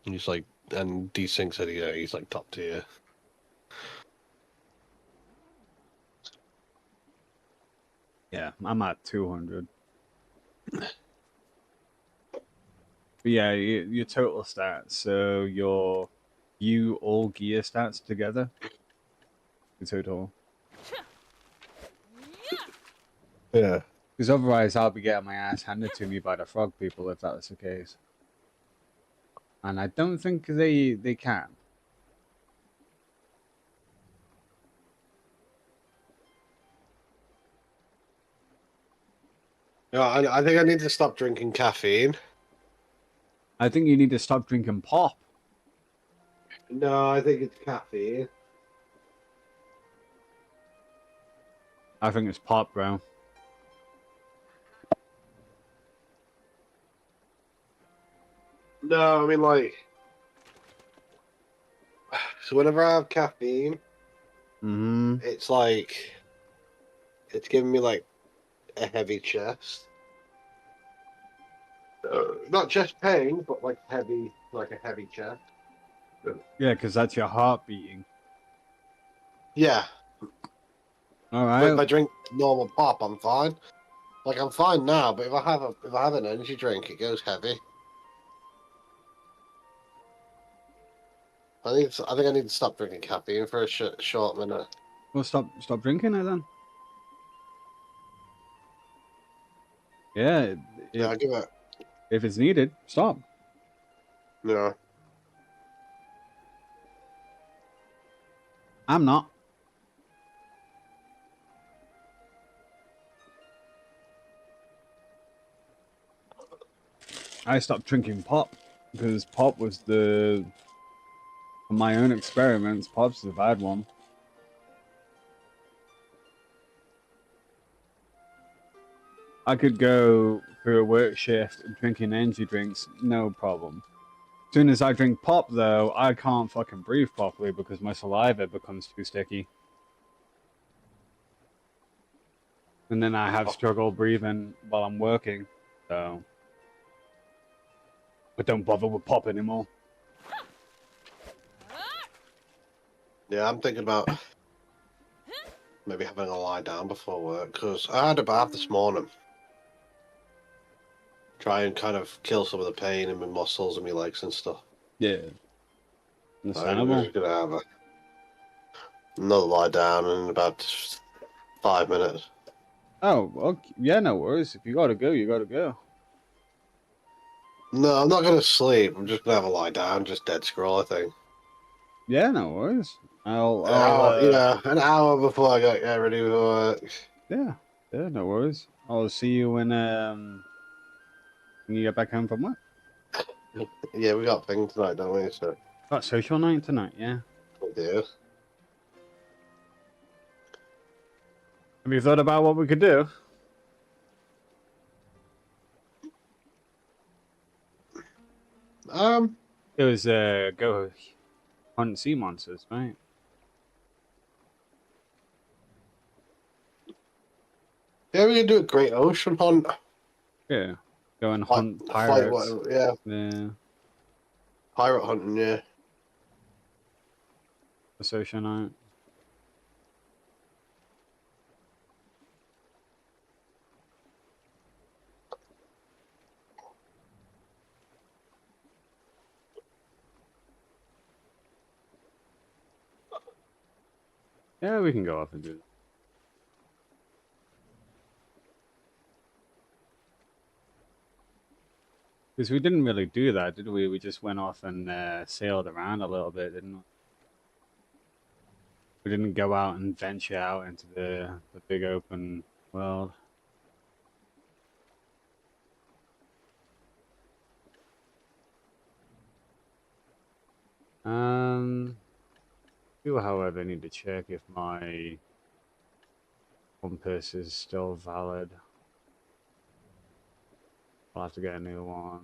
He's like, and Desync said he's like top tier. Yeah, I'm at 200. But yeah, your total stats. So you all gear stats together. The total. Yeah. Because otherwise, I'll be getting my ass handed to me by the frog people if that's the case. And I don't think they can. No, I think I need to stop drinking caffeine. I think you need to stop drinking pop. No, I think it's caffeine. I think it's pop, bro. No, I mean like, so whenever I have caffeine, it's like, it's giving me like a heavy chest. Not chest pain, but like heavy, like a heavy chest. Yeah, because that's your heart beating. Yeah. All But if right. I drink normal pop, I'm fine. Like I'm fine now, but if I have an energy drink, it goes heavy. I think I need to stop drinking caffeine for a short minute. Well, stop drinking it then. Yeah. Yeah, I'll give it. If it's needed, stop. Yeah. I'm not. I stopped drinking pop because pop was from my own experiments, pop's the bad one. I could go through a work shift drinking energy drinks, no problem. As soon as I drink pop, though, I can't fucking breathe properly because my saliva becomes too sticky. And then I have struggle breathing while I'm working, so... But don't bother with pop anymore. Yeah, I'm thinking about maybe having a lie down before work, because I had a bath this morning. Try and kind of kill some of the pain in my muscles and my legs and stuff. Yeah. I'm just going to have another lie down in about 5 minutes. Oh, okay. Yeah, no worries. If you gotta go, you gotta go. No, I'm not going to sleep. I'm just going to have a lie down, just dead scroll, I think. Yeah, no worries. I'll an hour before I get ready for work. Yeah, no worries. I'll see you when you get back home from work. Yeah, we got things tonight, don't we? So. Got social night tonight, yeah. We do. Have you thought about what we could do? It was go hunt sea monsters, right? Yeah, we could do a great ocean hunt. Yeah, go and hunt pirates. Yeah. Pirate hunting, yeah. A social night. Yeah, we can go up and do that. Because we didn't really do that, did we? We just went off and sailed around a little bit, didn't we? We didn't go out and venture out into the big open world. Do however need to check if my compass is still valid. I'll have to get a new one.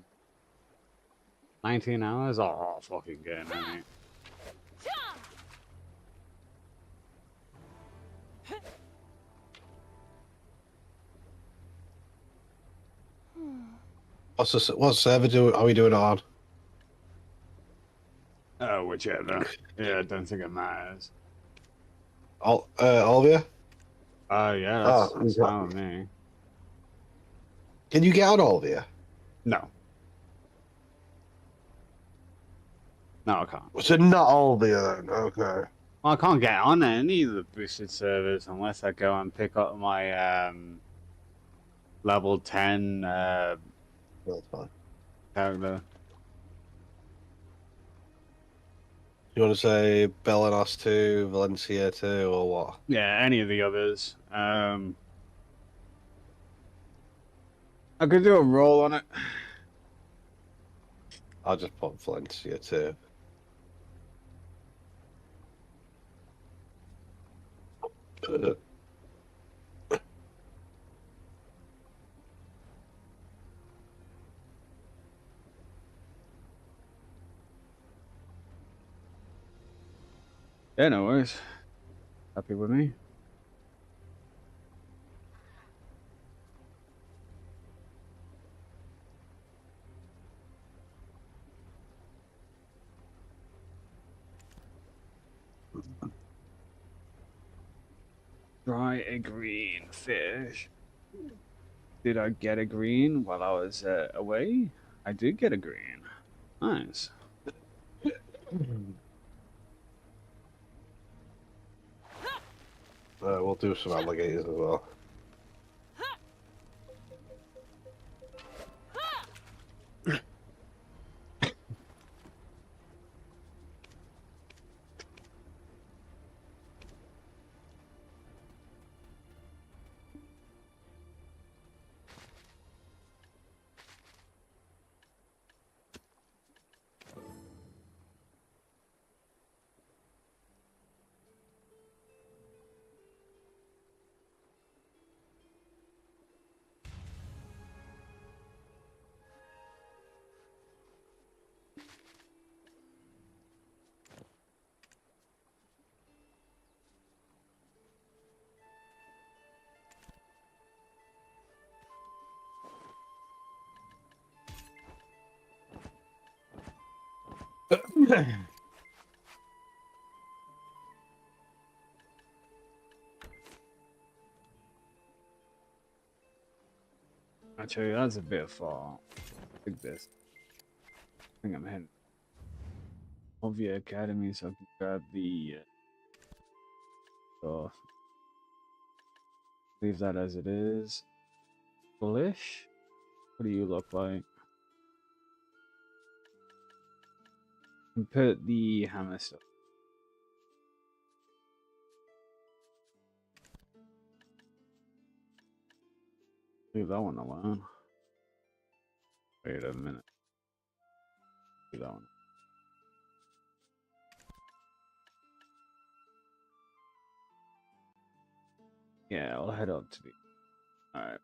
19 hours? Oh, I'll fucking get it, mate. What server are we doing it on? Oh, whichever. Yeah, I don't think it matters. Olivia? Oh, yeah, that's fine with me. Can you get on Olivia? No. No, I can't. So not Olivia then, okay. Well, I can't get on any of the boosted servers unless I go and pick up my level 10 That's fine. character. You want to say Belenos 2, Valencia 2, or what? Yeah, any of the others. I could do a roll on it. I'll just put Valencia 2. Yeah, no worries. Happy with me. Try a green fish. Did I get a green while I was away? I did get a green. Nice. We'll do some alligators as well. Actually, that's a bit far. Take this. I think I'm heading of the academy so I can grab the stuff. Leave that as it is. Bullish? What do you look like? And put the hammer stuff. Leave that one alone. Wait a minute. Leave that one. Yeah, I'll head up to the. Alright.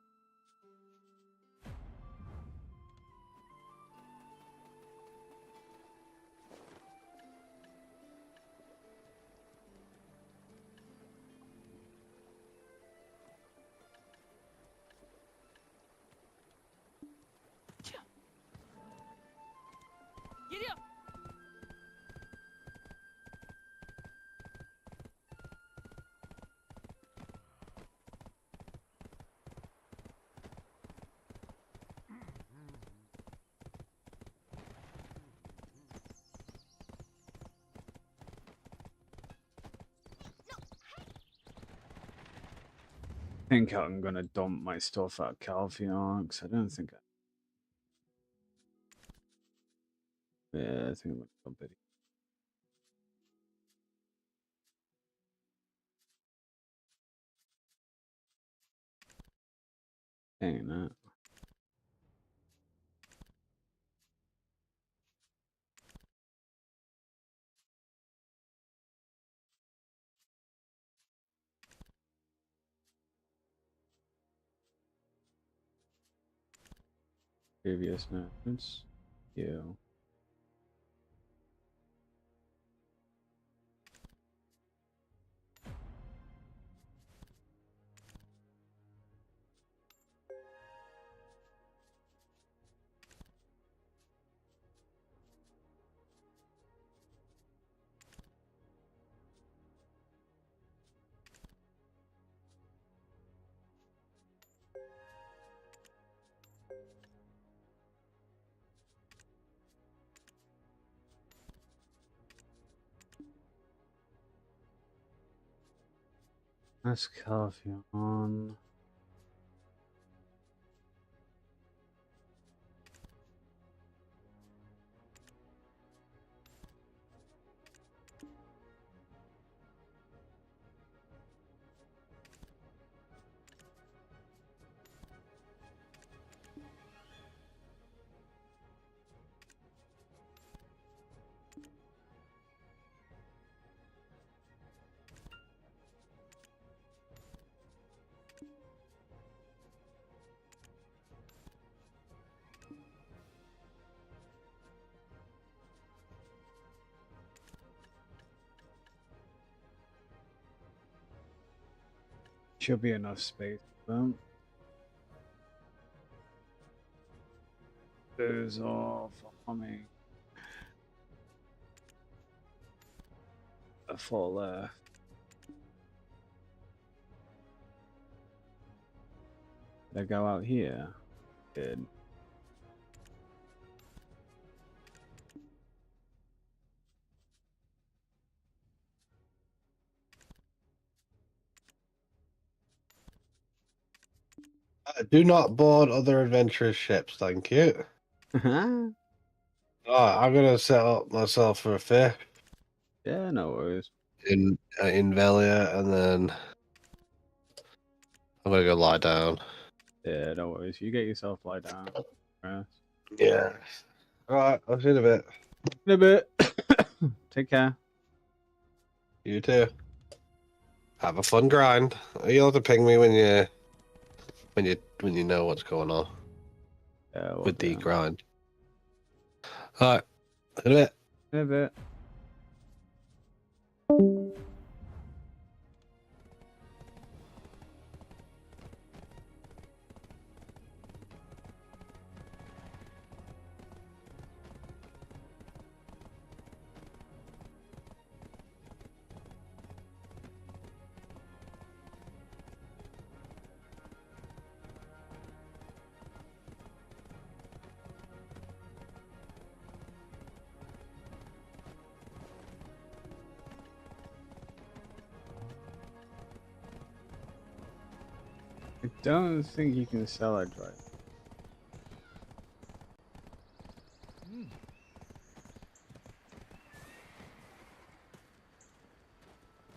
Giddy up! think I'm gonna dump my stuff at Calpheon, because I don't think yeah, I think I'm gonna dump it. Dang that. Previous notes. You. That's Calpheon. Should be enough space for them. Those are farming. A 4 left. They go out here. Good. Do not board other adventurous ships, thank you. Yeah, Alright, I'm gonna set up myself for a fifth no worries. in Velia, and then I'm gonna go lie down. Yeah, no worries. You get yourself lie down. Rest. Yeah. Alright, I'll see you in a bit. In a bit. Take care. You too. Have a fun grind. You'll have to ping me when you know what's going on Yeah, we'll with the do. grind. Alright, in a bit. In a bit. I don't think you can sell it right.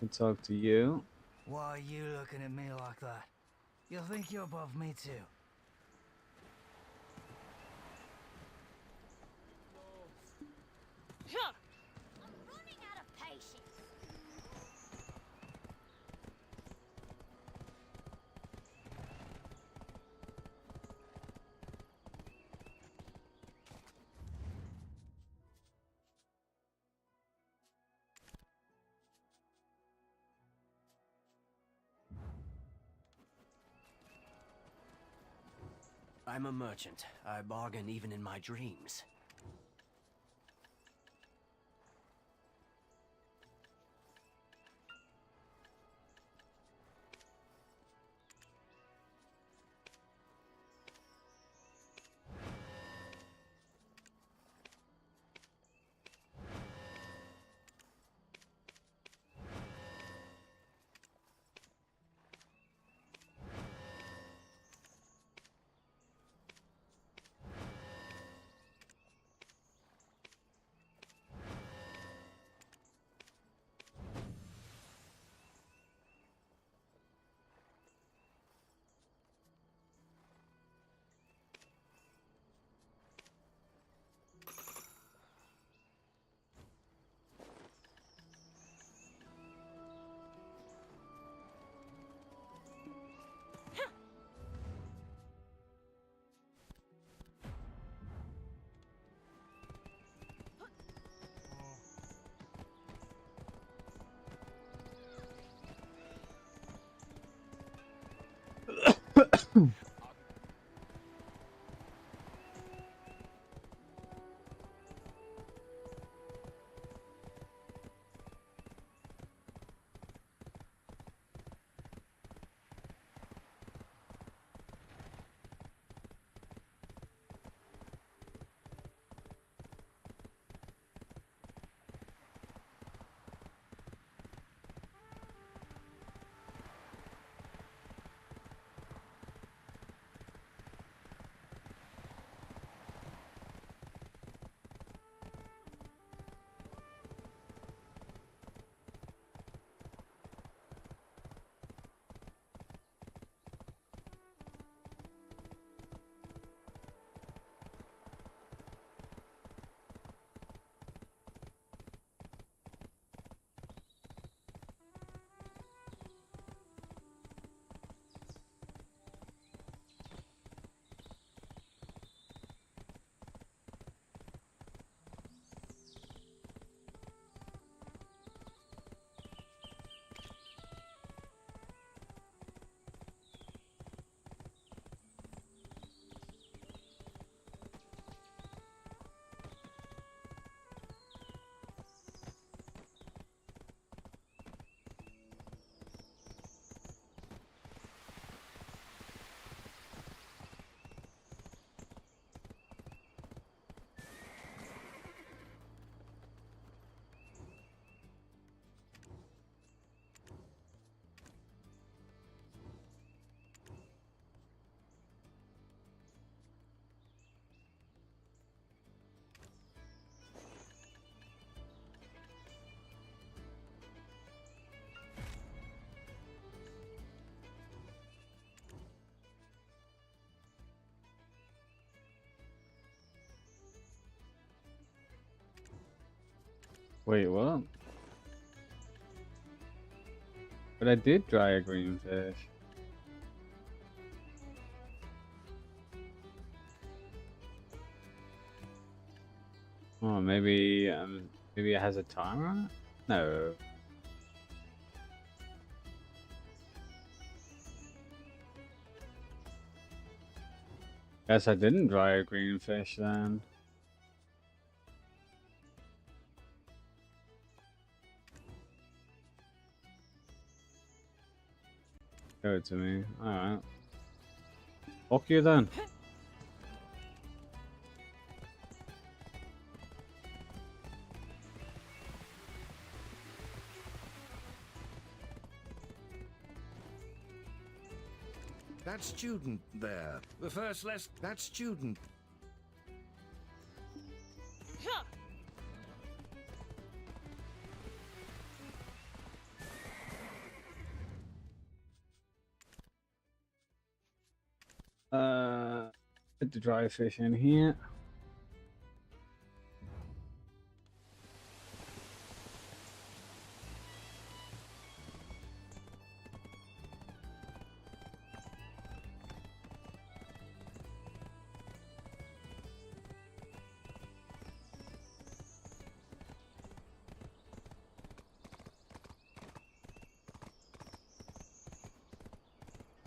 I talk to you. Why are you looking at me like that? You think you're above me too? I'm running out of patience. I'm a merchant. I bargain even in my dreams. Wait, what? But I did dry a green fish. Oh, maybe it has a timer on it? No. Guess I didn't dry a green fish then. Show it to me. Alright. Fuck you then. That student there. The first lesson. That student. Huh. Put the dry fish in here.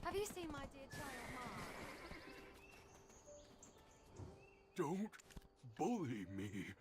Have you seen my dear child Mark? Don't bully me.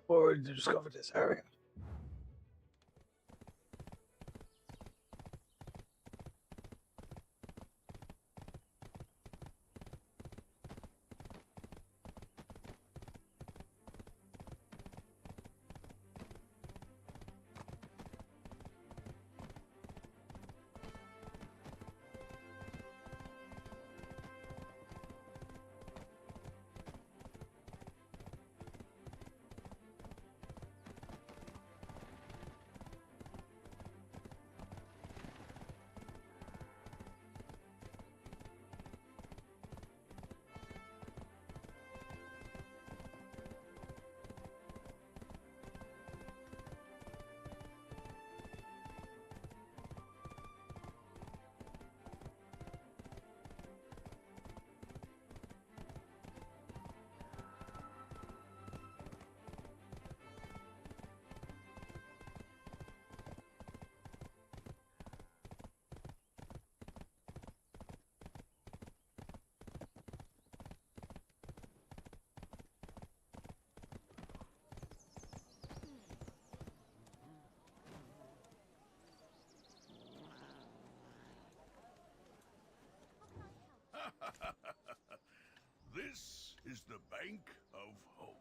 Already discovered this area. This is the Bank of Hope.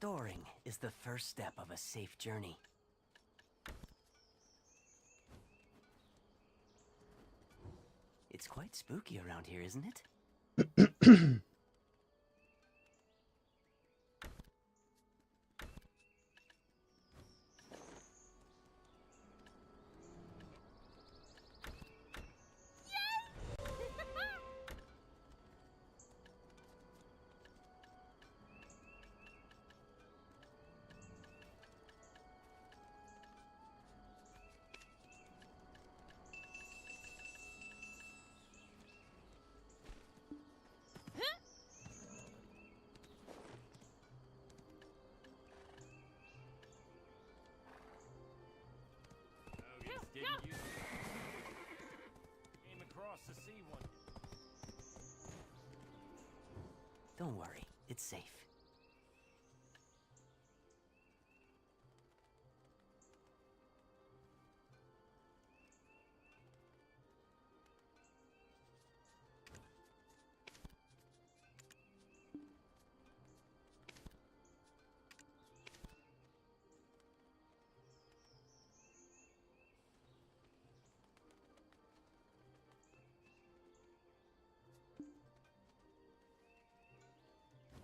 Storing is the first step of a safe journey. It's quite spooky around here, isn't it? Don't worry, it's safe.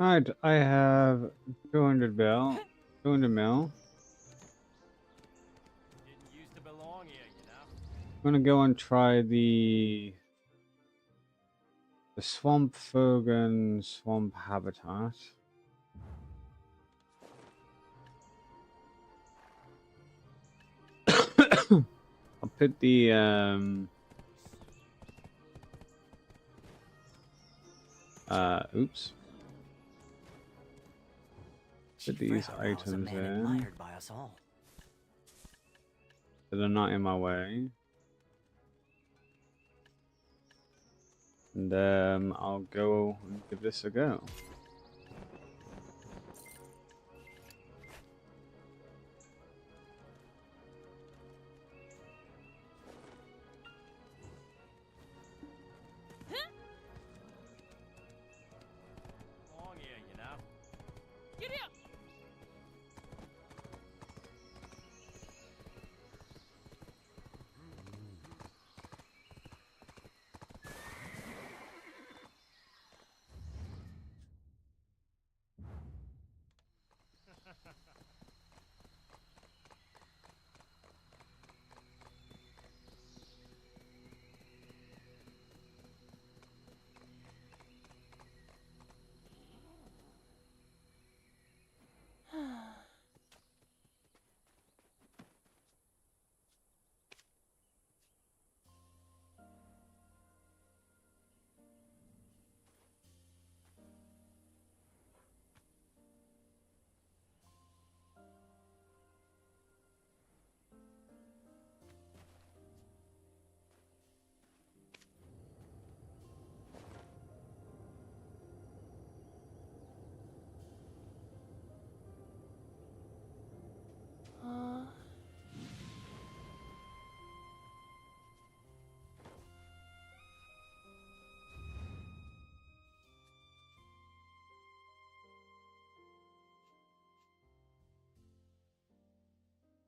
Alright, I have 200 mil. Didn't used to belong here, you know. I'm gonna go and try the Swamp Fogan Swamp Habitat. I'll put the oops. Put these items in By us all. so they're not in my way. And I'll go and give this a go. Belong here, you know. Giddy up!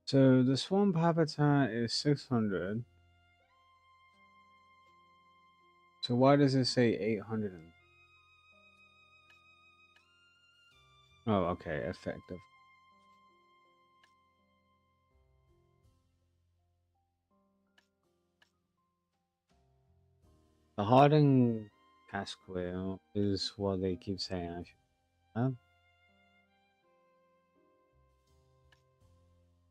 So the swamp habitat is 600. So why does it say 800? Oh, okay, effective. The hardened casquile is what they keep saying I should have.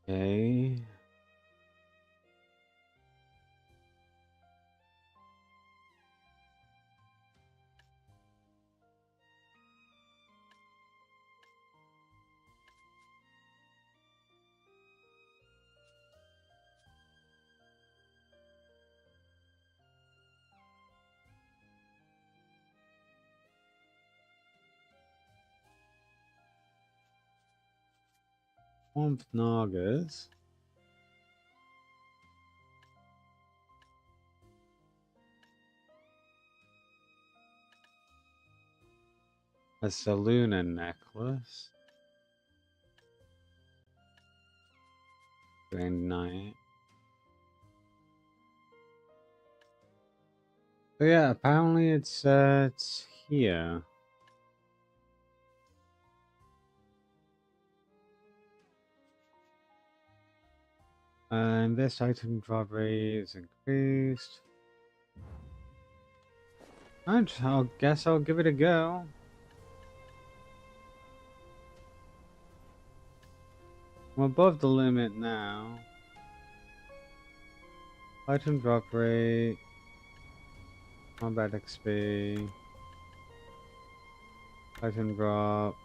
Okay. Swamp Nagas. A Saluna necklace. 299. So yeah, apparently it's here. And this item drop rate is increased. Alright, I guess I'll give it a go. I'm above the limit now. Item drop rate. Combat XP. Item drop.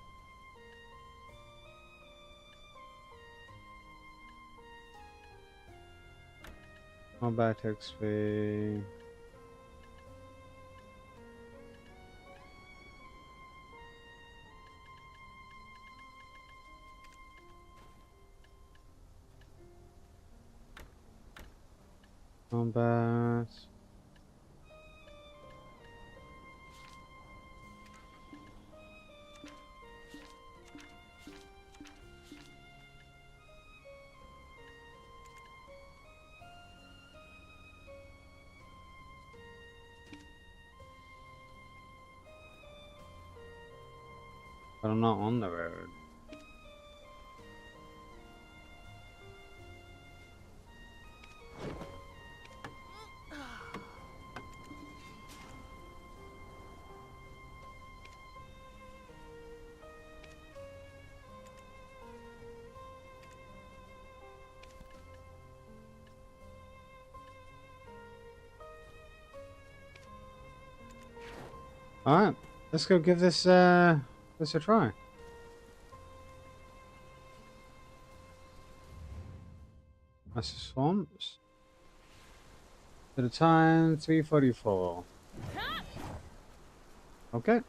Combat XP. Combat. But I'm not on the road. Alright, let's go give this a try. That's the swamps. To the time 3:44. Okay.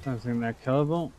don't think they're killable.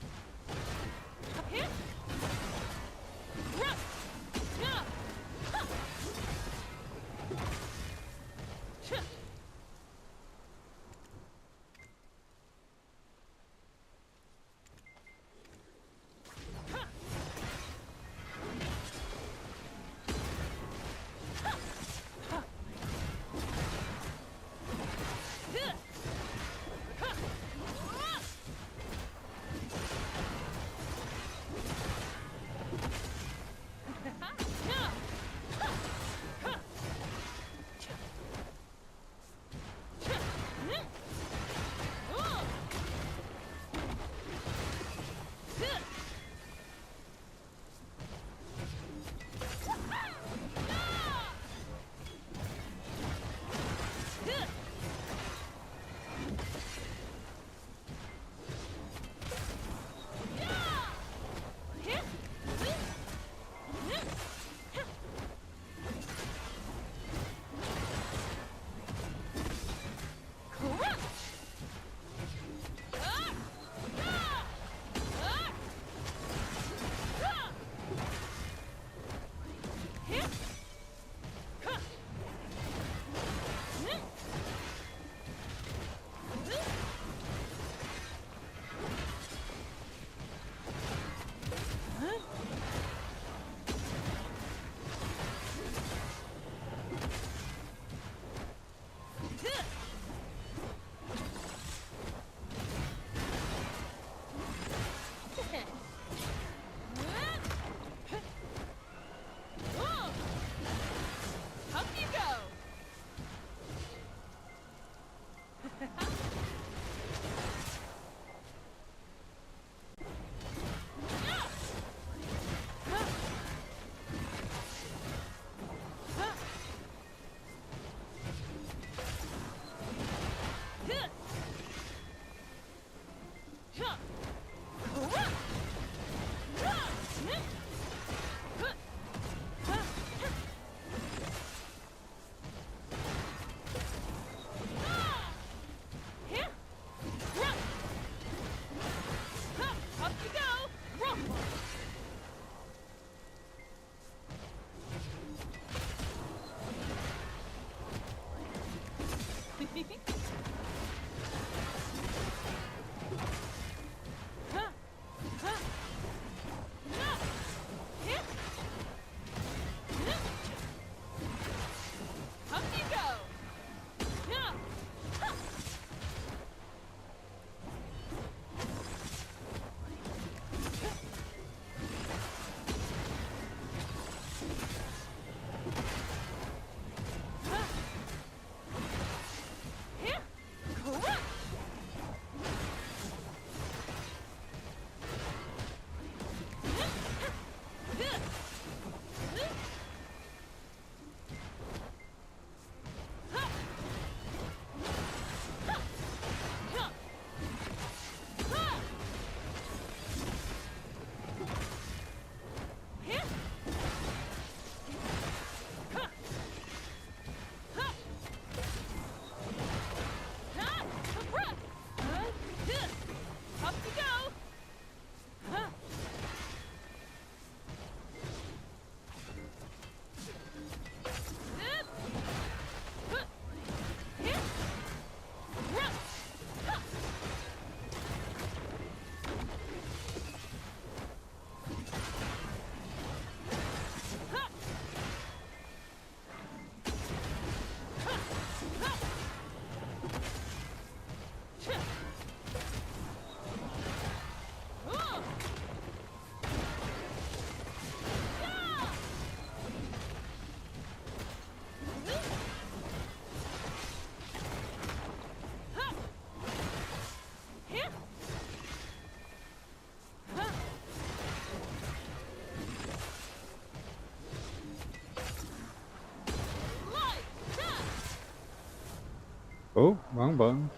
Oh, wrong button.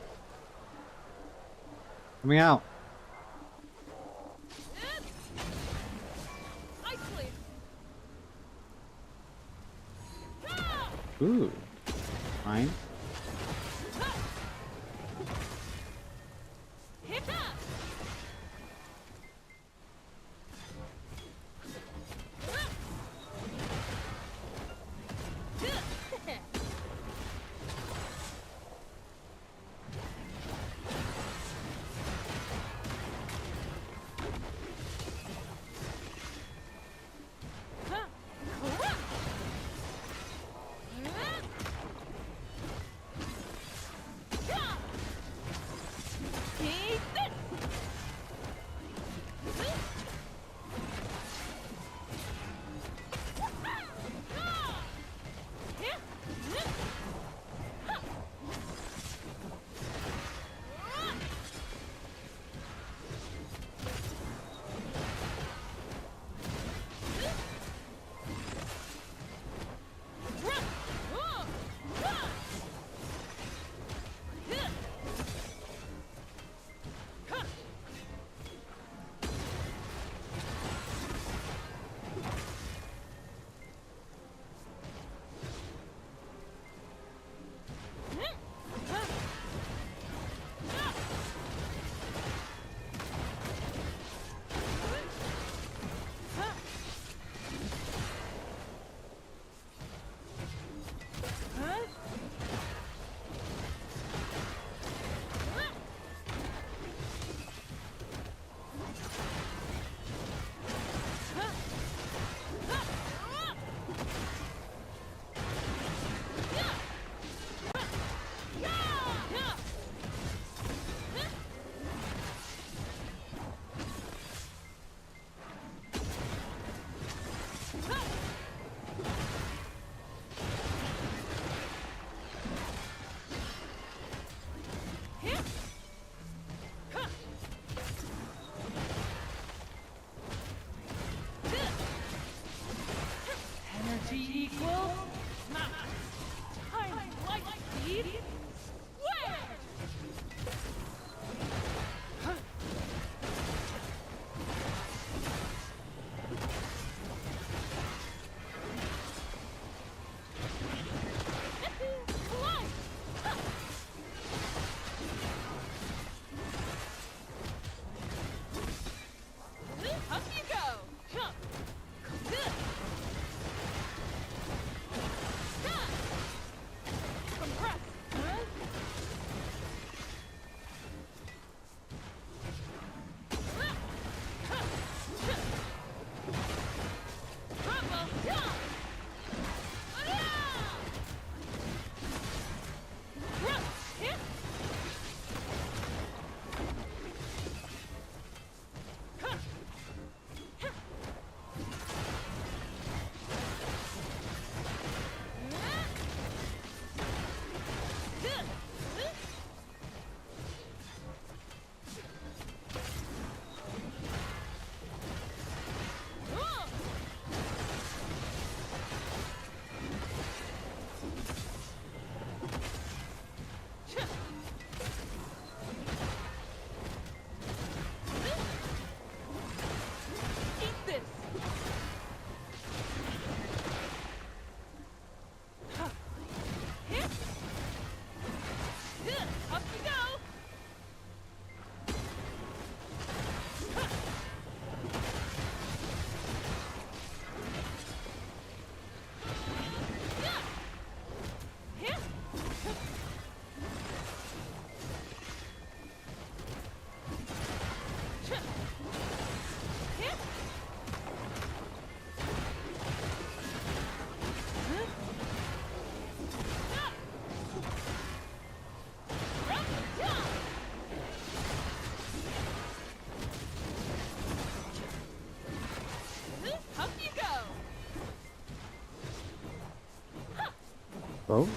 Coming out. Ooh, fine. Oh.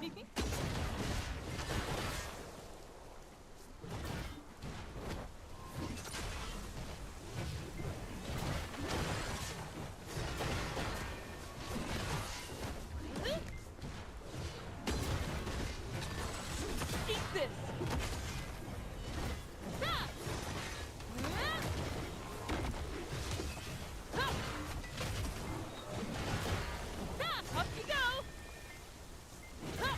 Eat this! Ha! Ha! Ha! Up you go! Ha!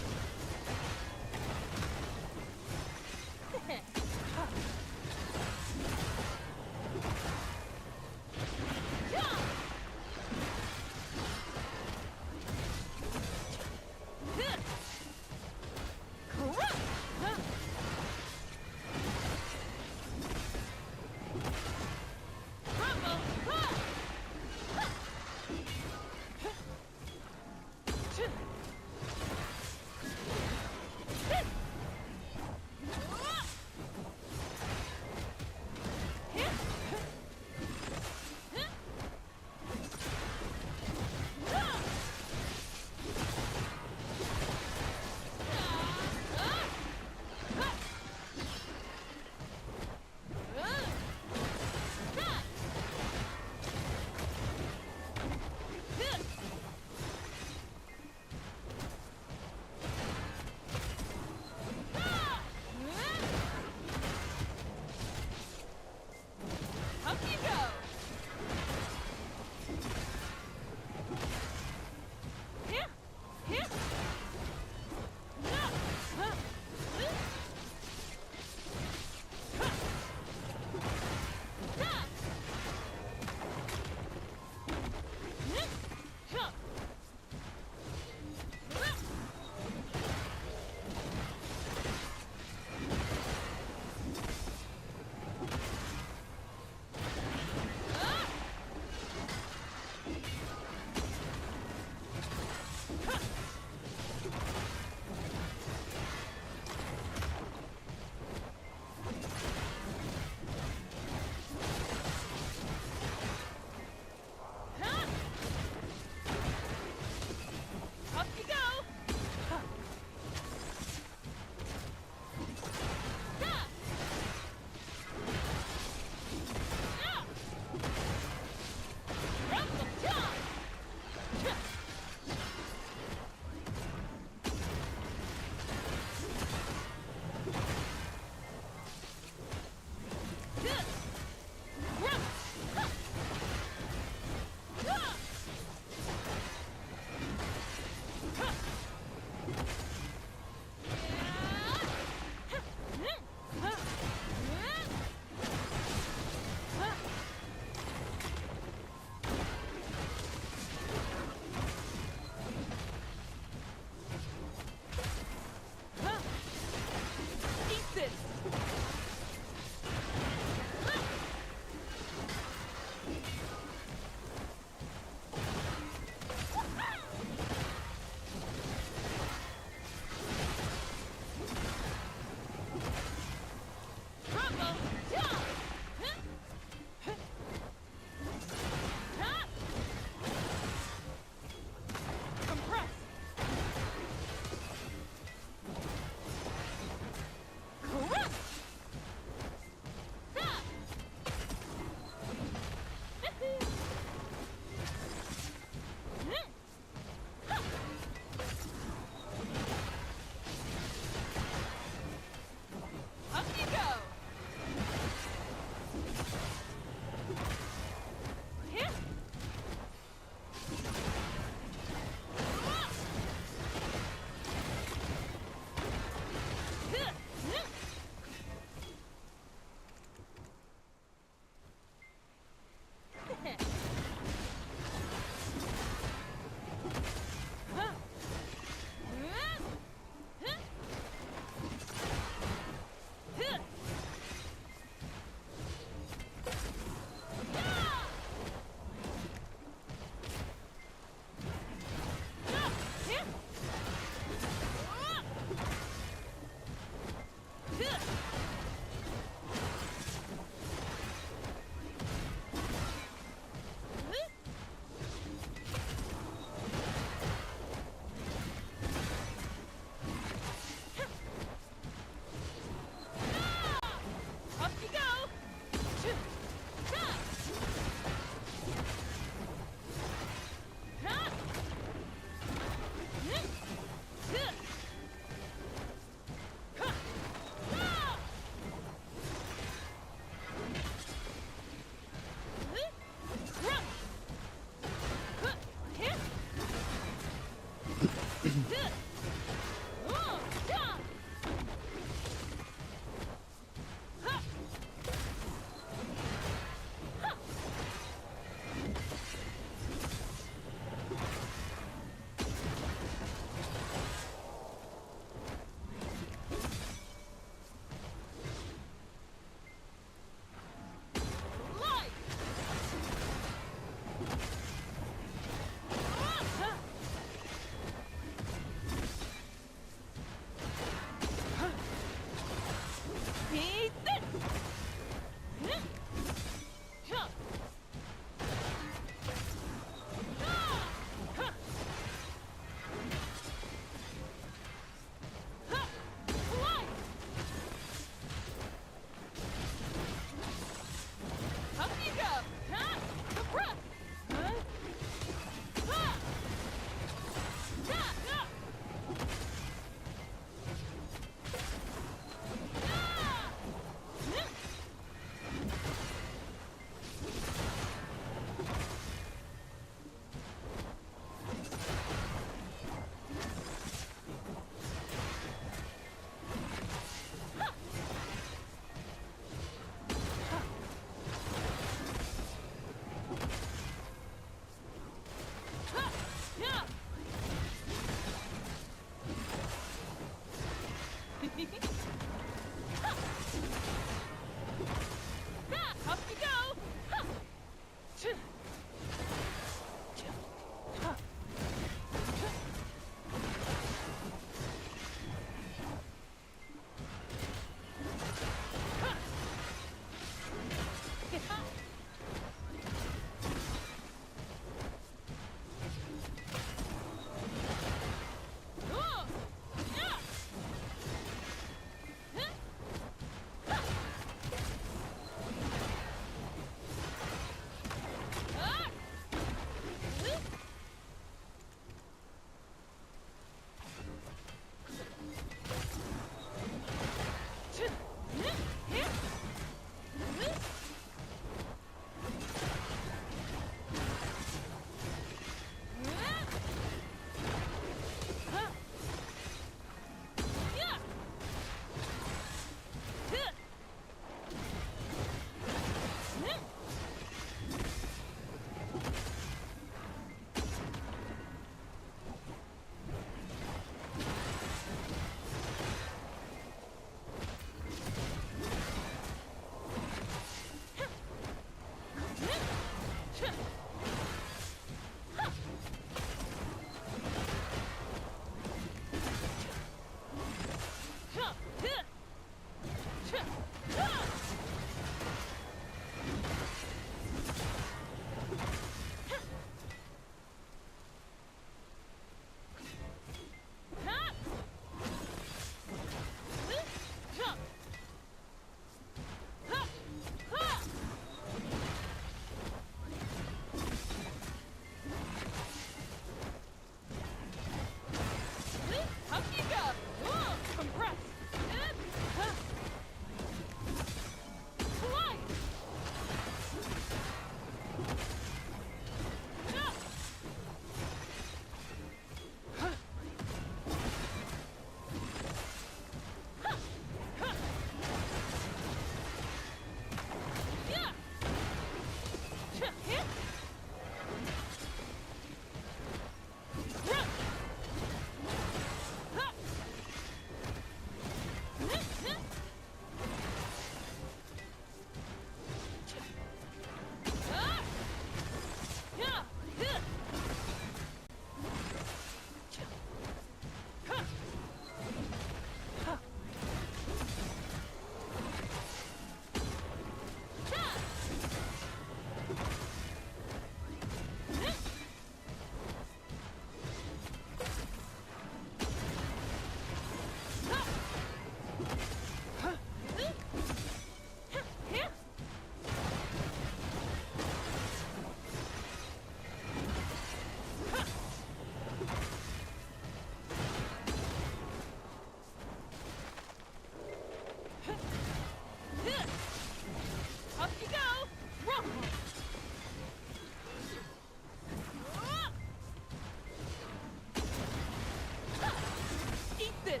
Eat this!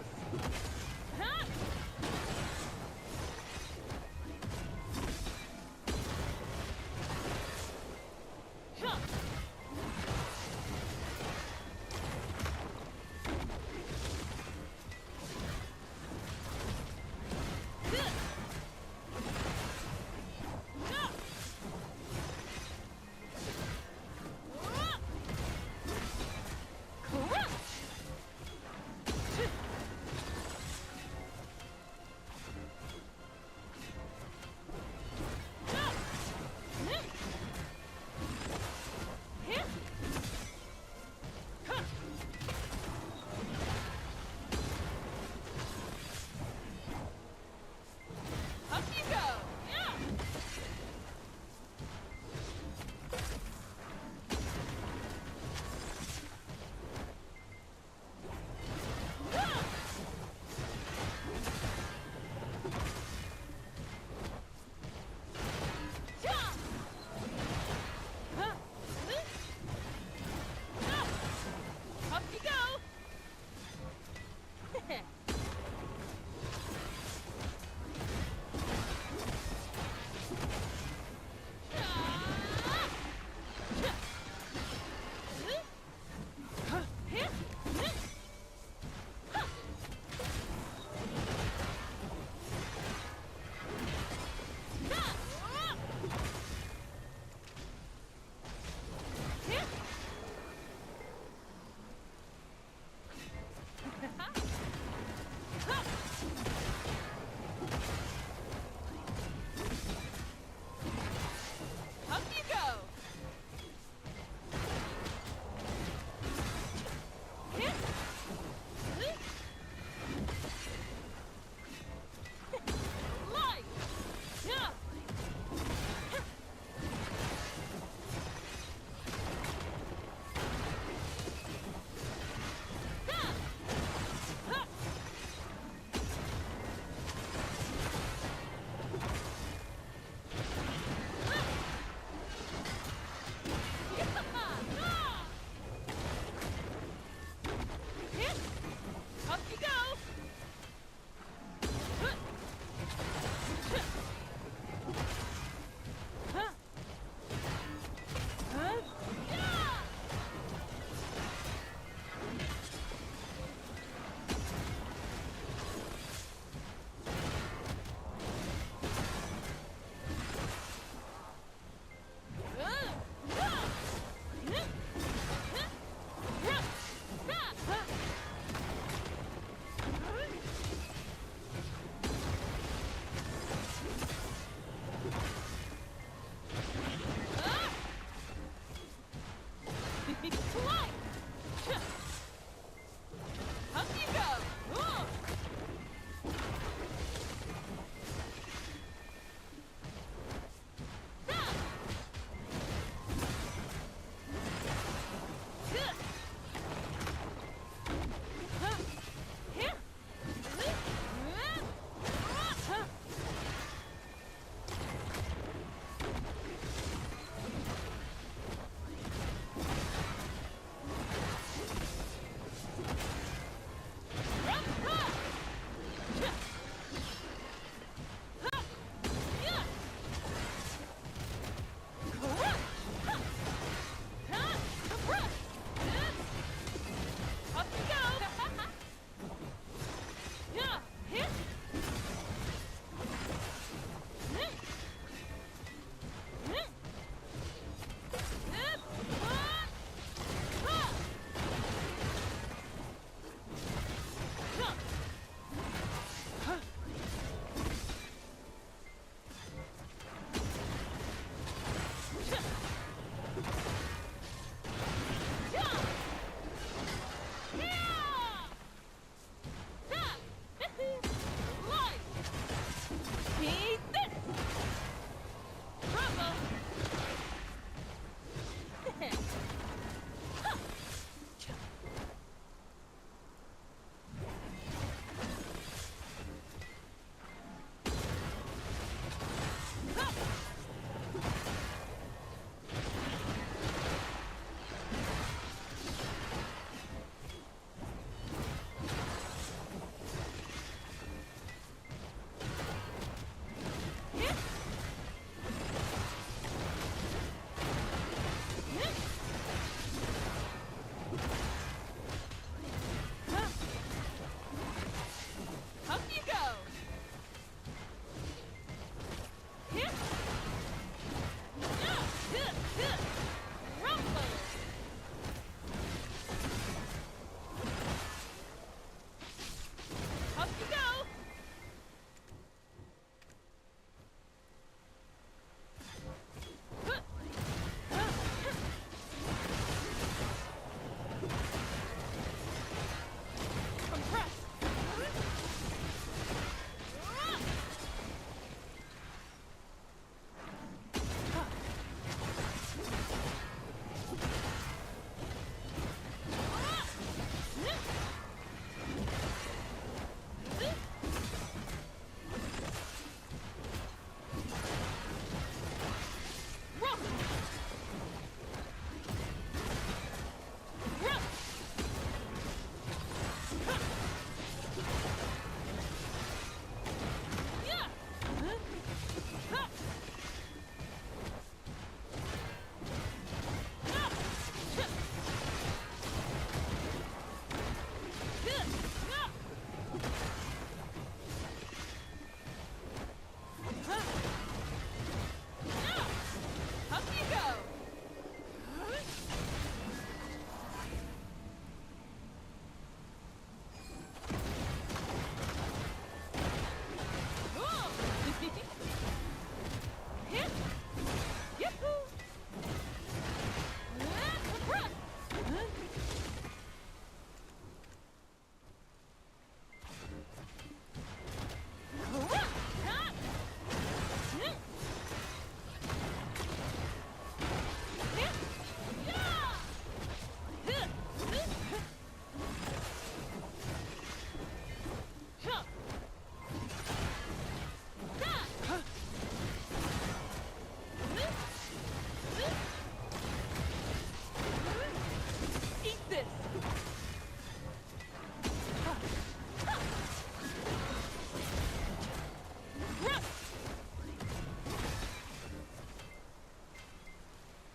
Huh? Huh.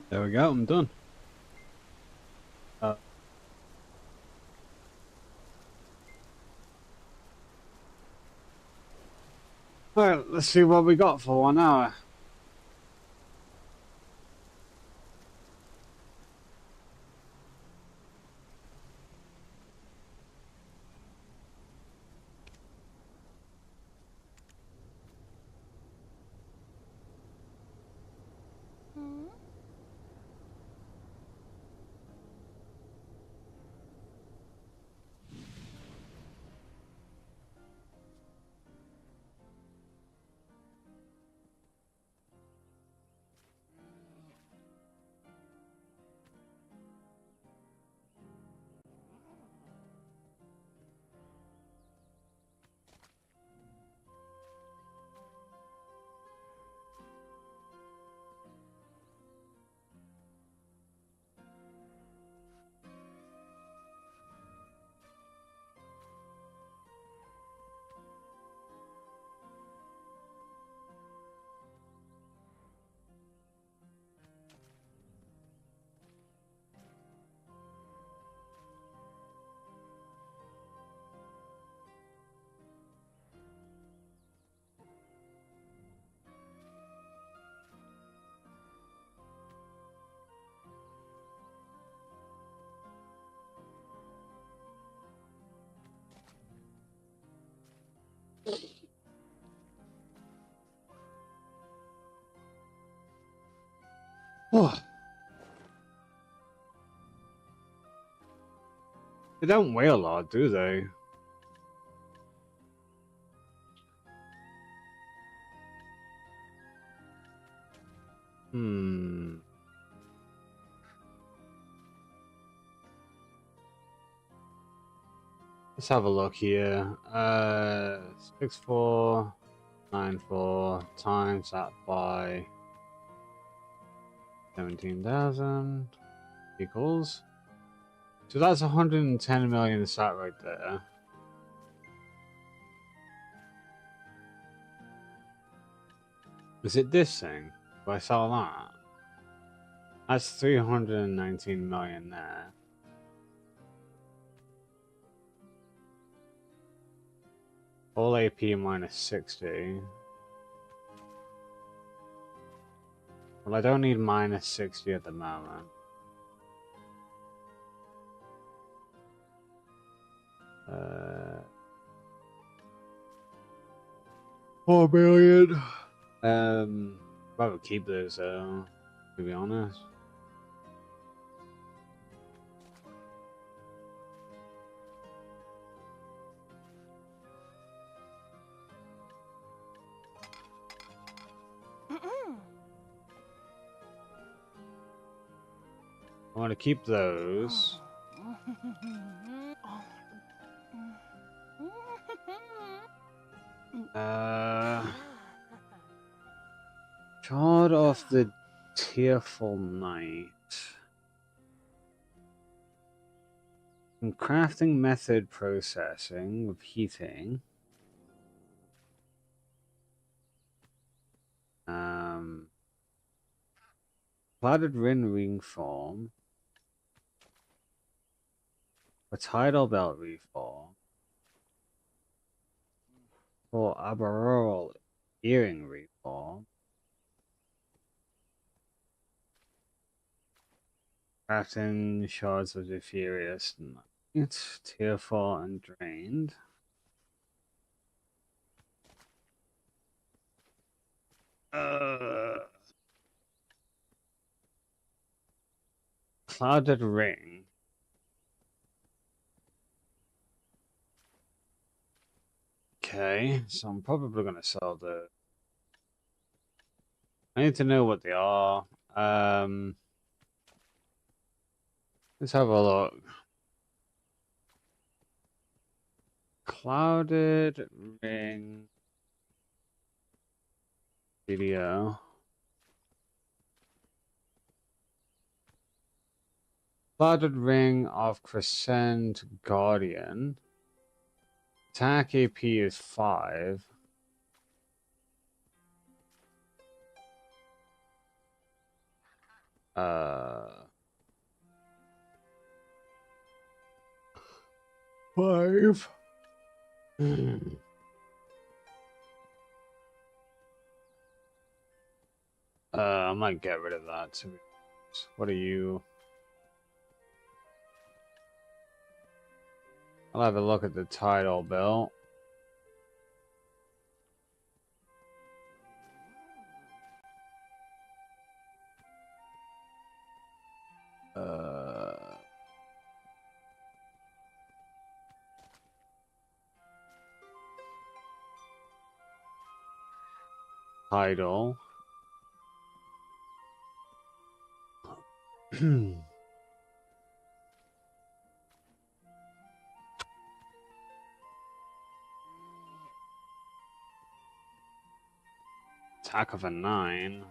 There we go, I'm done. Alright, let's see what we got for 1 hour. Oh. They don't weigh a lot, do they? Let's have a look here. 6494 times that by 17,000 equals. So that's 110 million sat right there. Is it this thing? Do I sell that? That's 319 million there. All AP minus 60. Well, I don't need minus 60 at the moment. $4 billion. I would keep those though, to be honest. I want to keep those. Shard of the Tearful Night. And crafting method processing with heating. Clouded ring form. A tidal belt reform. Or arboreal earring reform. Crafting shards of the Furious Night. Tearful and drained. Clouded ring. Okay, so I'm probably gonna sell the. I need to know what they are. Let's have a look. Clouded ring video. Clouded ring of Crescent Guardian. Attack AP is 5. Five. I might get rid of that. To be honest. What are you? I'll have a look at the title, Bill. Title. Attack of a 9.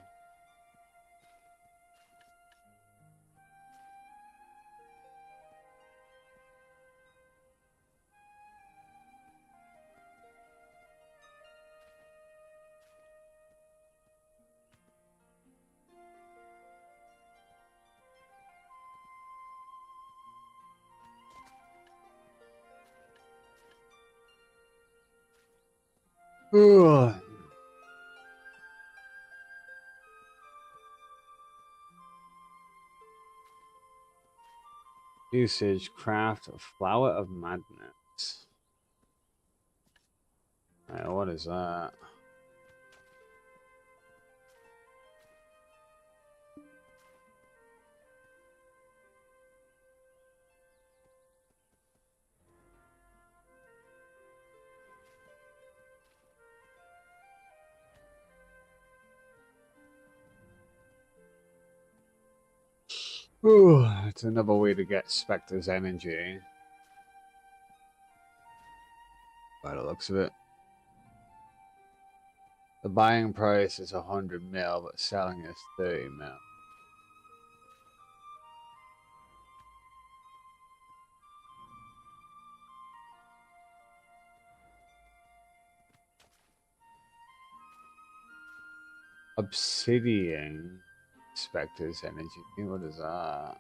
Ugh. Usage, craft, a flower of madness. What is that? Ooh, it's another way to get Spectre's energy. By the looks of it. The buying price is 100 mil, but selling is 30 mil. Obsidian Spectre's energy. What is that?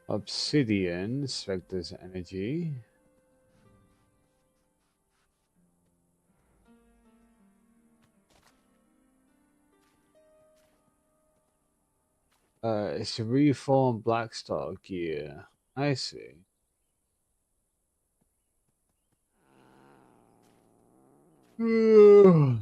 Obsidian Spectre's energy. It's a reformed Blackstar gear. I see. Hmm.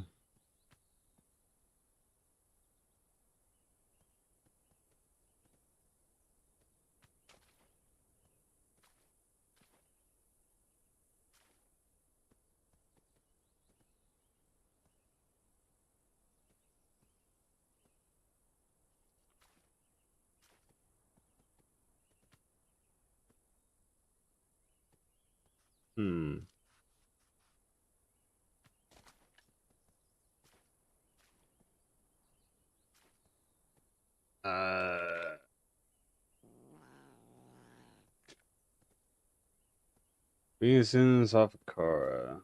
Reasons of Korra.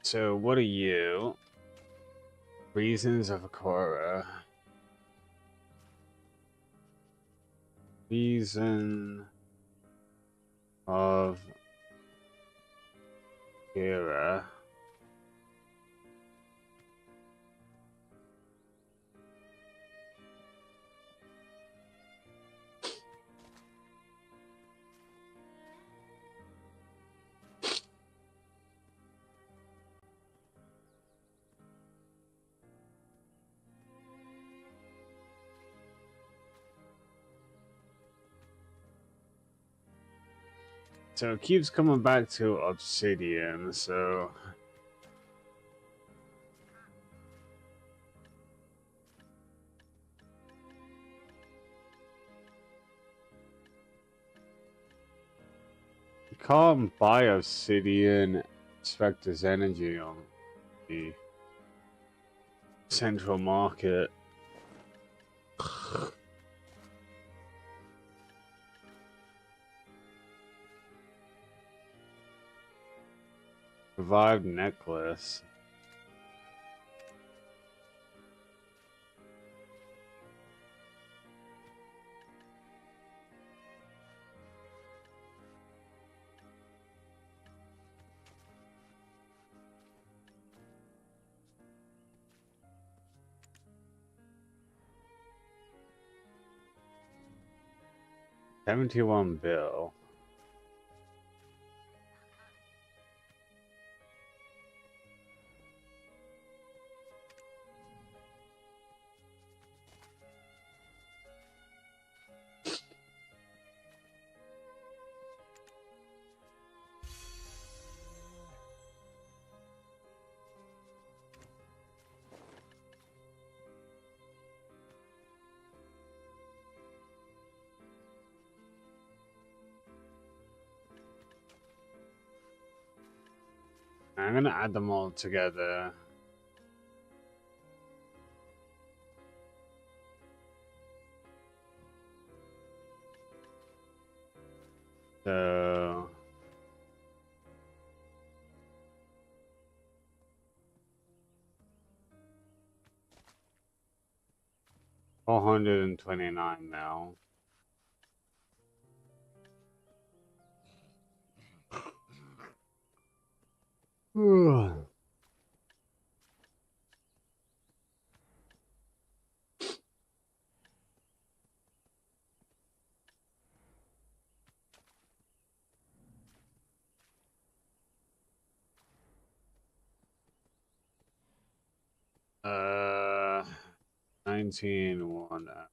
So, what are you? Reasons of Korra. Reason of Kira. So it keeps coming back to obsidian, so... You can't buy obsidian Spectre's energy on the central market. Revived necklace. $71 bill. I'm gonna add them all together. So... $429 now. Uh, 19-1.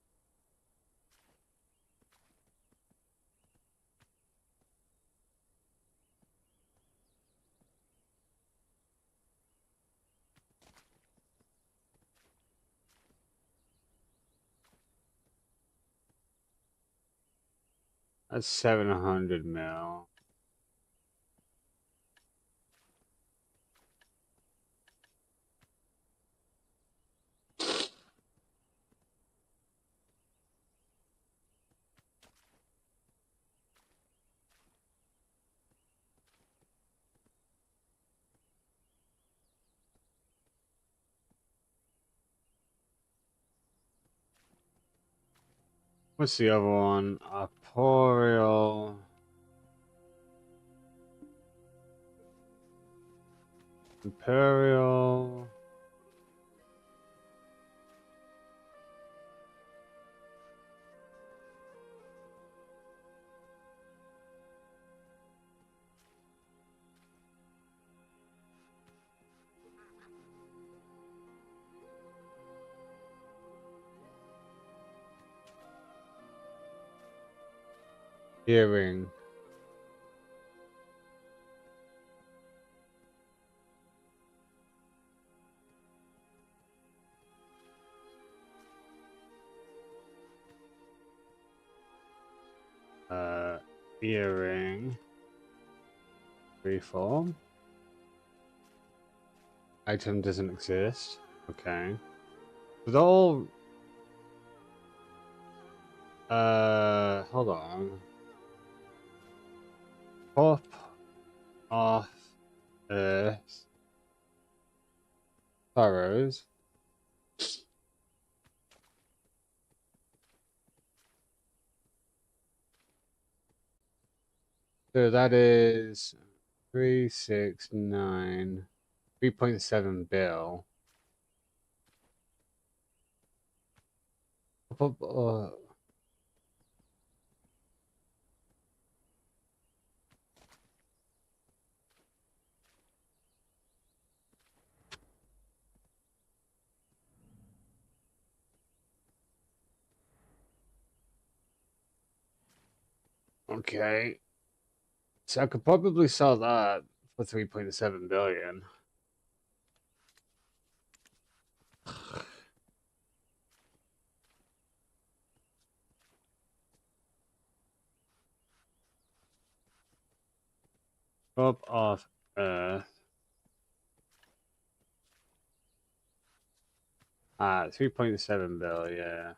That's 700 mil. What's the other one? Arboreal. Imperial. Earring. Earring. Reform. Item doesn't exist. Okay. They're all... hold on. Pop off Earth. Burrows. So that is 369, 3.7 bill. Okay. So I could probably sell that for 3.7 billion. Drop off Earth. 3.7 billion, yeah.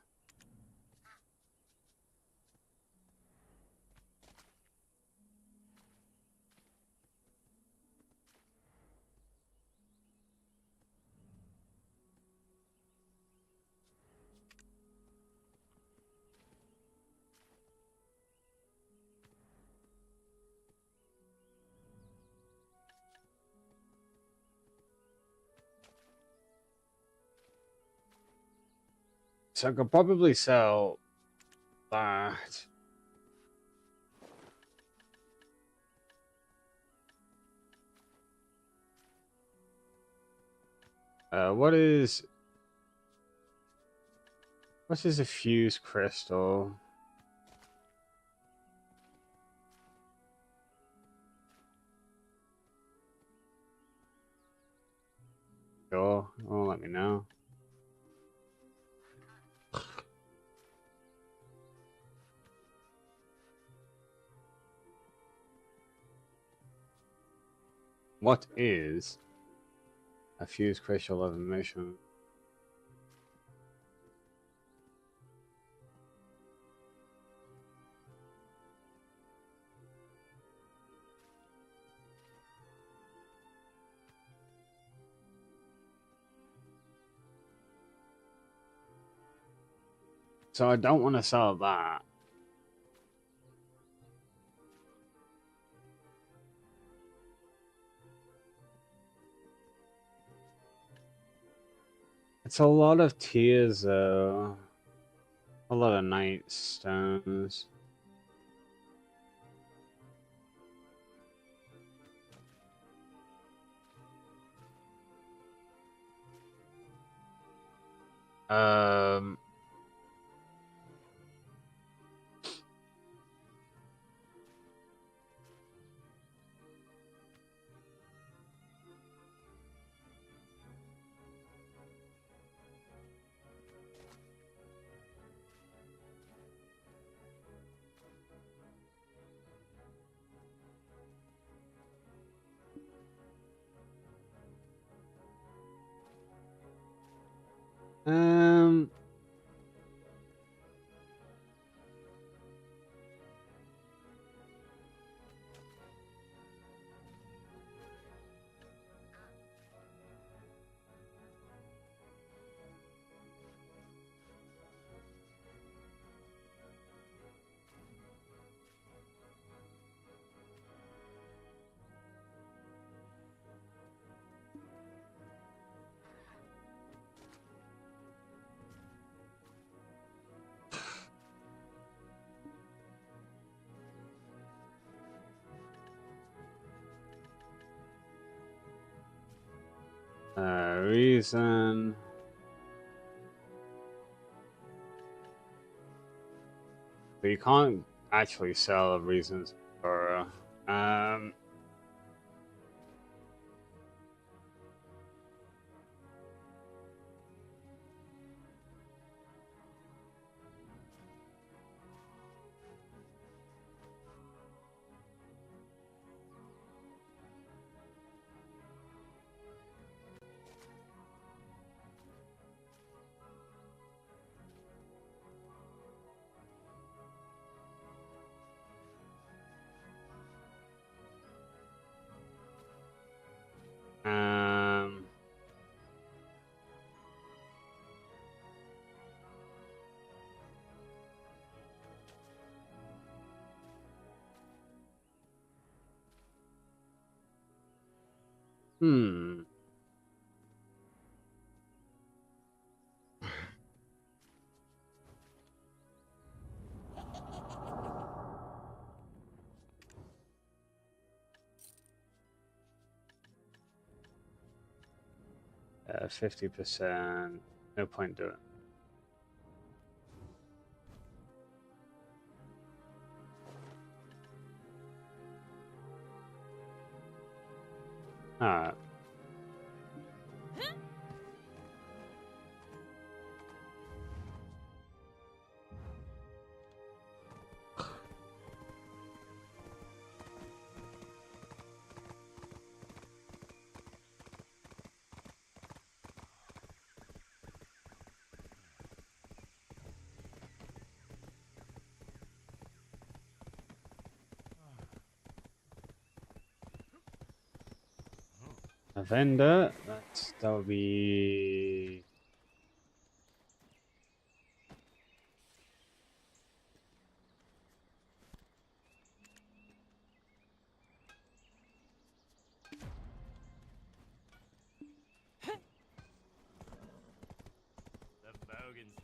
So I could probably sell that. What is a fused crystal? Sure, won't let me know. What is a fused crystal of emission? So I don't want to sell that. It's a lot of tears, though. A lot of night stones. Um. Um. Reason. But you can't actually sell reasons for. Um. Hmm. 50%. No point doing it. Alright. A vendor, that would be The Bogans.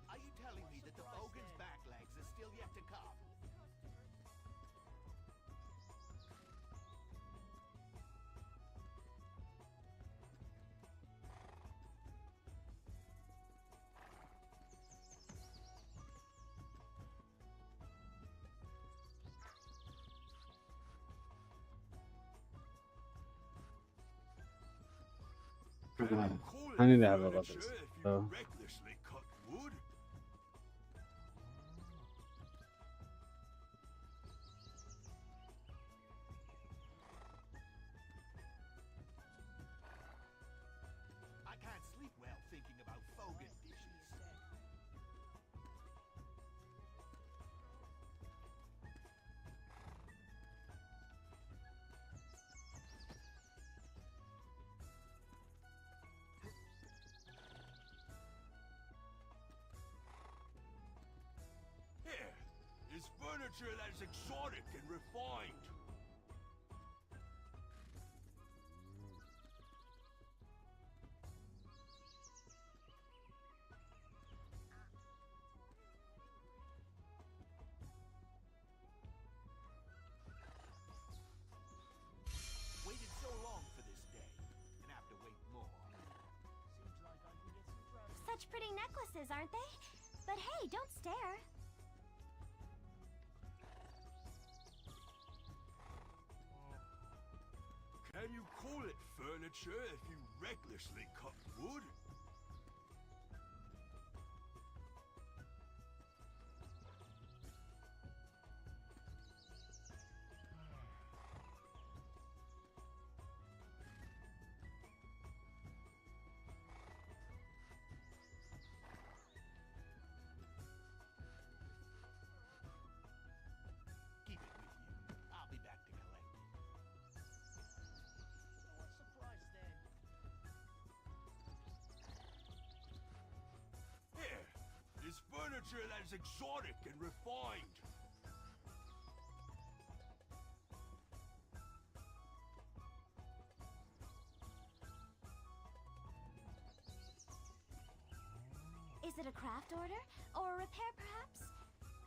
Are you telling me that the Bogan's back legs are still yet to come? I need to have a look at this. So. Recklessly cut wood? I can't sleep well thinking about Fogan dishes. Here is furniture that's exotic and refined. Waited so long for this day, and have to wait more. Such pretty necklaces, aren't they? But hey, don't stare. Can you call it furniture if you recklessly cut wood? Keep it with you. I'll be back to collect it. What's the price then? Here is furniture that's exotic and refined. Is it a craft order? Or a repair, perhaps?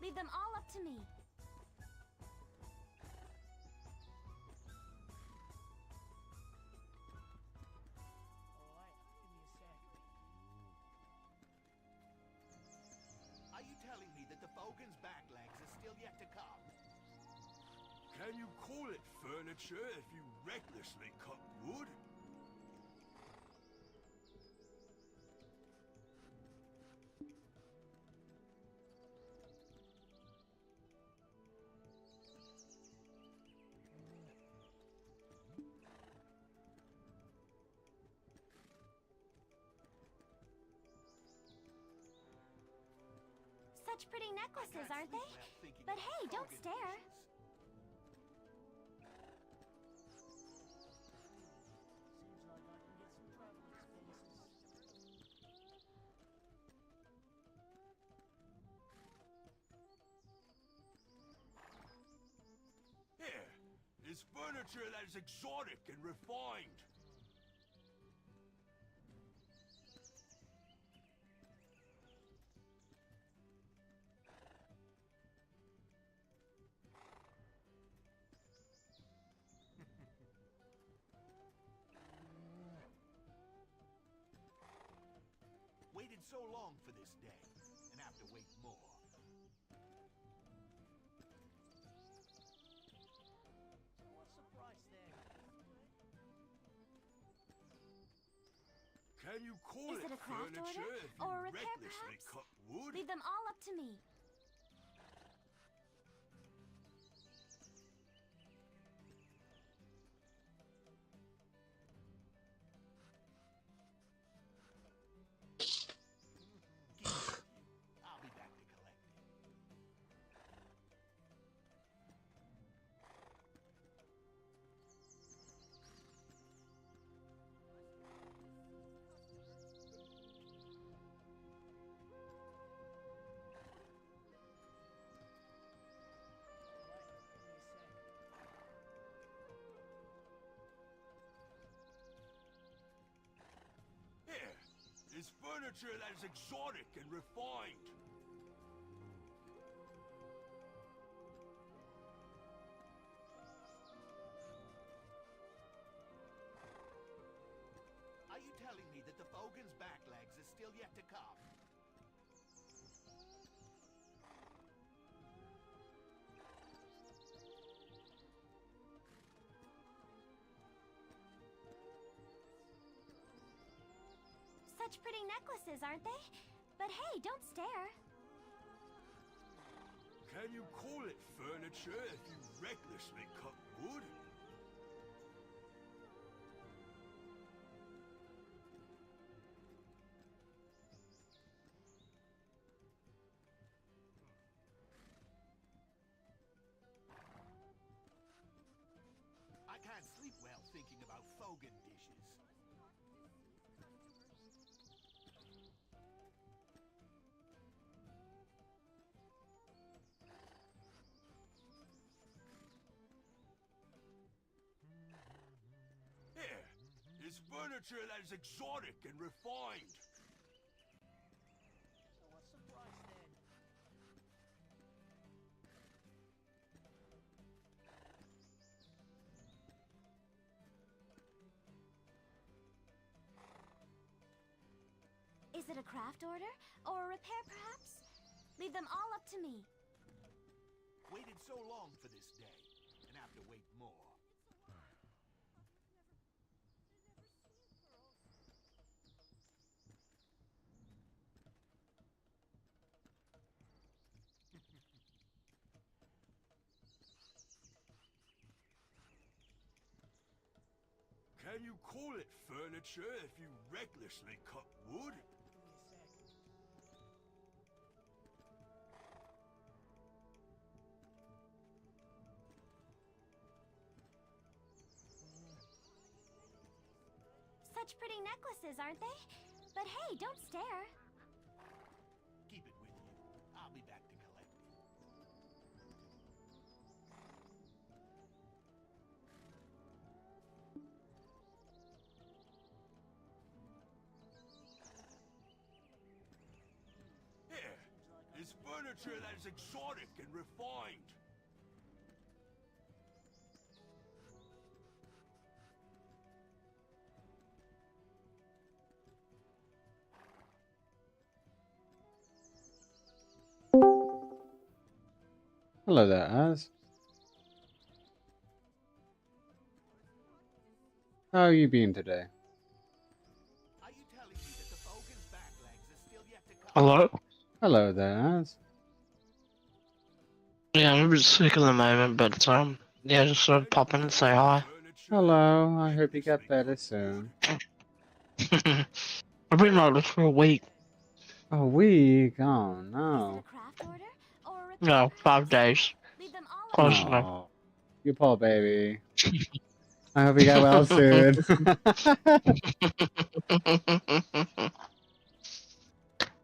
Leave them all up to me. Alright, give me a sec. Are you telling me that the Bogan's back legs are still yet to come? Can you call it furniture if you recklessly cut wood? Such pretty necklaces, aren't they? But hey, don't stare. Seems like I can get some travel expenses. Here is furniture that is exotic and refined. Waited so long for this day, and have to wait more. So what's the price then? Can you call Is it a craft furniture order? if you Or a repair, recklessly perhaps? cut wood? Leave them all up to me. I'll be back to collect it. Alright, give me a sec. Here is furniture that is exotic and refined. Are you telling me that the Fogan's back legs is still yet to come? Such pretty necklaces, aren't they? But hey, don't stare. Can you call it furniture if you recklessly cut wood? I can't sleep well thinking about Fogan dishes. Here is furniture that is exotic and refined. So what's the price then? Is it a craft order? Or a repair, perhaps? Leave them all up to me. Waited so long for this day, and have to wait more. Can you call it furniture if you recklessly cut wood? Give me a sec. Such pretty necklaces, aren't they? But hey, don't stare. Keep it with you. I'll be back to collect it. Here is furniture that is exotic and refined. Hello there, Az. How are you been today? Are you telling me that the Fogan's back legs is still yet to come? Hello? Hello there, Az. Yeah, I'm a bit sick at the moment, but yeah, just sort of pop in and say hi. Hello, I hope you get better soon. I've been like this for a week. A week? Oh Is it no. a craft order or a repair? No, 5 perhaps? days. Leave them all up Close to enough. Oh, you poor baby. I hope you get well soon.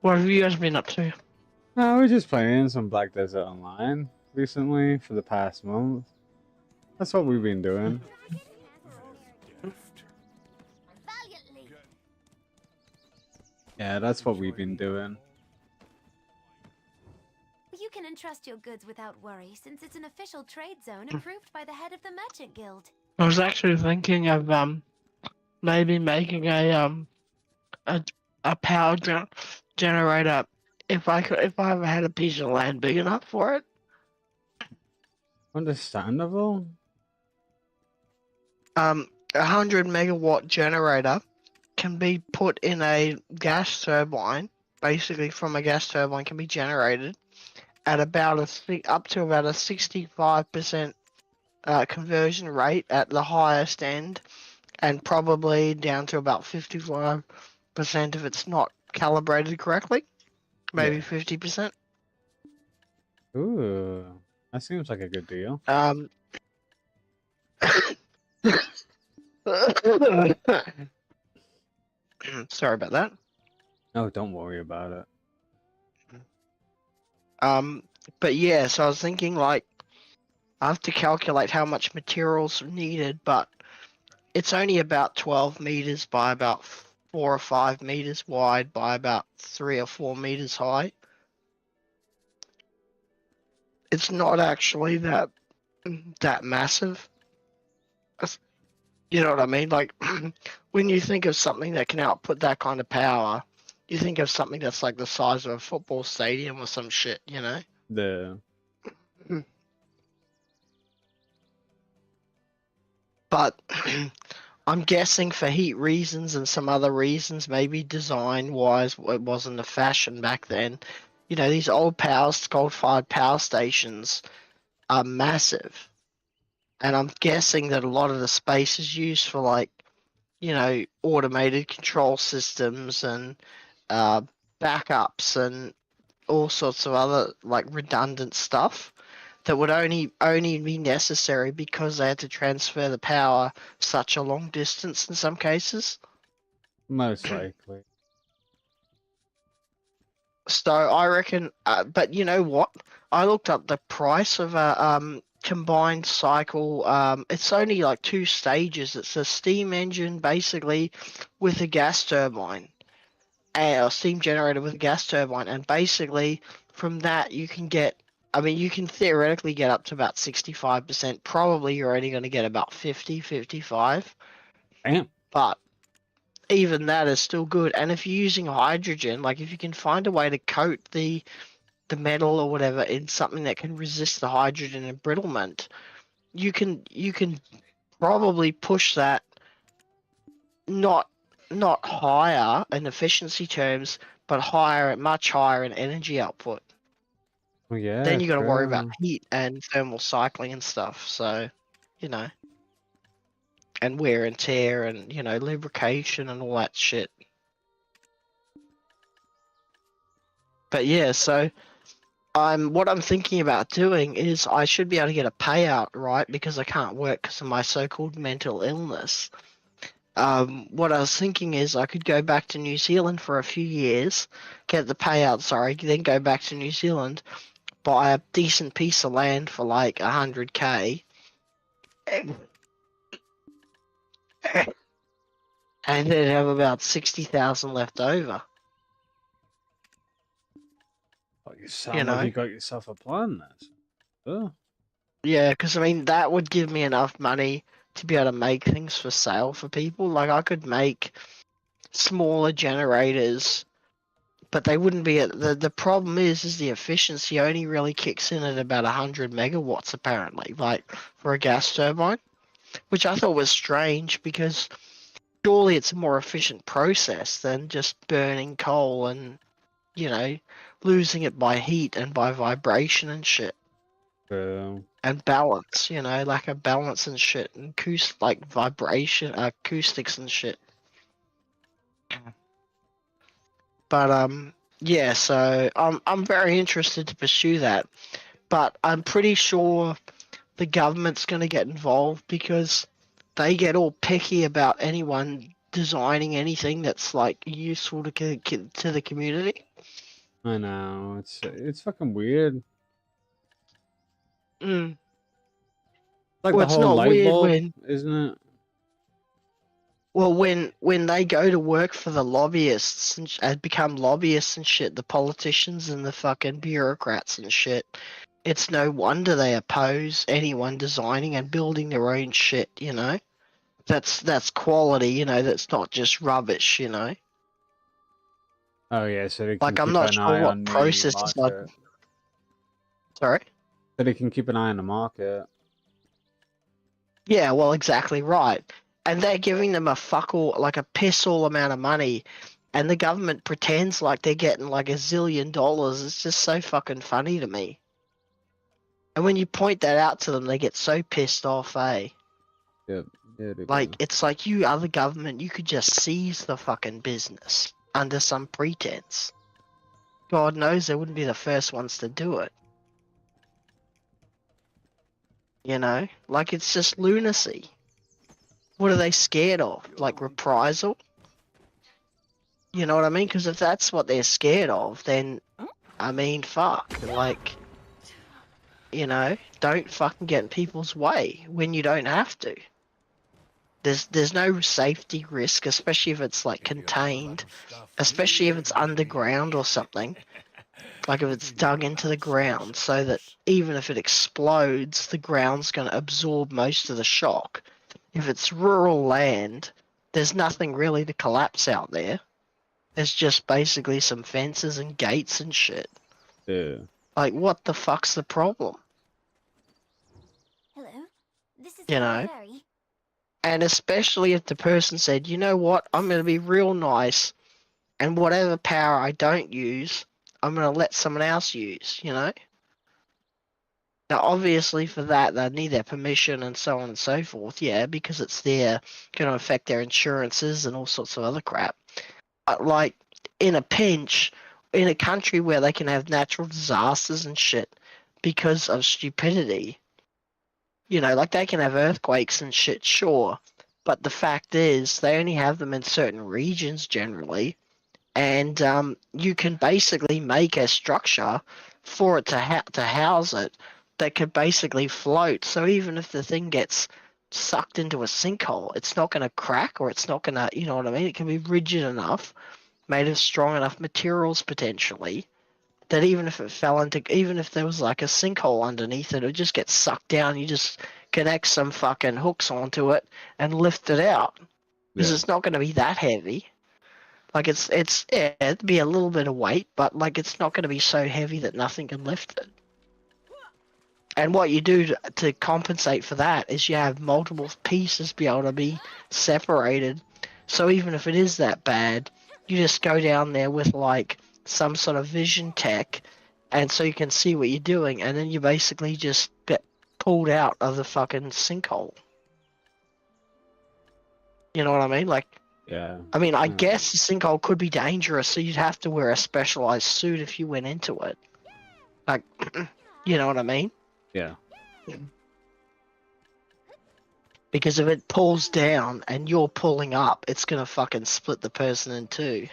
What have you guys been up to? No, we're just playing some Black Desert Online recently for the past month. That's what we've been doing. valiantly. Yeah, that's what we've been doing. You can entrust your goods without worry, since it's an official trade zone approved by the head of the Merchant Guild. I was actually thinking of maybe making a power generator if I ever had a piece of land big enough for it. Understandable. 100 megawatt generator can be put in a gas turbine. Basically, from a gas turbine can be generated at about up to about a 65% conversion rate at the highest end, and probably down to about 55% if it's not calibrated correctly. Maybe 50%. Ooh, that seems like a good deal. Sorry about that. Oh, don't worry about it. But yeah, so I was thinking like I have to calculate how much materials are needed, but it's only about 12 meters by about 4 or 5 meters wide by about 3 or 4 meters high. It's not actually that massive. You know what I mean? Like when you think of something that can output that kind of power, you think of something that's like the size of a football stadium or some shit, you know? But I'm guessing for heat reasons and some other reasons, maybe design wise, it wasn't the fashion back then. You know, these old coal-fired power stations are massive. And I'm guessing that a lot of the space is used for like, you know, automated control systems and backups and all sorts of other like redundant stuff that would only be necessary because they had to transfer the power such a long distance in some cases. Most likely. So I reckon, but you know what? I looked up the price of a combined cycle. It's only like 2 stages. It's a steam engine basically with a gas turbine, a steam generator with a gas turbine, and basically from that you can get. I mean, you can theoretically get up to about 65%. Probably you're only going to get about 50, 55. Damn. But even that is still good. And if you're using hydrogen, like if you can find a way to coat the metal or whatever in something that can resist the hydrogen embrittlement, you can probably push that not higher in efficiency terms, but much higher in energy output. Well, yeah. Then you got to worry about true. heat and thermal cycling and stuff. So, you know, and wear and tear and, you know, lubrication and all that shit. But yeah, so what I'm thinking about doing is I should be able to get a payout, right? Because I can't work because of my so-called mental illness. What I was thinking is I could go back to New Zealand for a few years, get the payout, sorry, then go back to New Zealand, buy a decent piece of land for like 100k, and then have about 60,000 left over. Oh, you sound like know? you got yourself a plan, this. Oh. Yeah, because I mean that would give me enough money to be able to make things for sale for people. Like I could make smaller generators, but they wouldn't be at the problem is the efficiency only really kicks in at about 100 megawatts apparently, like for a gas turbine, which I thought was strange because surely it's a more efficient process than just burning coal and, you know, losing it by heat and by vibration and shit. And balance, you know, lack of balance and shit, and like vibration, acoustics and shit. But Yeah, so I'm very interested to pursue that, but I'm pretty sure the government's going to get involved because they get all picky about anyone designing anything that's like useful to the community. I know it's fucking weird. Mm. Like Well, the it's whole not light weird bulb, when isn't it? well when they go to work for the lobbyists and become lobbyists and shit, the politicians and the fucking bureaucrats and shit. It's no wonder they oppose anyone designing and building their own shit. You know, that's quality. You know, that's not just rubbish. You know. Oh yeah, so they can Like, I'm keep not an sure eye what on the processes are. market. Sorry? So they can keep an eye on the market. Yeah, well, exactly right. And they're giving them a fuck all, like a piss all amount of money, and the government pretends like they're getting like $1 zillion. It's just so fucking funny to me. And when you point that out to them, they get so pissed off, eh? Yep. Yeah, they Like, do. it's like you other government, you could just seize the fucking business under some pretense. God knows they wouldn't be the first ones to do it. You know? Like, it's just lunacy. What are they scared of? Like reprisal? You know what I mean? Because if that's what they're scared of, then, I mean, fuck. Like, you know, don't fucking get in people's way when you don't have to. There's no safety risk, especially if it's like contained, especially if it's underground or something. Like if it's dug into the ground, so that even if it explodes, the ground's going to absorb most of the shock. If it's rural land, there's nothing really to collapse out there. There's just basically some fences and gates and shit. Yeah. Hello. What the fuck's the problem? This is You know? And especially if the person said, you know what, I'm going to be real nice, and whatever power I don't use, I'm going to let someone else use, you know? Now, obviously, for that, they need their permission and so on and so forth, yeah, because it's going to affect their insurances and all sorts of other crap. But, like, in a pinch, in a country where they can have natural disasters and shit because of stupidity, you know, like they can have earthquakes and shit, sure. But the fact is, they only have them in certain regions generally. And you can basically make a structure for it to house it that could basically float. So even if the thing gets sucked into a sinkhole, it's not going to crack, or it's not going to, you know what I mean? It can be rigid enough, made of strong enough materials potentially, that even if it fell into, even if there was like a sinkhole underneath it, it would just get sucked down. You just connect some fucking hooks onto it and lift it out, because it's not going to be that heavy. Like yeah, it'd be a little bit of weight, but like it's not going to be so heavy that nothing can lift it. And what you do to compensate for that is you have multiple pieces be able to be separated. So even if it is that bad, you just go down there with like some sort of vision tech, and so you can see what you're doing, and then you basically just get pulled out of the fucking sinkhole. You know what I mean? Like, Yeah. I mean, I guess the sinkhole could be dangerous, so you'd have to wear a specialized suit if you went into it. Like, you know what I mean? Yeah. Because if it pulls down and you're pulling up, it's gonna fucking split the person in two.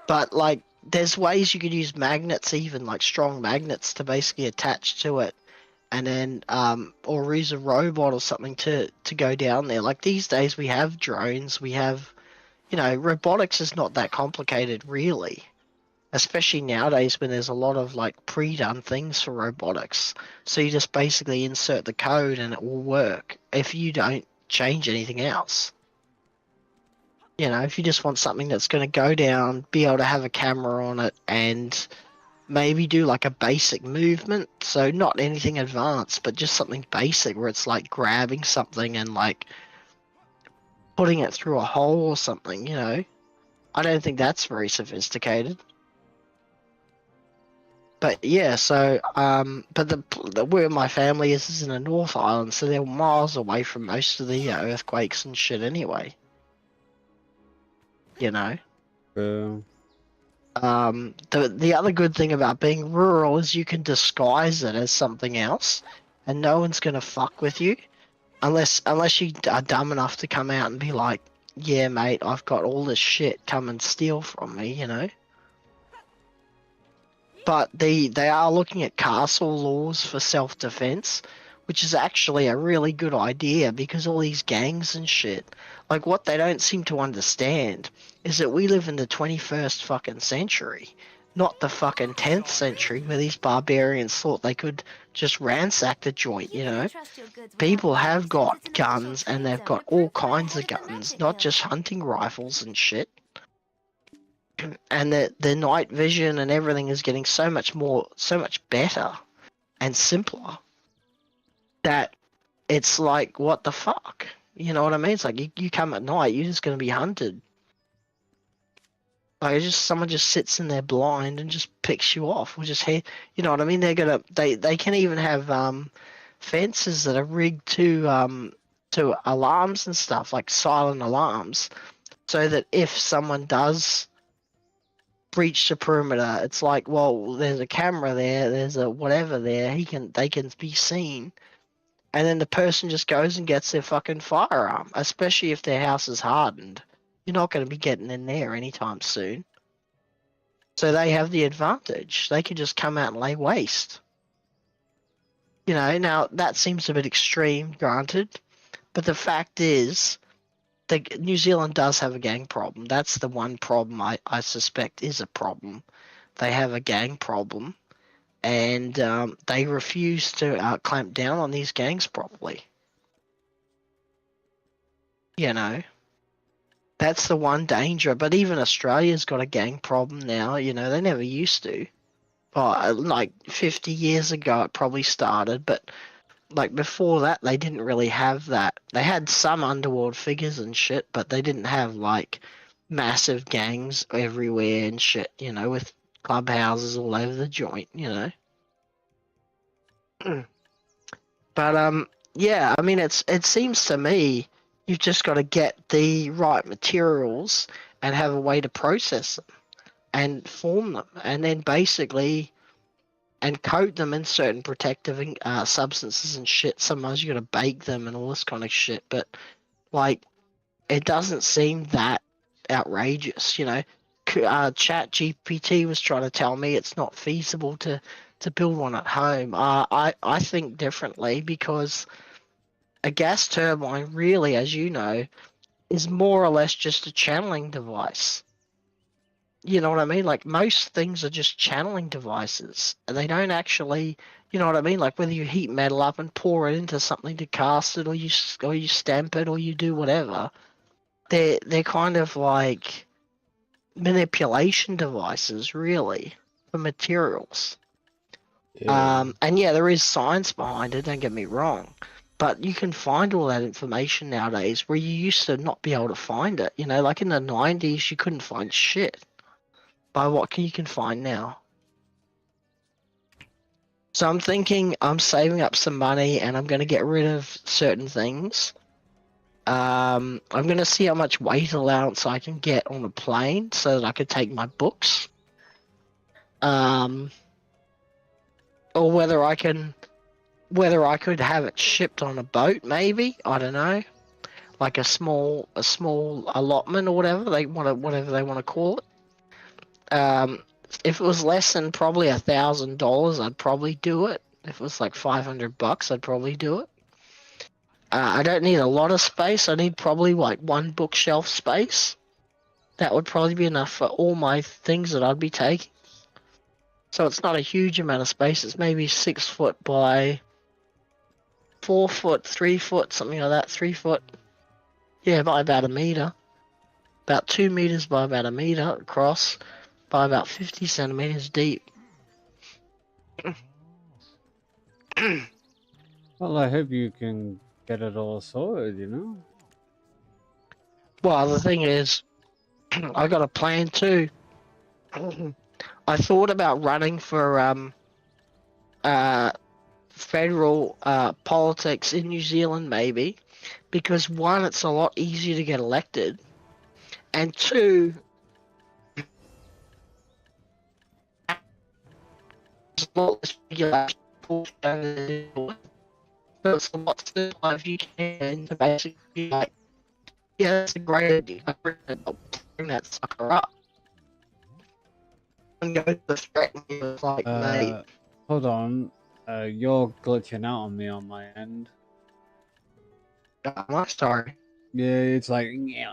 But like, there's ways you could use magnets, even like strong magnets, to basically attach to it, and then or use a robot or something to go down there. Like these days, we have drones, we have, you know, robotics is not that complicated really. Especially nowadays when there's a lot of like pre-done things for robotics. So you just basically insert the code and it will work if you don't change anything else. You know, if you just want something that's going to go down, be able to have a camera on it, and maybe do like a basic movement. So not anything advanced, but just something basic where it's like grabbing something and like putting it through a hole or something, you know. I don't think that's very sophisticated. But yeah, so but the where my family is in the North Island, so they're miles away from most of the earthquakes and shit anyway. You know. The other good thing about being rural is you can disguise it as something else, and no one's gonna fuck with you, unless you are dumb enough to come out and be like, "Yeah, mate, I've got all this shit. Come and steal from me," you know. But they are looking at castle laws for self-defense, which is actually a really good idea because all these gangs and shit, like what they don't seem to understand is that we live in the 21st fucking century, not the fucking 10th century where these barbarians thought they could just ransack the joint, you know? People have got guns and they've got all kinds of guns, not just hunting rifles and shit. And the night vision and everything is getting so much better and simpler that it's like, what the fuck? You know what I mean? It's like you come at night, you're just gonna be hunted. Like someone just sits in there blind and just picks you off, or just you know what I mean? They can even have fences that are rigged to alarms and stuff, like silent alarms, so that if someone does breach the perimeter, it's like, well, there's a camera there, there's a whatever there, they can be seen, and then the person just goes and gets their fucking firearm, especially if their house is hardened. You're not going to be getting in there anytime soon. So they have the advantage. They can just come out and lay waste. You know, now that seems a bit extreme, granted, but the fact is, New Zealand does have a gang problem. That's the one problem I suspect is a problem. They have a gang problem, and they refuse to clamp down on these gangs properly. You know, that's the one danger. But even Australia's got a gang problem now. You know, they never used to. Like 50 years ago, it probably started, but like before that, they didn't really have that. They had some underworld figures and shit, but they didn't have like massive gangs everywhere and shit, you know, with clubhouses all over the joint, you know. But yeah, I mean, it seems to me you've just got to get the right materials and have a way to process them and form them, and then basically and coat them in certain protective substances and shit. Sometimes you got to bake them and all this kind of shit, but like it doesn't seem that outrageous, you know. Chat GPT was trying to tell me it's not feasible to build one at home. I think differently, because a gas turbine really, as you know, is more or less just a channeling device. You know what I mean? Like most things are just channeling devices, and they don't actually, you know what I mean? Like whether you heat metal up and pour it into something to cast it, or you stamp it, or you do whatever, they're kind of like manipulation devices, really, for materials. Yeah. And yeah, there is science behind it. Don't get me wrong, but you can find all that information nowadays where you used to not be able to find it. You know, like in the 90s, you couldn't find shit. By what you can find now. So I'm thinking I'm saving up some money and I'm going to get rid of certain things. I'm going to see how much weight allowance I can get on a plane so that I could take my books. Or whether I could have it shipped on a boat, maybe. I don't know. Like a small allotment or whatever they want to call it. If it was less than probably $1,000, I'd probably do it. If it was like $500, I'd probably do it. I don't need a lot of space. I need probably like one bookshelf space. That would probably be enough for all my things that I'd be taking. So it's not a huge amount of space. It's maybe 6 foot by 4 foot, 3 foot, something like that. 3 foot. Yeah, by about a meter. About 2 meters by about a meter across. By about 50 centimeters deep. Well, I hope you can get it all sorted, you know? Well, the thing is, I got a plan too. I thought about running for federal politics in New Zealand, maybe, because one, it's a lot easier to get elected, and two, a lot less regulation pushed down the door. But it's a lot simpler if you can to basically be like, yeah, that's a great idea. Bring that sucker up. And go to the threat and he was like, mate. Hold on. You're glitching out on me on my end. I'm sorry. Yeah, it's like, yeah.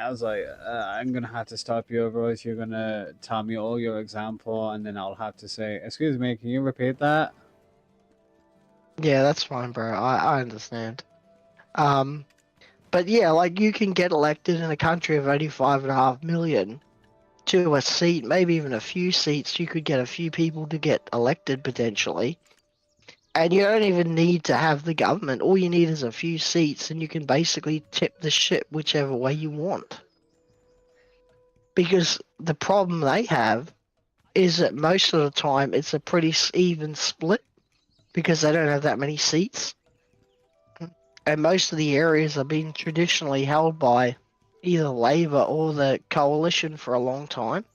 I was like, I'm gonna have to stop you, otherwise you're gonna tell me all your example, and then I'll have to say, excuse me, can you repeat that? Yeah, that's fine, bro. I understand. But yeah, like you can get elected in a country of 85.5 million to a seat, maybe even a few seats. You could get a few people to get elected potentially. And you don't even need to have the government. All you need is a few seats, and you can basically tip the ship whichever way you want. Because the problem they have is that most of the time it's a pretty even split because they don't have that many seats. And most of the areas are being traditionally held by either Labour or the coalition for a long time.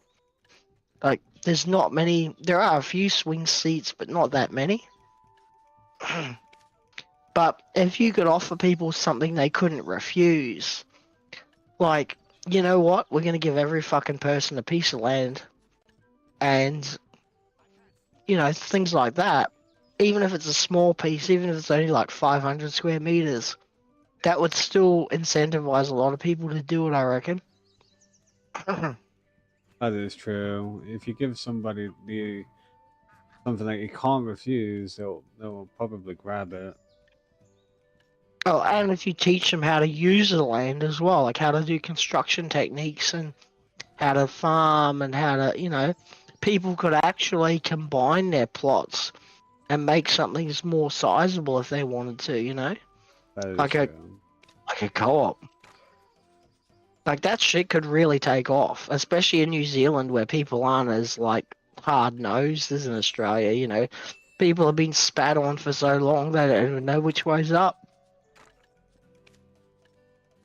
Like, there's not many, there are a few swing seats, but not that many. But if you could offer people something they couldn't refuse, like, you know what, we're going to give every fucking person a piece of land, and, you know, things like that, even if it's a small piece, even if it's only like 500 square meters, that would still incentivize a lot of people to do it, I reckon. That is true. If you give somebody something that you can't refuse, they'll probably grab it. Oh, and if you teach them how to use the land as well, like how to do construction techniques and how to farm and how to, you know, people could actually combine their plots and make something more sizable if they wanted to, you know? Like a co-op. Like that shit could really take off, especially in New Zealand where people aren't as like hard-nosed as in Australia, you know? People have been spat on for so long they don't even know which way's up.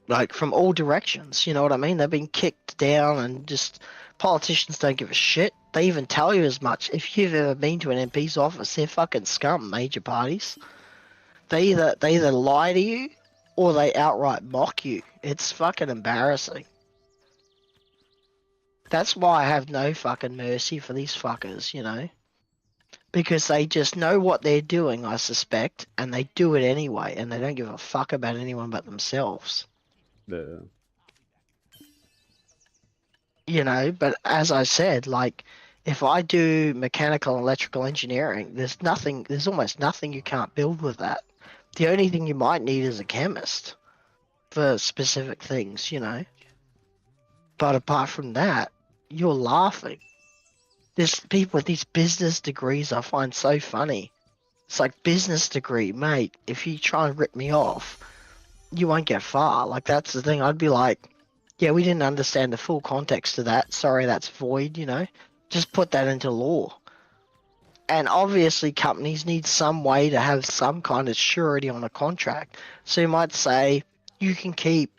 Like from all directions, you know what I mean? They've been kicked down and just politicians don't give a shit. They even tell you as much. If you've ever been to an MP's office, they're fucking scum, major parties. They either lie to you or they outright mock you. It's fucking embarrassing. That's why I have no fucking mercy for these fuckers, you know? Because they just know what they're doing, I suspect, and they do it anyway, and they don't give a fuck about anyone but themselves. Yeah. You know, but as I said, like, if I do mechanical and electrical engineering, there's almost nothing you can't build with that. The only thing you might need is a chemist for specific things, you know. But apart from that, you're laughing. There's people with these business degrees I find so funny. It's like, business degree, mate, if you try and rip me off, you won't get far. Like, that's the thing. I'd be like, yeah, we didn't understand the full context of that. Sorry, that's void, you know. Just put that into law. And obviously companies need some way to have some kind of surety on a contract. So you might say you can keep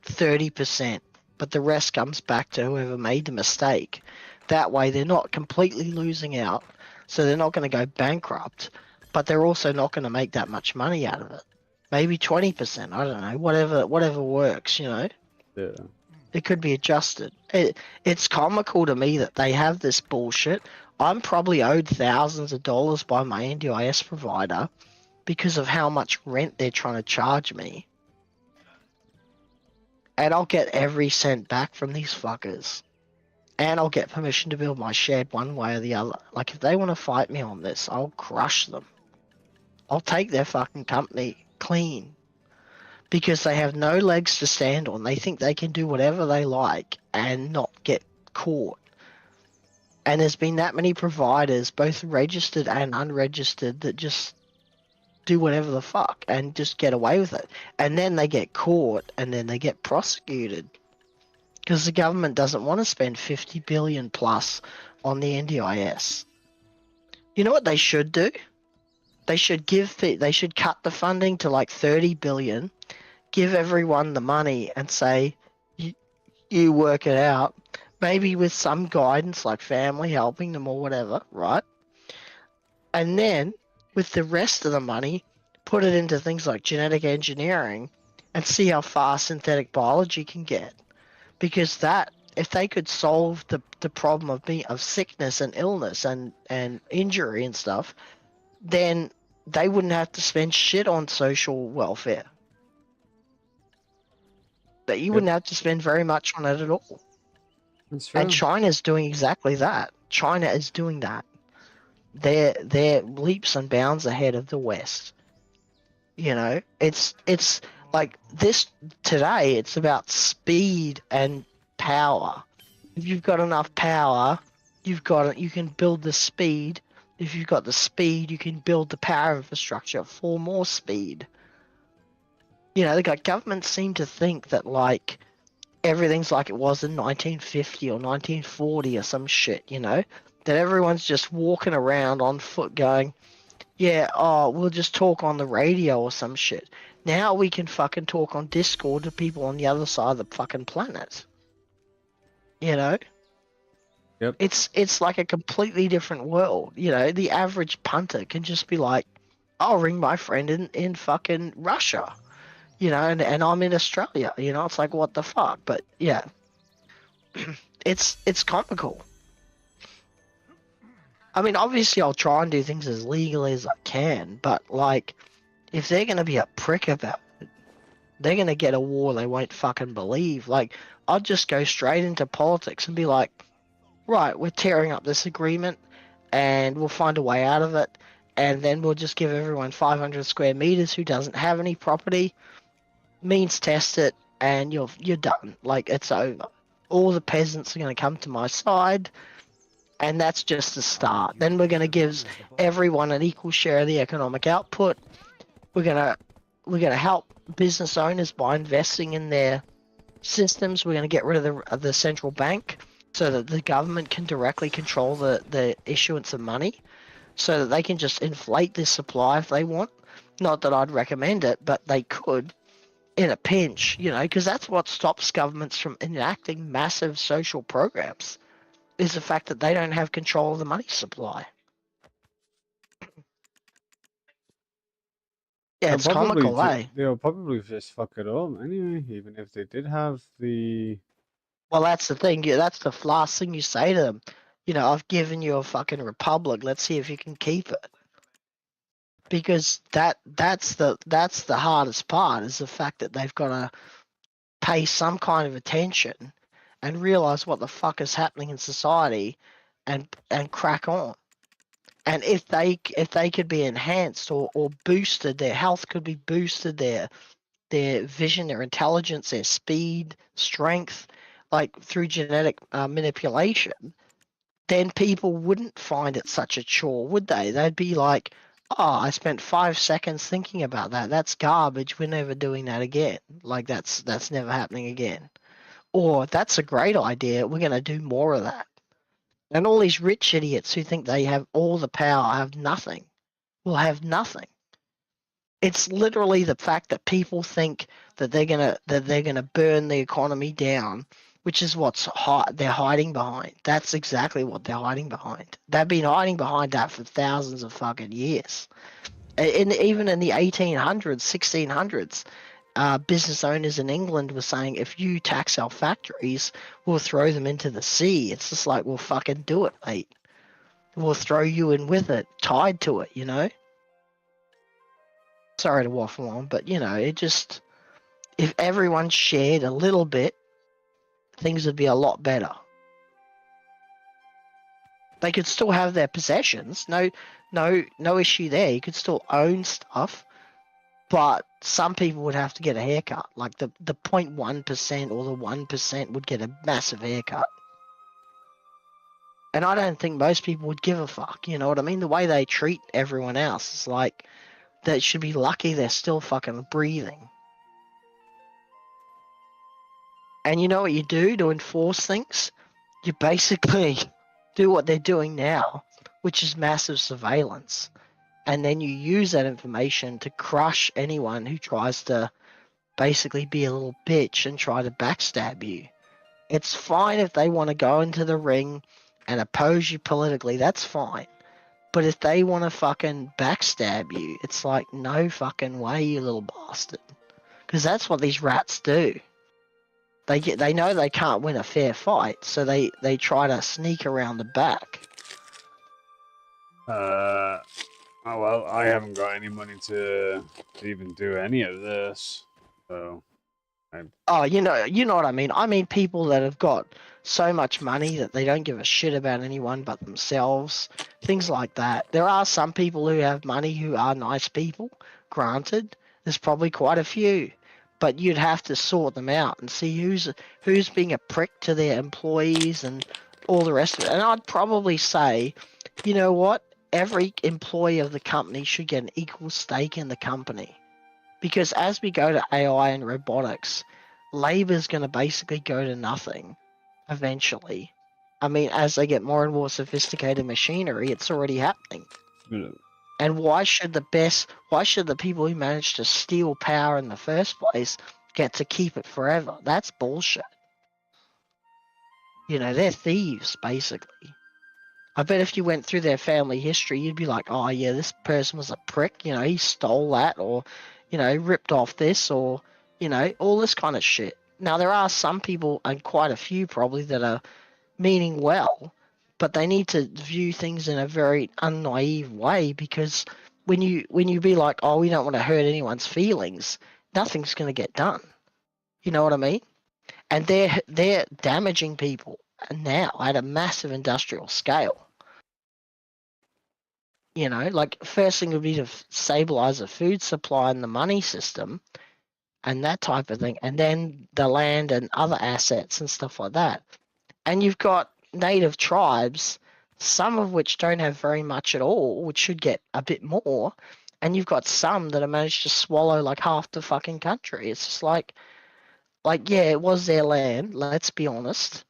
30%, but the rest comes back to whoever made the mistake. That way they're not completely losing out. So they're not going to go bankrupt, but they're also not going to make that much money out of it. Maybe 20%, I don't know, whatever works, you know. Yeah. It could be adjusted. It's comical to me that they have this bullshit. I'm probably owed thousands of dollars by my NDIS provider because of how much rent they're trying to charge me. And I'll get every cent back from these fuckers. And I'll get permission to build my shed one way or the other. Like, if they want to fight me on this, I'll crush them. I'll take their fucking company clean. Because they have no legs to stand on. They think they can do whatever they like and not get caught. And there's been that many providers, both registered and unregistered, that just do whatever the fuck and just get away with it. And then they get caught and then they get prosecuted. Because the government doesn't want to spend 50 billion plus on the NDIS. You know what they should do? They should cut the funding to like 30 billion, give everyone the money and say, you work it out. Maybe with some guidance, like family helping them or whatever, right? And then, with the rest of the money, put it into things like genetic engineering and see how far synthetic biology can get. Because that, if they could solve the problem of sickness and illness and injury and stuff, then they wouldn't have to spend shit on social welfare. That you wouldn't have to spend very much on it at all. That's true. And China's doing exactly that. China is doing that. They're leaps and bounds ahead of the West. You know, it's like this today. It's about speed and power. If you've got enough power, you can build the speed. If you've got the speed, you can build the power infrastructure for more speed. You know, the governments seem to think that like everything's like it was in 1950 or 1940 or some shit, you know? That everyone's just walking around on foot going, yeah, oh, we'll just talk on the radio or some shit. Now we can fucking talk on Discord to people on the other side of the fucking planet. You know? Yep. It's like a completely different world. You know, the average punter can just be like, I'll ring my friend in fucking Russia. You know, and I'm in Australia. You know, it's like, what the fuck? But yeah, it's comical. I mean, obviously, I'll try and do things as legally as I can, but like, if they're gonna be a prick about it, they're gonna get a war they won't fucking believe. Like, I'd just go straight into politics and be like, right, we're tearing up this agreement, and we'll find a way out of it, and then we'll just give everyone 500 square meters who doesn't have any property. Means test it, and you're done. Like, it's over. All the peasants are going to come to my side, and that's just the start. Then we're going to give everyone an equal share of the economic output. We're going to help business owners by investing in their systems. We're going to get rid of the central bank so that the government can directly control the issuance of money, so that they can just inflate this supply if they want. Not that I'd recommend it, but they could. In a pinch, you know, because that's what stops governments from enacting massive social programs, is the fact that they don't have control of the money supply. Yeah, it's comical, eh? They'll probably just fuck it up anyway, even if they did have the... Well, that's the thing. Yeah, that's the last thing you say to them. You know, I've given you a fucking republic. Let's see if you can keep it. Because that's the hardest part, is the fact that they've got to pay some kind of attention and realize what the fuck is happening in society and crack on. And if they could be enhanced or boosted, their health could be boosted, their vision, their intelligence, their speed, strength, like through genetic manipulation, then people wouldn't find it such a chore, would they? They'd be like, oh, I spent 5 seconds thinking about that. That's garbage. We're never doing that again. Like, that's never happening again. Or, that's a great idea. We're going to do more of that. And all these rich idiots who think they have all the power have nothing. Will have nothing. It's literally the fact that people think that they're gonna burn the economy down, which is what they're hiding behind. That's exactly what they're hiding behind. They've been hiding behind that for thousands of fucking years. Even in the 1800s, 1600s, business owners in England were saying, if you tax our factories, we'll throw them into the sea. It's just like, we'll fucking do it, mate. We'll throw you in with it, tied to it, you know? Sorry to waffle on, but, you know, it just... If everyone shared a little bit, things would be a lot better. They could still have their possessions. No issue there. You could still own stuff. But some people would have to get a haircut. Like the 0.1% or the 1% would get a massive haircut. And I don't think most people would give a fuck. You know what I mean? The way they treat everyone else is like, they should be lucky they're still fucking breathing. And you know what you do to enforce things? You basically do what they're doing now, which is massive surveillance. And then you use that information to crush anyone who tries to basically be a little bitch and try to backstab you. It's fine if they want to go into the ring and oppose you politically, that's fine. But if they want to fucking backstab you, it's like, no fucking way, you little bastard. Because that's what these rats do. They know they can't win a fair fight, so they try to sneak around the back. Oh well, I haven't got any money to even do any of this, so. Oh, you know what I mean. I mean people that have got so much money that they don't give a shit about anyone but themselves. Things like that. There are some people who have money who are nice people. Granted, there's probably quite a few, but you'd have to sort them out and see who's being a prick to their employees and all the rest of it. And I'd probably say, you know what? Every employee of the company should get an equal stake in the company. Because as we go to AI and robotics, labor is going to basically go to nothing eventually. I mean, as they get more and more sophisticated machinery, it's already happening. Yeah. And why should the people who managed to steal power in the first place get to keep it forever? That's bullshit. You know, they're thieves, basically. I bet if you went through their family history, you'd be like, oh yeah, this person was a prick, you know, he stole that, or, you know, ripped off this, or, you know, all this kind of shit. Now, there are some people, and quite a few probably, that are meaning well, but they need to view things in a very unnaive way, because when you be like, oh, we don't want to hurt anyone's feelings, nothing's going to get done. You know what I mean? And they're damaging people now at a massive industrial scale. You know, like first thing would be to stabilize the food supply and the money system and that type of thing, and then the land and other assets and stuff like that. And you've got native tribes, some of which don't have very much at all, which should get a bit more, and you've got some that have managed to swallow like half the fucking country. It's just like yeah, it was their land, let's be honest,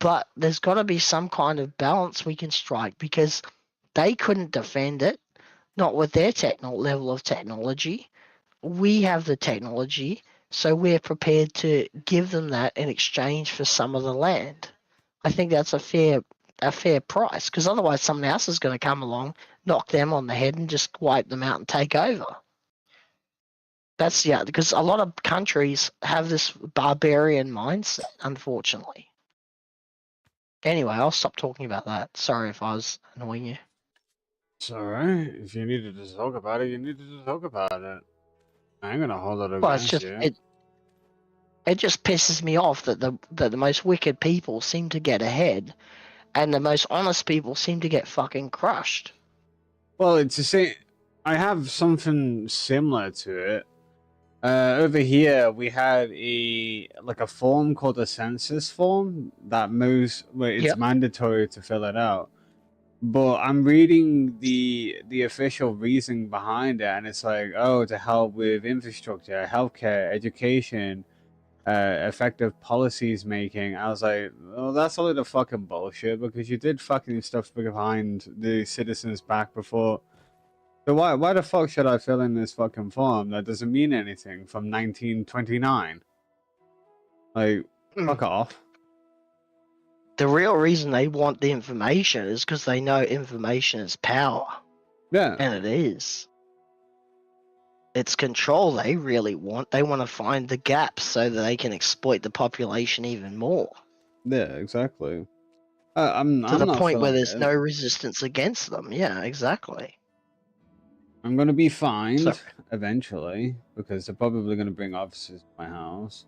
but there's got to be some kind of balance we can strike, because they couldn't defend it, not with their level of technology. We have the technology, so we're prepared to give them that in exchange for some of the land. I think that's a fair price, because otherwise someone else is going to come along, knock them on the head, and just wipe them out and take over. That's because a lot of countries have this barbarian mindset, unfortunately. Anyway, I'll stop talking about that. Sorry if I was annoying you. It's alright. If you needed to talk about it, you needed to talk about it. I ain't gonna hold it Well, it's against just you. it just pisses me off that the most wicked people seem to get ahead, and the most honest people seem to get fucking crushed. Well, it's the same. I have something similar to it. Over here, we had a form called a census form that it's mandatory to fill it out. But I'm reading the official reason behind it, and it's like, oh, to help with infrastructure, healthcare, education, effective policies making. I was like, well, that's a little fucking bullshit, because you did fucking stuff behind the citizens' back before. So why the fuck should I fill in this fucking form that doesn't mean anything from 1929? Like, fuck off. The real reason they want the information is because they know information is power. Yeah. And it is. It's control they really want. They want to find the gaps so that they can exploit the population even more. Yeah, exactly. To I'm the not point where feeling there's it. no resistance against them. Yeah, exactly. I'm gonna be fined eventually, because they're probably gonna bring officers to my house.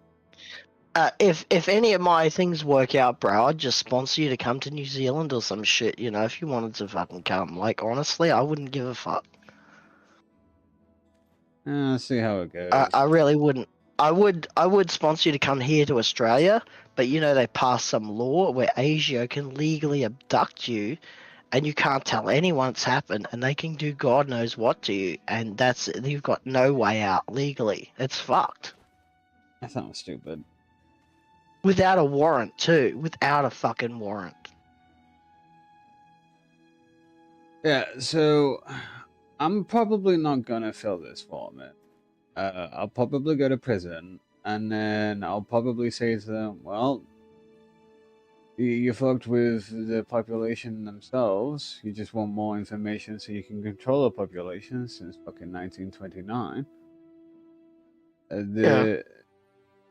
If any of my things work out, bro, I'd just sponsor you to come to New Zealand or some shit, you know, if you wanted to fucking come. Like, honestly, I wouldn't give a fuck. See how it goes. I really wouldn't. I would sponsor you to come here to Australia, but you know they passed some law where ASIO can legally abduct you, and you can't tell anyone it's happened, and they can do God knows what to you, and you've got no way out legally. It's fucked. That sounds stupid. Without a warrant too, without a fucking warrant. Yeah, so I'm probably not gonna fill this form in. I'll probably go to prison, and then I'll probably say to them, well, You're fucked with the population themselves. You just want more information so you can control the population since fucking 1929.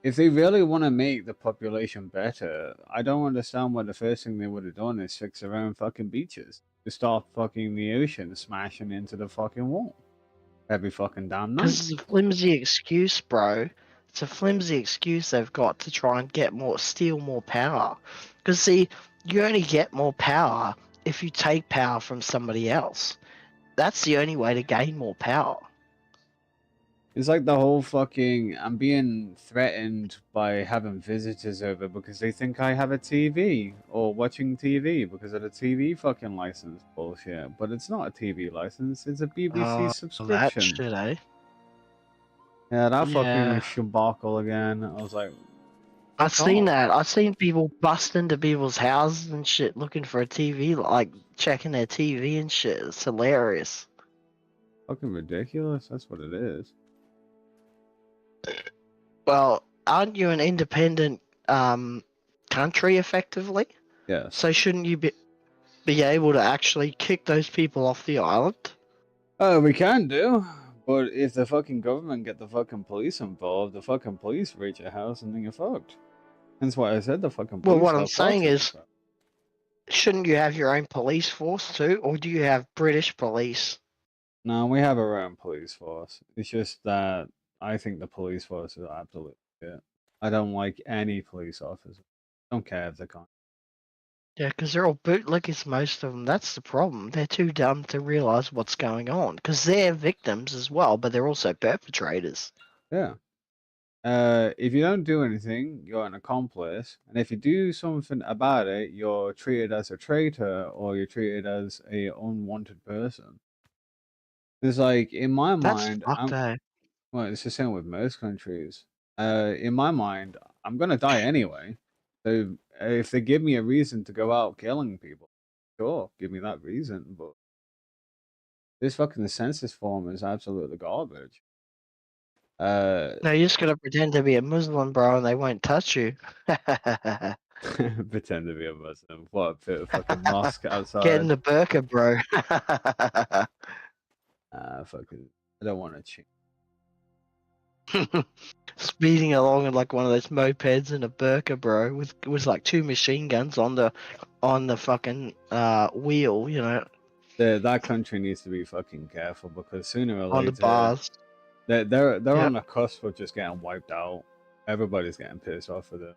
If they really want to make the population better, I don't understand why the first thing they would have done is fix their own fucking beaches. To stop fucking the ocean smashing into the fucking wall every fucking damn night. Because it's a flimsy excuse, bro. It's a flimsy excuse they've got to try and steal more power. Because see, you only get more power if you take power from somebody else. That's the only way to gain more power. It's like the whole fucking I'm being threatened by having visitors over because they think I have a TV or watching TV because of the TV fucking license bullshit. But it's not a TV license, it's a BBC subscription. That shit, eh? Yeah, that fucking Yeah. shabacle again. I was like, I've seen that. I've seen people bust into people's houses and shit looking for a TV, like checking their TV and shit. It's hilarious. fucking ridiculous. That's what it is. Well, aren't you an independent country effectively? Yes. So shouldn't you be able to actually kick those people off the island? Oh, we can do. But if the fucking government get the fucking police involved, the fucking police reach your house and then you're fucked. That's why I said the fucking police. Well, what I'm saying proxy. is, shouldn't you have your own police force too, or do you have British police? No, we have our own police force. It's just that I think the police force is absolute shit. I don't like any police officer. Don't care if they're con. Yeah, because they're all bootlickers, most of them. That's the problem. They're too dumb to realize what's going on, because they're victims as well, but they're also perpetrators. Yeah. If you don't do anything, you're an accomplice, and if you do something about it, you're treated as a traitor or you're treated as a unwanted person. It's like in my mind, well, it's the same with most countries. In my mind, I'm gonna die anyway. So if they give me a reason to go out killing people, sure, give me that reason. But this fucking census form is absolutely garbage. No, you're just gonna pretend to be a Muslim, bro, and they won't touch you. Pretend to be a Muslim. What, put a fucking mosque outside? Get in the burqa, bro. Fucking, I don't want to cheat. Speeding along in like one of those mopeds in a burqa, bro, with like 2 machine guns on the fucking wheel, you know. That country needs to be fucking careful because sooner or later on the bars. They're on the cusp of just getting wiped out. Everybody's getting pissed off with it.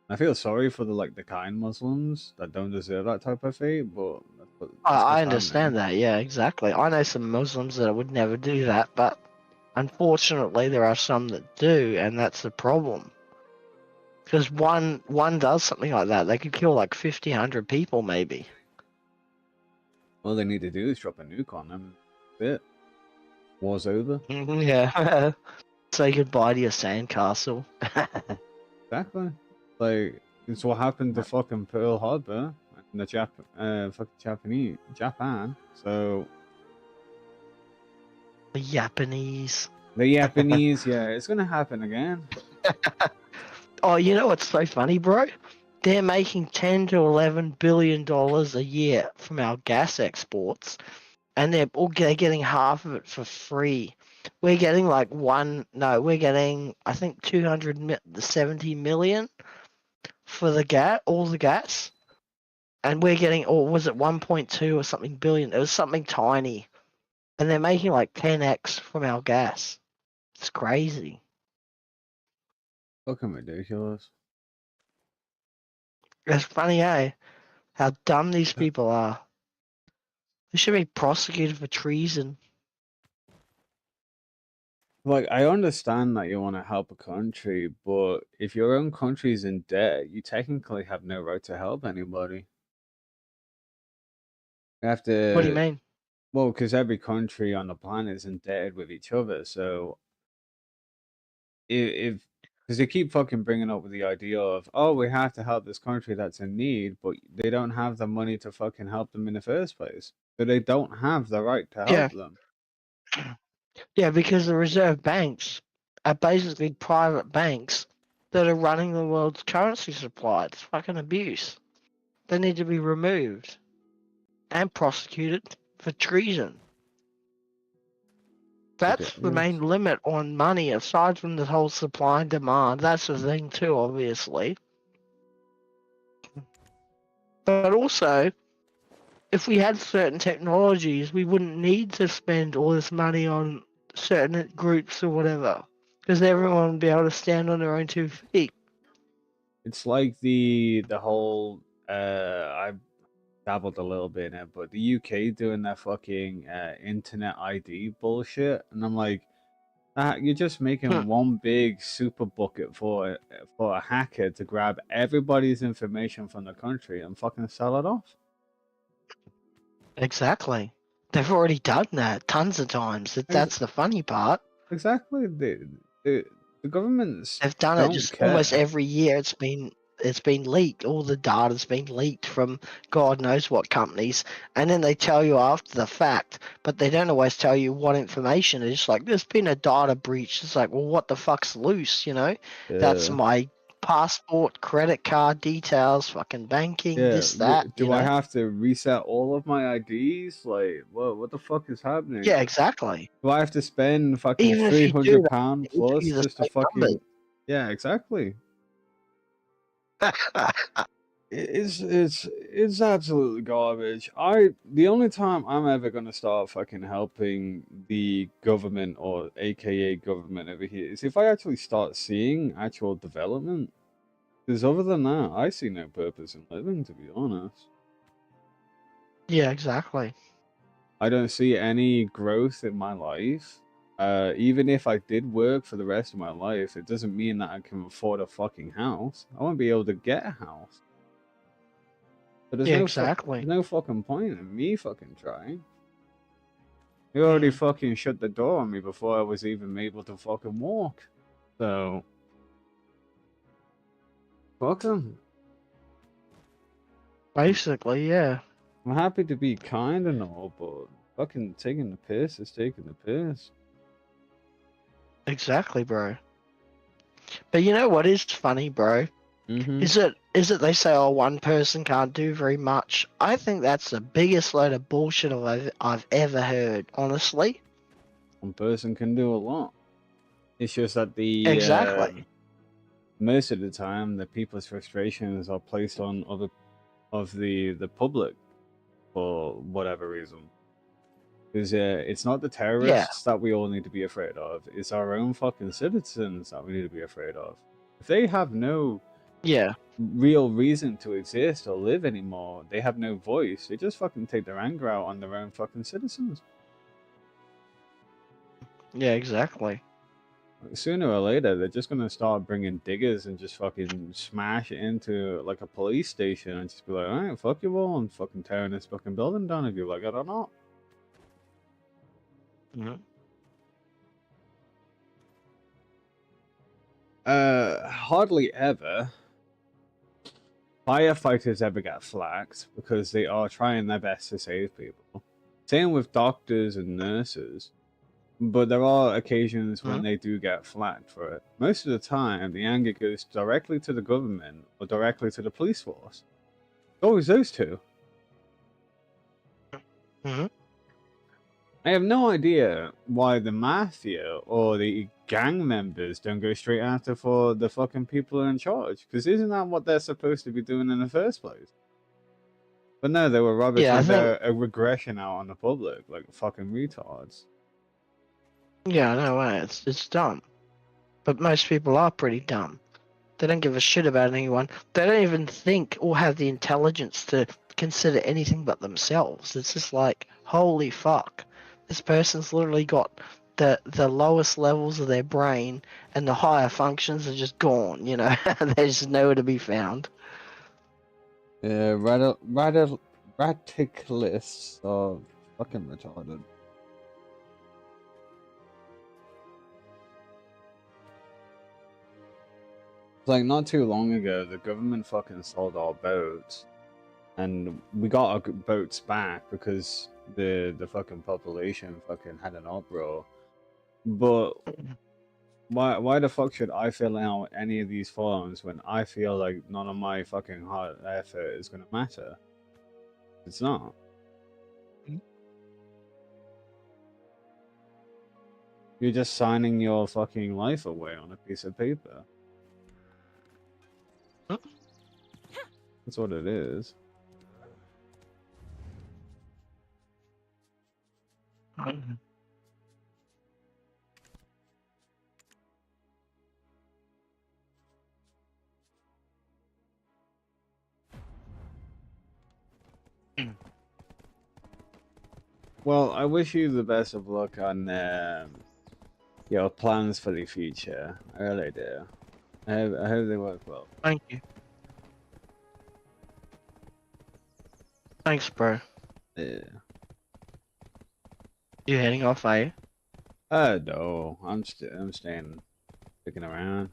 I feel sorry for the kind Muslims that don't deserve that type of fate, but I understand that. Yeah, exactly. I know some Muslims that would never do that, but unfortunately, there are some that do, and that's the problem. Because one does something like that, they could kill like 50, 100 people, maybe. All they need to do is drop a nuke on them. That's it. War's over. Yeah. Say goodbye to your sandcastle. Exactly. Like, it's what happened to fucking Pearl Harbor and the Japan. So. The Japanese. The Japanese, yeah, it's gonna happen again. Oh, you know what's so funny, bro? They're making $10 to $11 billion a year from our gas exports, and they're getting half of it for free. We're getting we're getting I think 270 million for the gas, all the gas, and we're getting, or was it 1.2 or something billion? It was something tiny, and they're making like 10x from our gas. It's crazy. Fucking ridiculous. It's funny, eh? How dumb these people are. They should be prosecuted for treason. Like, I understand that you want to help a country, but if your own country's in debt, you technically have no right to help anybody. You have to. What do you mean? Well, because every country on the planet is indebted with each other, so if because they keep fucking bringing up with the idea of, oh, we have to help this country that's in need, but they don't have the money to fucking help them in the first place, so they don't have the right to help them. Yeah, because the reserve banks are basically private banks that are running the world's currency supply. It's fucking abuse. they need to be removed and prosecuted for treason. That's the main limit on money, aside from the whole supply and demand. That's the thing too, obviously. But also, if we had certain technologies, we wouldn't need to spend all this money on certain groups or whatever, because everyone would be able to stand on their own 2 feet. It's like the whole I dabbled a little bit in it, but the UK doing that fucking internet ID bullshit, and I'm like, you're just making one big super bucket for a hacker to grab everybody's information from the country and fucking sell it off. Exactly. They've already done that tons of times. That's the funny part. Exactly. The governments They've done it just almost every year. It's been leaked. All the data's been leaked from God knows what companies, and then they tell you after the fact, but they don't always tell you what information. It's just like, there's been a data breach. It's like, well, what the fuck's loose, you know? Yeah. That's my passport, credit card details, fucking banking, this, that. Do I have to reset all of my IDs? Like, what the fuck is happening? Yeah, exactly. Do I have to spend fucking Even if you do that, £300 they plus give you the just to same fucking... numbers. Yeah, exactly. It's absolutely garbage. The only time I'm ever gonna start fucking helping the government, or AKA government over here, is if I actually start seeing actual development. Because other than that, I see no purpose in living, to be honest. Yeah, exactly. I don't see any growth in my life. Even if I did work for the rest of my life, it doesn't mean that I can afford a fucking house. I won't be able to get a house. But there's there's no fucking point in me fucking trying. You already fucking shut the door on me before I was even able to fucking walk. So... fuck 'em. Basically, yeah. I'm happy to be kind and all, but fucking taking the piss is taking the piss. Exactly, bro. But you know what is funny, bro? Is it they say, oh, one person can't do very much? I think that's the biggest load of bullshit I've ever heard, honestly. One person can do a lot. It's just that Exactly. Most of the time, the people's frustrations are placed on other of the public for whatever reason. Because it's not the terrorists that we all need to be afraid of. It's our own fucking citizens that we need to be afraid of. If they have no real reason to exist or live anymore, they have no voice, they just fucking take their anger out on their own fucking citizens. Yeah, exactly. Sooner or later, they're just gonna start bringing diggers and just fucking smash it into like a police station and just be like, alright, fuck you all, and fucking tearing this fucking building down if you like it or not. Hardly ever firefighters ever get flagged because they are trying their best to save people. Same with doctors and nurses. But there are occasions when they do get flagged for it. Most of the time, the anger goes directly to the government or directly to the police force. Always those two. I have no idea why the mafia or the gang members don't go straight after for the fucking people in charge. Because isn't that what they're supposed to be doing in the first place? But no, they were rather trying a regression out on the public, like fucking retards. Yeah, no way. It's dumb. But most people are pretty dumb. They don't give a shit about anyone. They don't even think or have the intelligence to consider anything but themselves. It's just like, holy fuck. This person's literally got the lowest levels of their brain, and the higher functions are just gone, you know? They're just nowhere to be found. Yeah, radicalists are fucking retarded. Like, not too long ago, the government fucking sold our boats, and we got our boats back because the fucking population fucking had an uproar. But Why the fuck should I fill out any of these forms when I feel like none of my fucking hard effort is gonna matter? It's not. You're just signing your fucking life away on a piece of paper. That's what it is. Well, I wish you the best of luck on your plans for the future. I really do. I hope they work well. Thank you. Thanks, bro. Yeah. You heading off, are you? No, I'm staying, sticking around.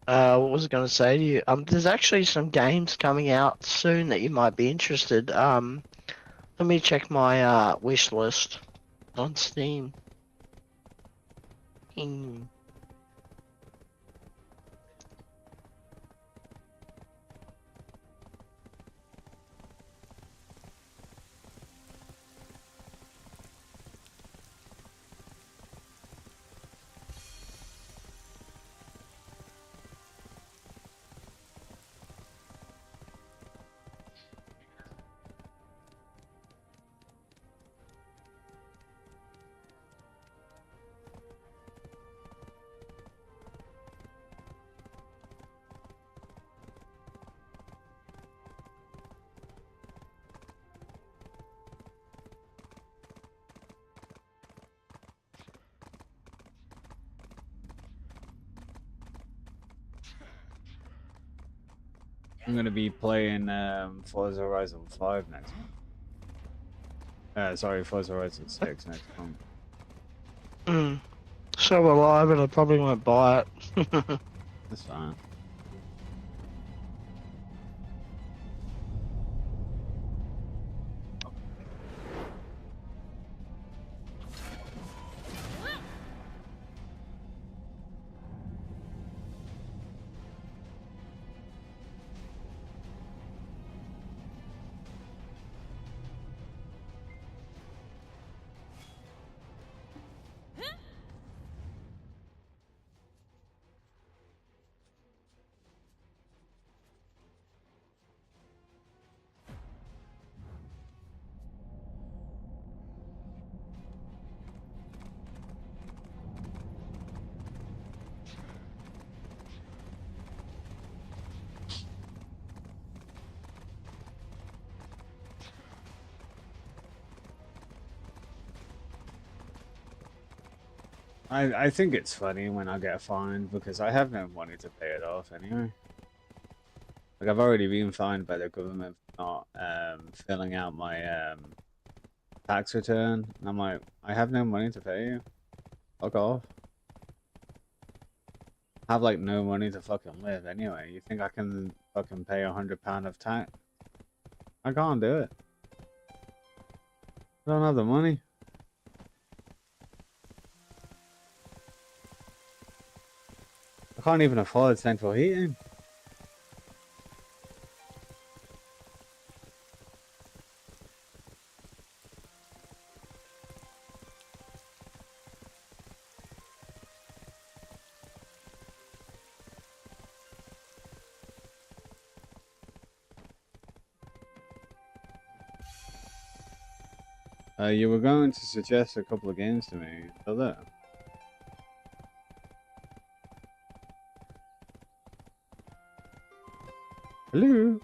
What was I gonna say to you? There's actually some games coming out soon that you might be interested. Let me check my wish list on Steam. I'm gonna be playing Forza Horizon 5 next month. Sorry, Forza Horizon 6 next month. So will I, but I probably won't buy it. That's fine. I think it's funny when I get fined because I have no money to pay it off anyway. Like I've already been fined by the government for not filling out my tax return. And I'm like, I have no money to pay you. Fuck off. I have like no money to fucking live anyway. You think I can fucking pay £100 of tax? I can't do it. I don't have the money. I can't even afford central heating. You were going to suggest a couple of games to me. Still there? Hello?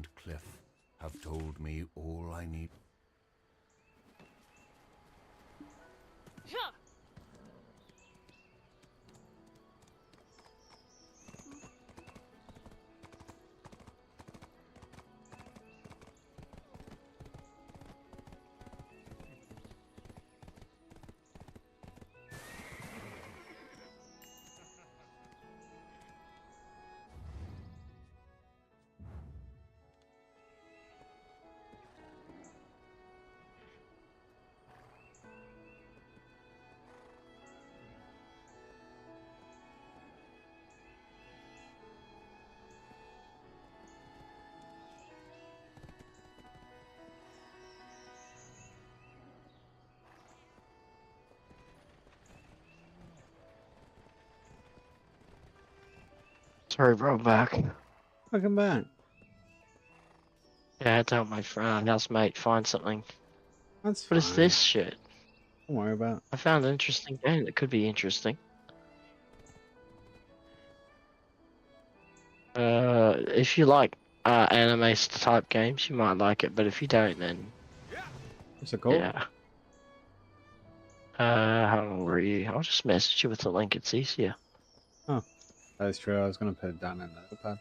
and Cliff have told me all I need. Huh. Sorry, bro, back. Welcome back. Yeah, I had to help my friend, housemate find something. That's What fine. is this shit? Don't worry about it. I found an interesting game that could be interesting. If you like anime type games, you might like it, but if you don't, then What's it called? yeah. How old are you? I'll just message you with the link. It's easier. Oh, that's true. I was going to put it down in the pad.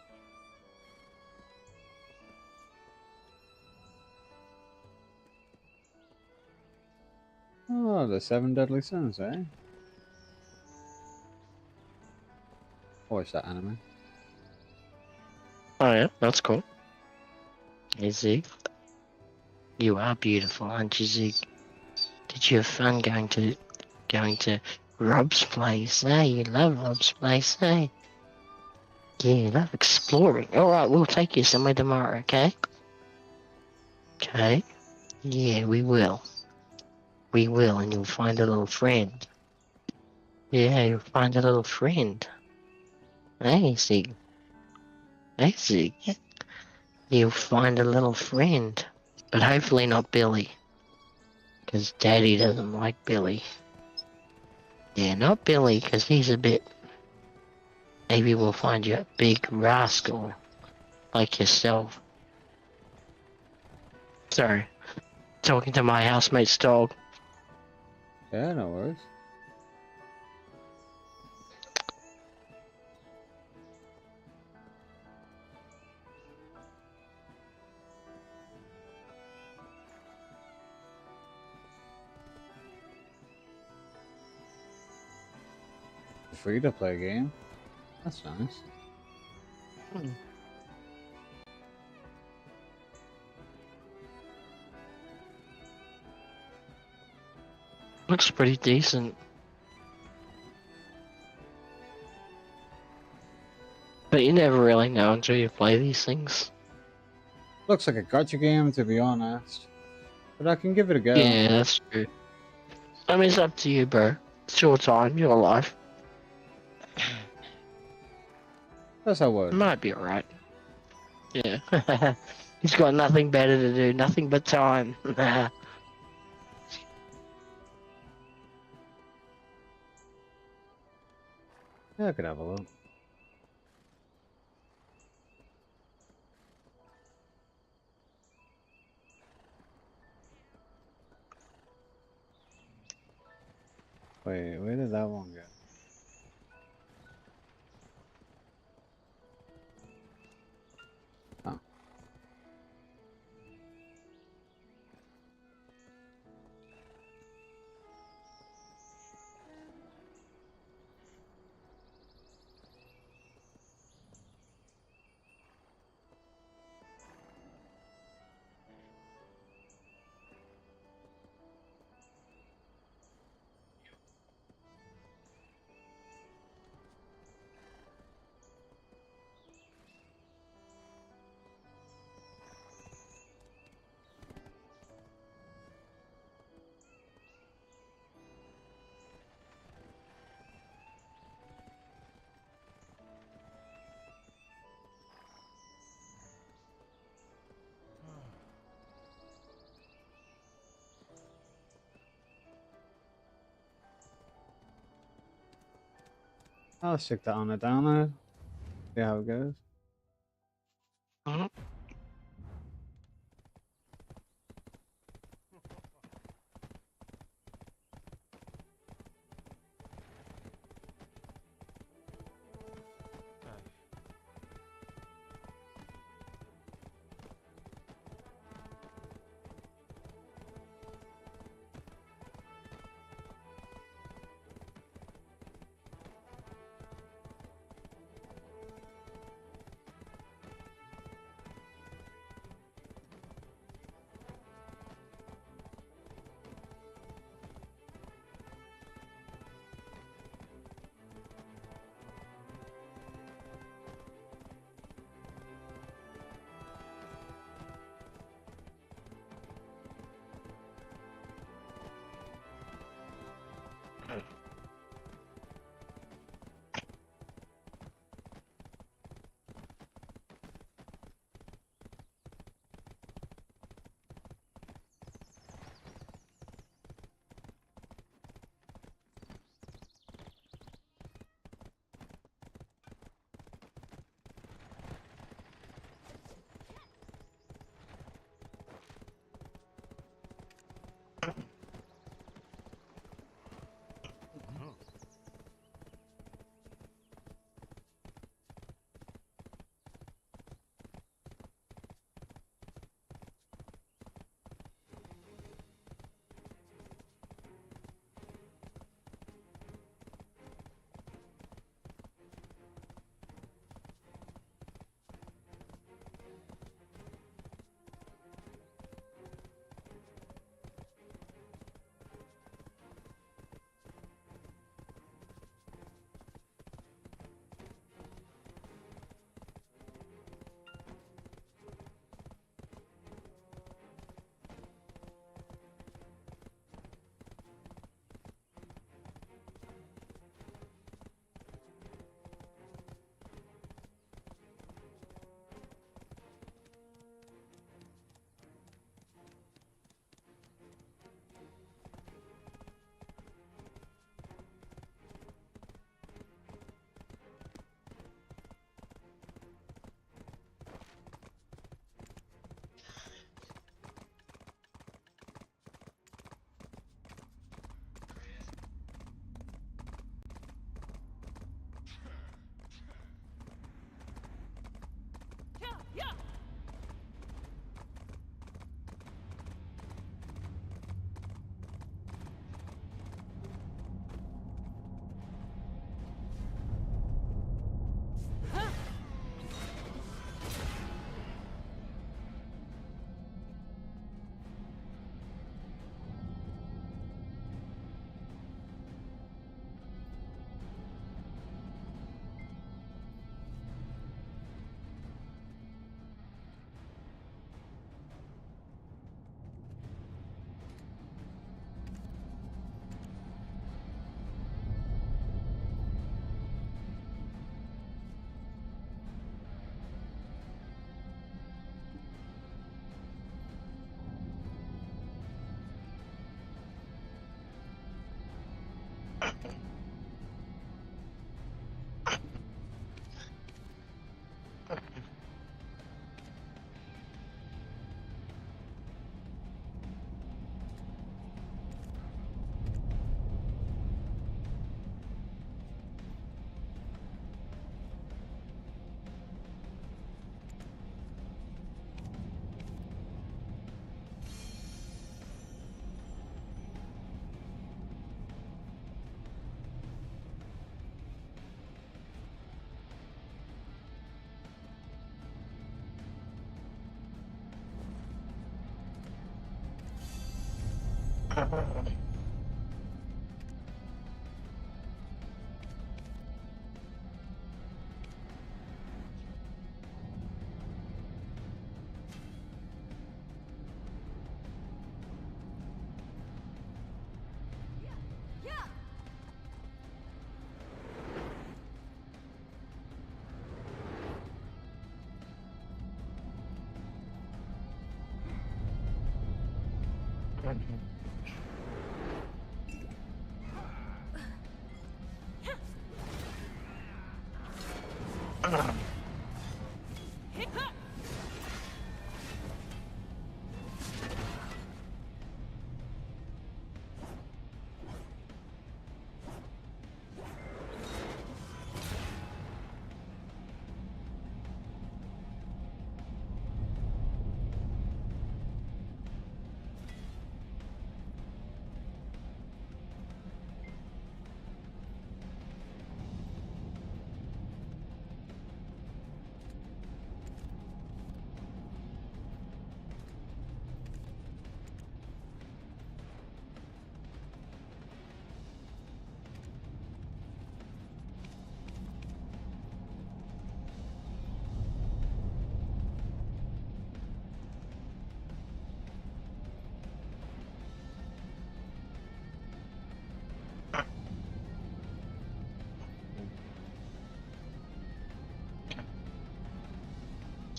Oh, the 7 Deadly Sins, eh? Watch that anime. Oh yeah, that's cool. Hey Zeke, you are beautiful, aren't you, Zeke? Did you have fun going to Rob's place? Eh? You love Rob's place, eh? Yeah, you love exploring. All right, we'll take you somewhere tomorrow, okay? Okay. Yeah, we will. We will, and you'll find a little friend. Yeah, you'll find a little friend. Hey, Zeke. Hey, Zeke. You'll find a little friend. But hopefully not Billy. Because Daddy doesn't like Billy. Yeah, not Billy, because he's a bit... Maybe we'll find you a big rascal. Like yourself. Sorry. Talking to my housemate's dog. Yeah, no worries. Free to play game. That's nice. Looks pretty decent. But you never really know until you play these things. Looks like a gotcha game, to be honest. But I can give it a go. Yeah, that's true. I mean, it's up to you, bro. It's your time, your life. That's how it works. Might be alright. Yeah. He's got nothing better to do, nothing but time. Yeah, I could have a look. Wait, where did that one go? Oh. I'll stick that on a download. See how it goes.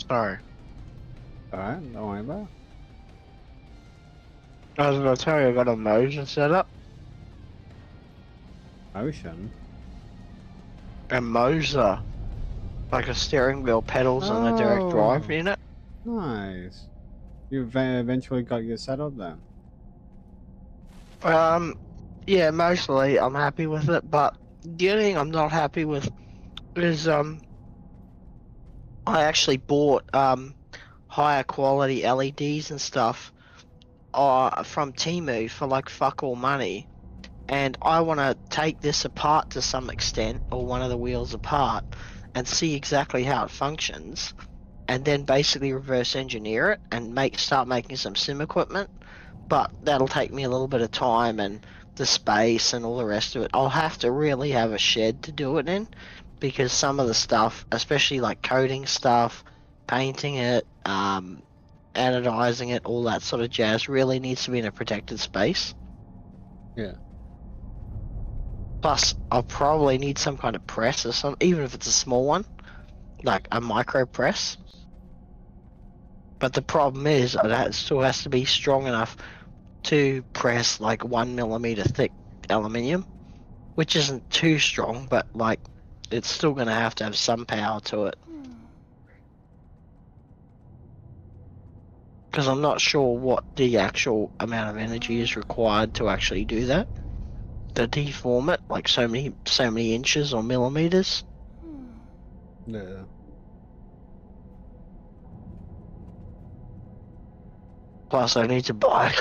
Sorry. Alright, don't worry about it. I was gonna tell you I got a motion set up. Motion? A Moser. Like a steering wheel, pedals, and a direct drive Oh. unit. Nice. You eventually got your setup then? Yeah, mostly I'm happy with it, but the only thing I'm not happy with is, I actually bought, higher quality LEDs and stuff, from Temu for like fuck all money. And I want to take this apart to some extent, or one of the wheels apart, and see exactly how it functions, and then basically reverse engineer it and start making some sim equipment. But that'll take me a little bit of time and the space and all the rest of it. I'll have to really have a shed to do it in, because some of the stuff, especially like coding stuff, painting it, anodizing it, all that sort of jazz, really needs to be in a protected space. Yeah. Plus, I'll probably need some kind of press or something, even if it's a small one, like a micro press. But the problem is, it still has to be strong enough to press like 1 mm thick aluminium, which isn't too strong, but like it's still going to have some power to it. Because I'm not sure what the actual amount of energy is required to actually do that. To deform it like so many inches or millimeters. Yeah. Plus, I need to buy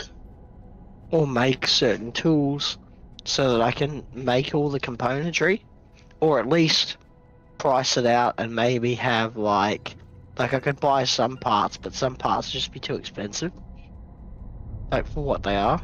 or make certain tools so that I can make all the componentry, or at least price it out and maybe have like I could buy some parts, but some parts just be too expensive, like for what they are.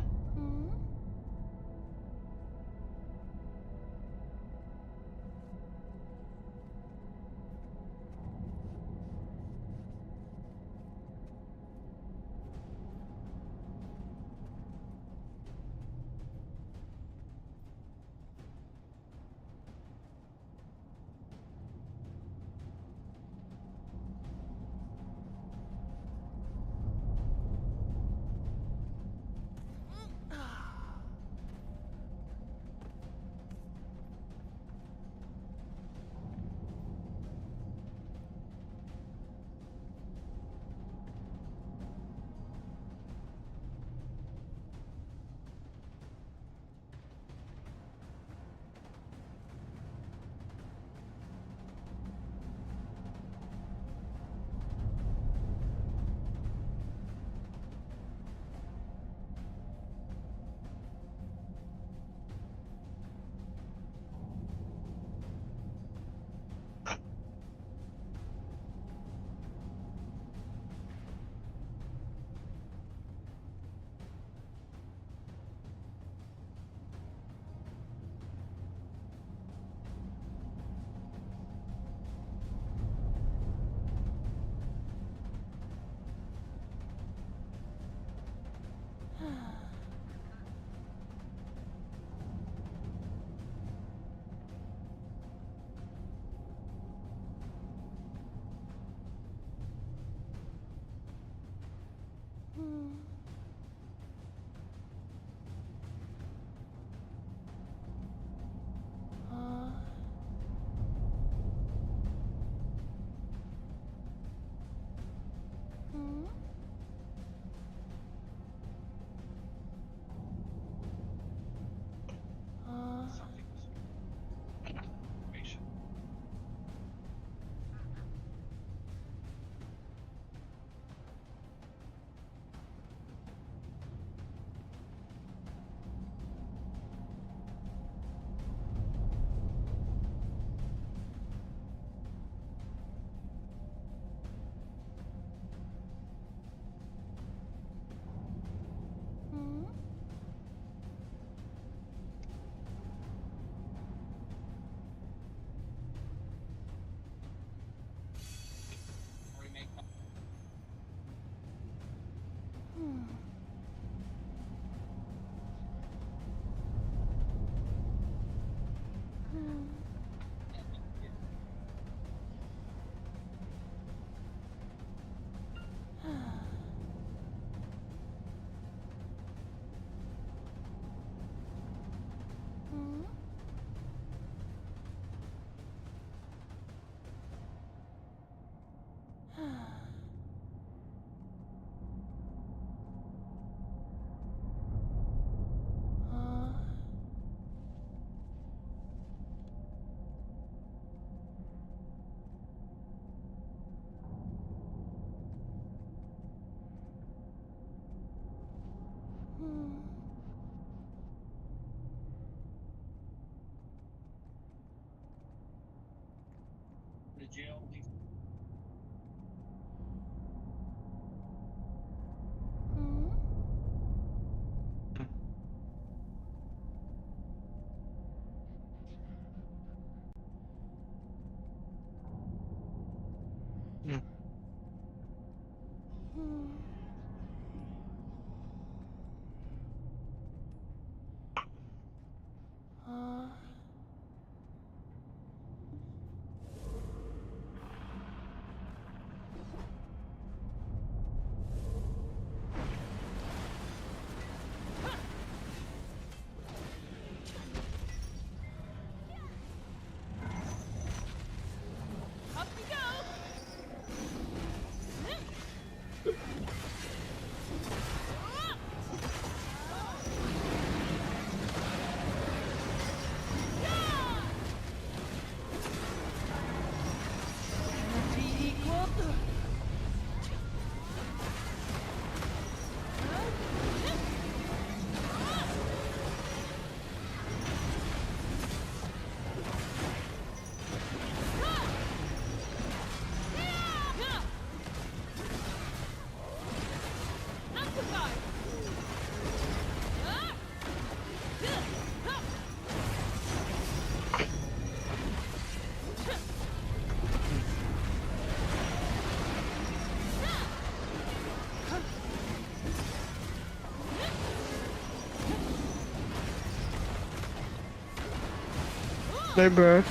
No, bro.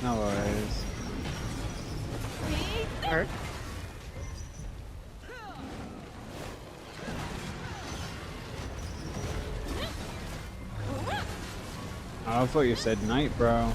No worries. Alright. I thought you said night, bro.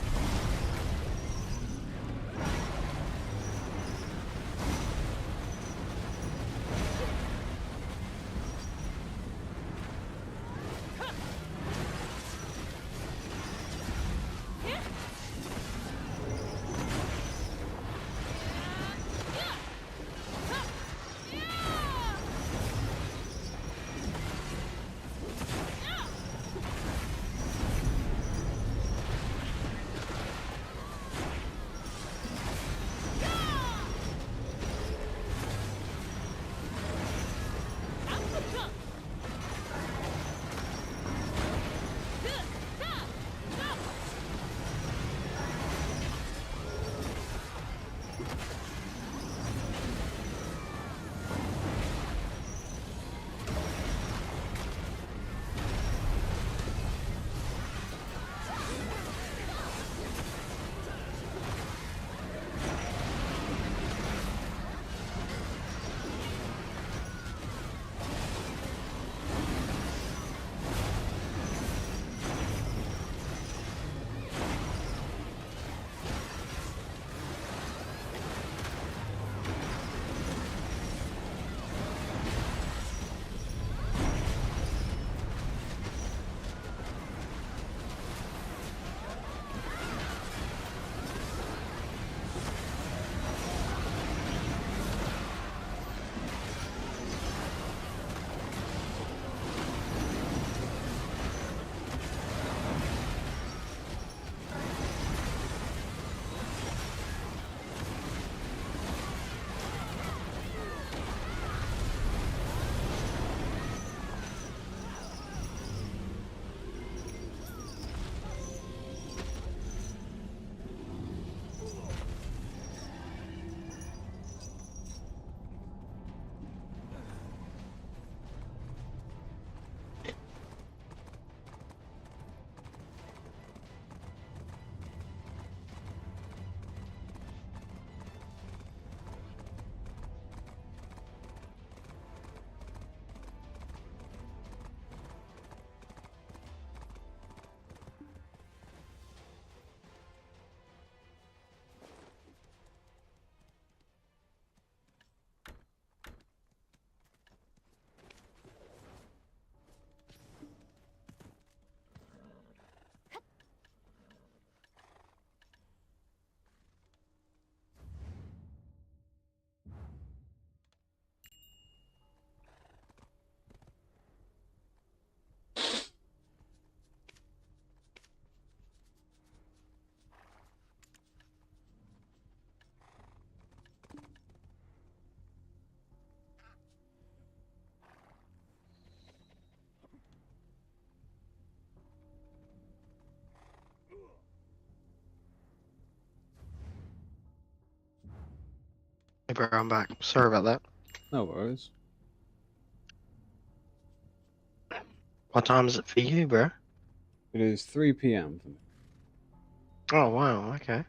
bro, I'm back. Sorry about that. No worries. What time is it for you, bro? It is 3 p.m. for me. Oh, wow, okay.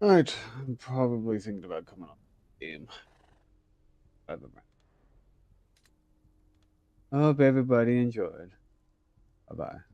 Alright, I'm probably thinking about coming on the game. I hope everybody enjoyed. Bye bye.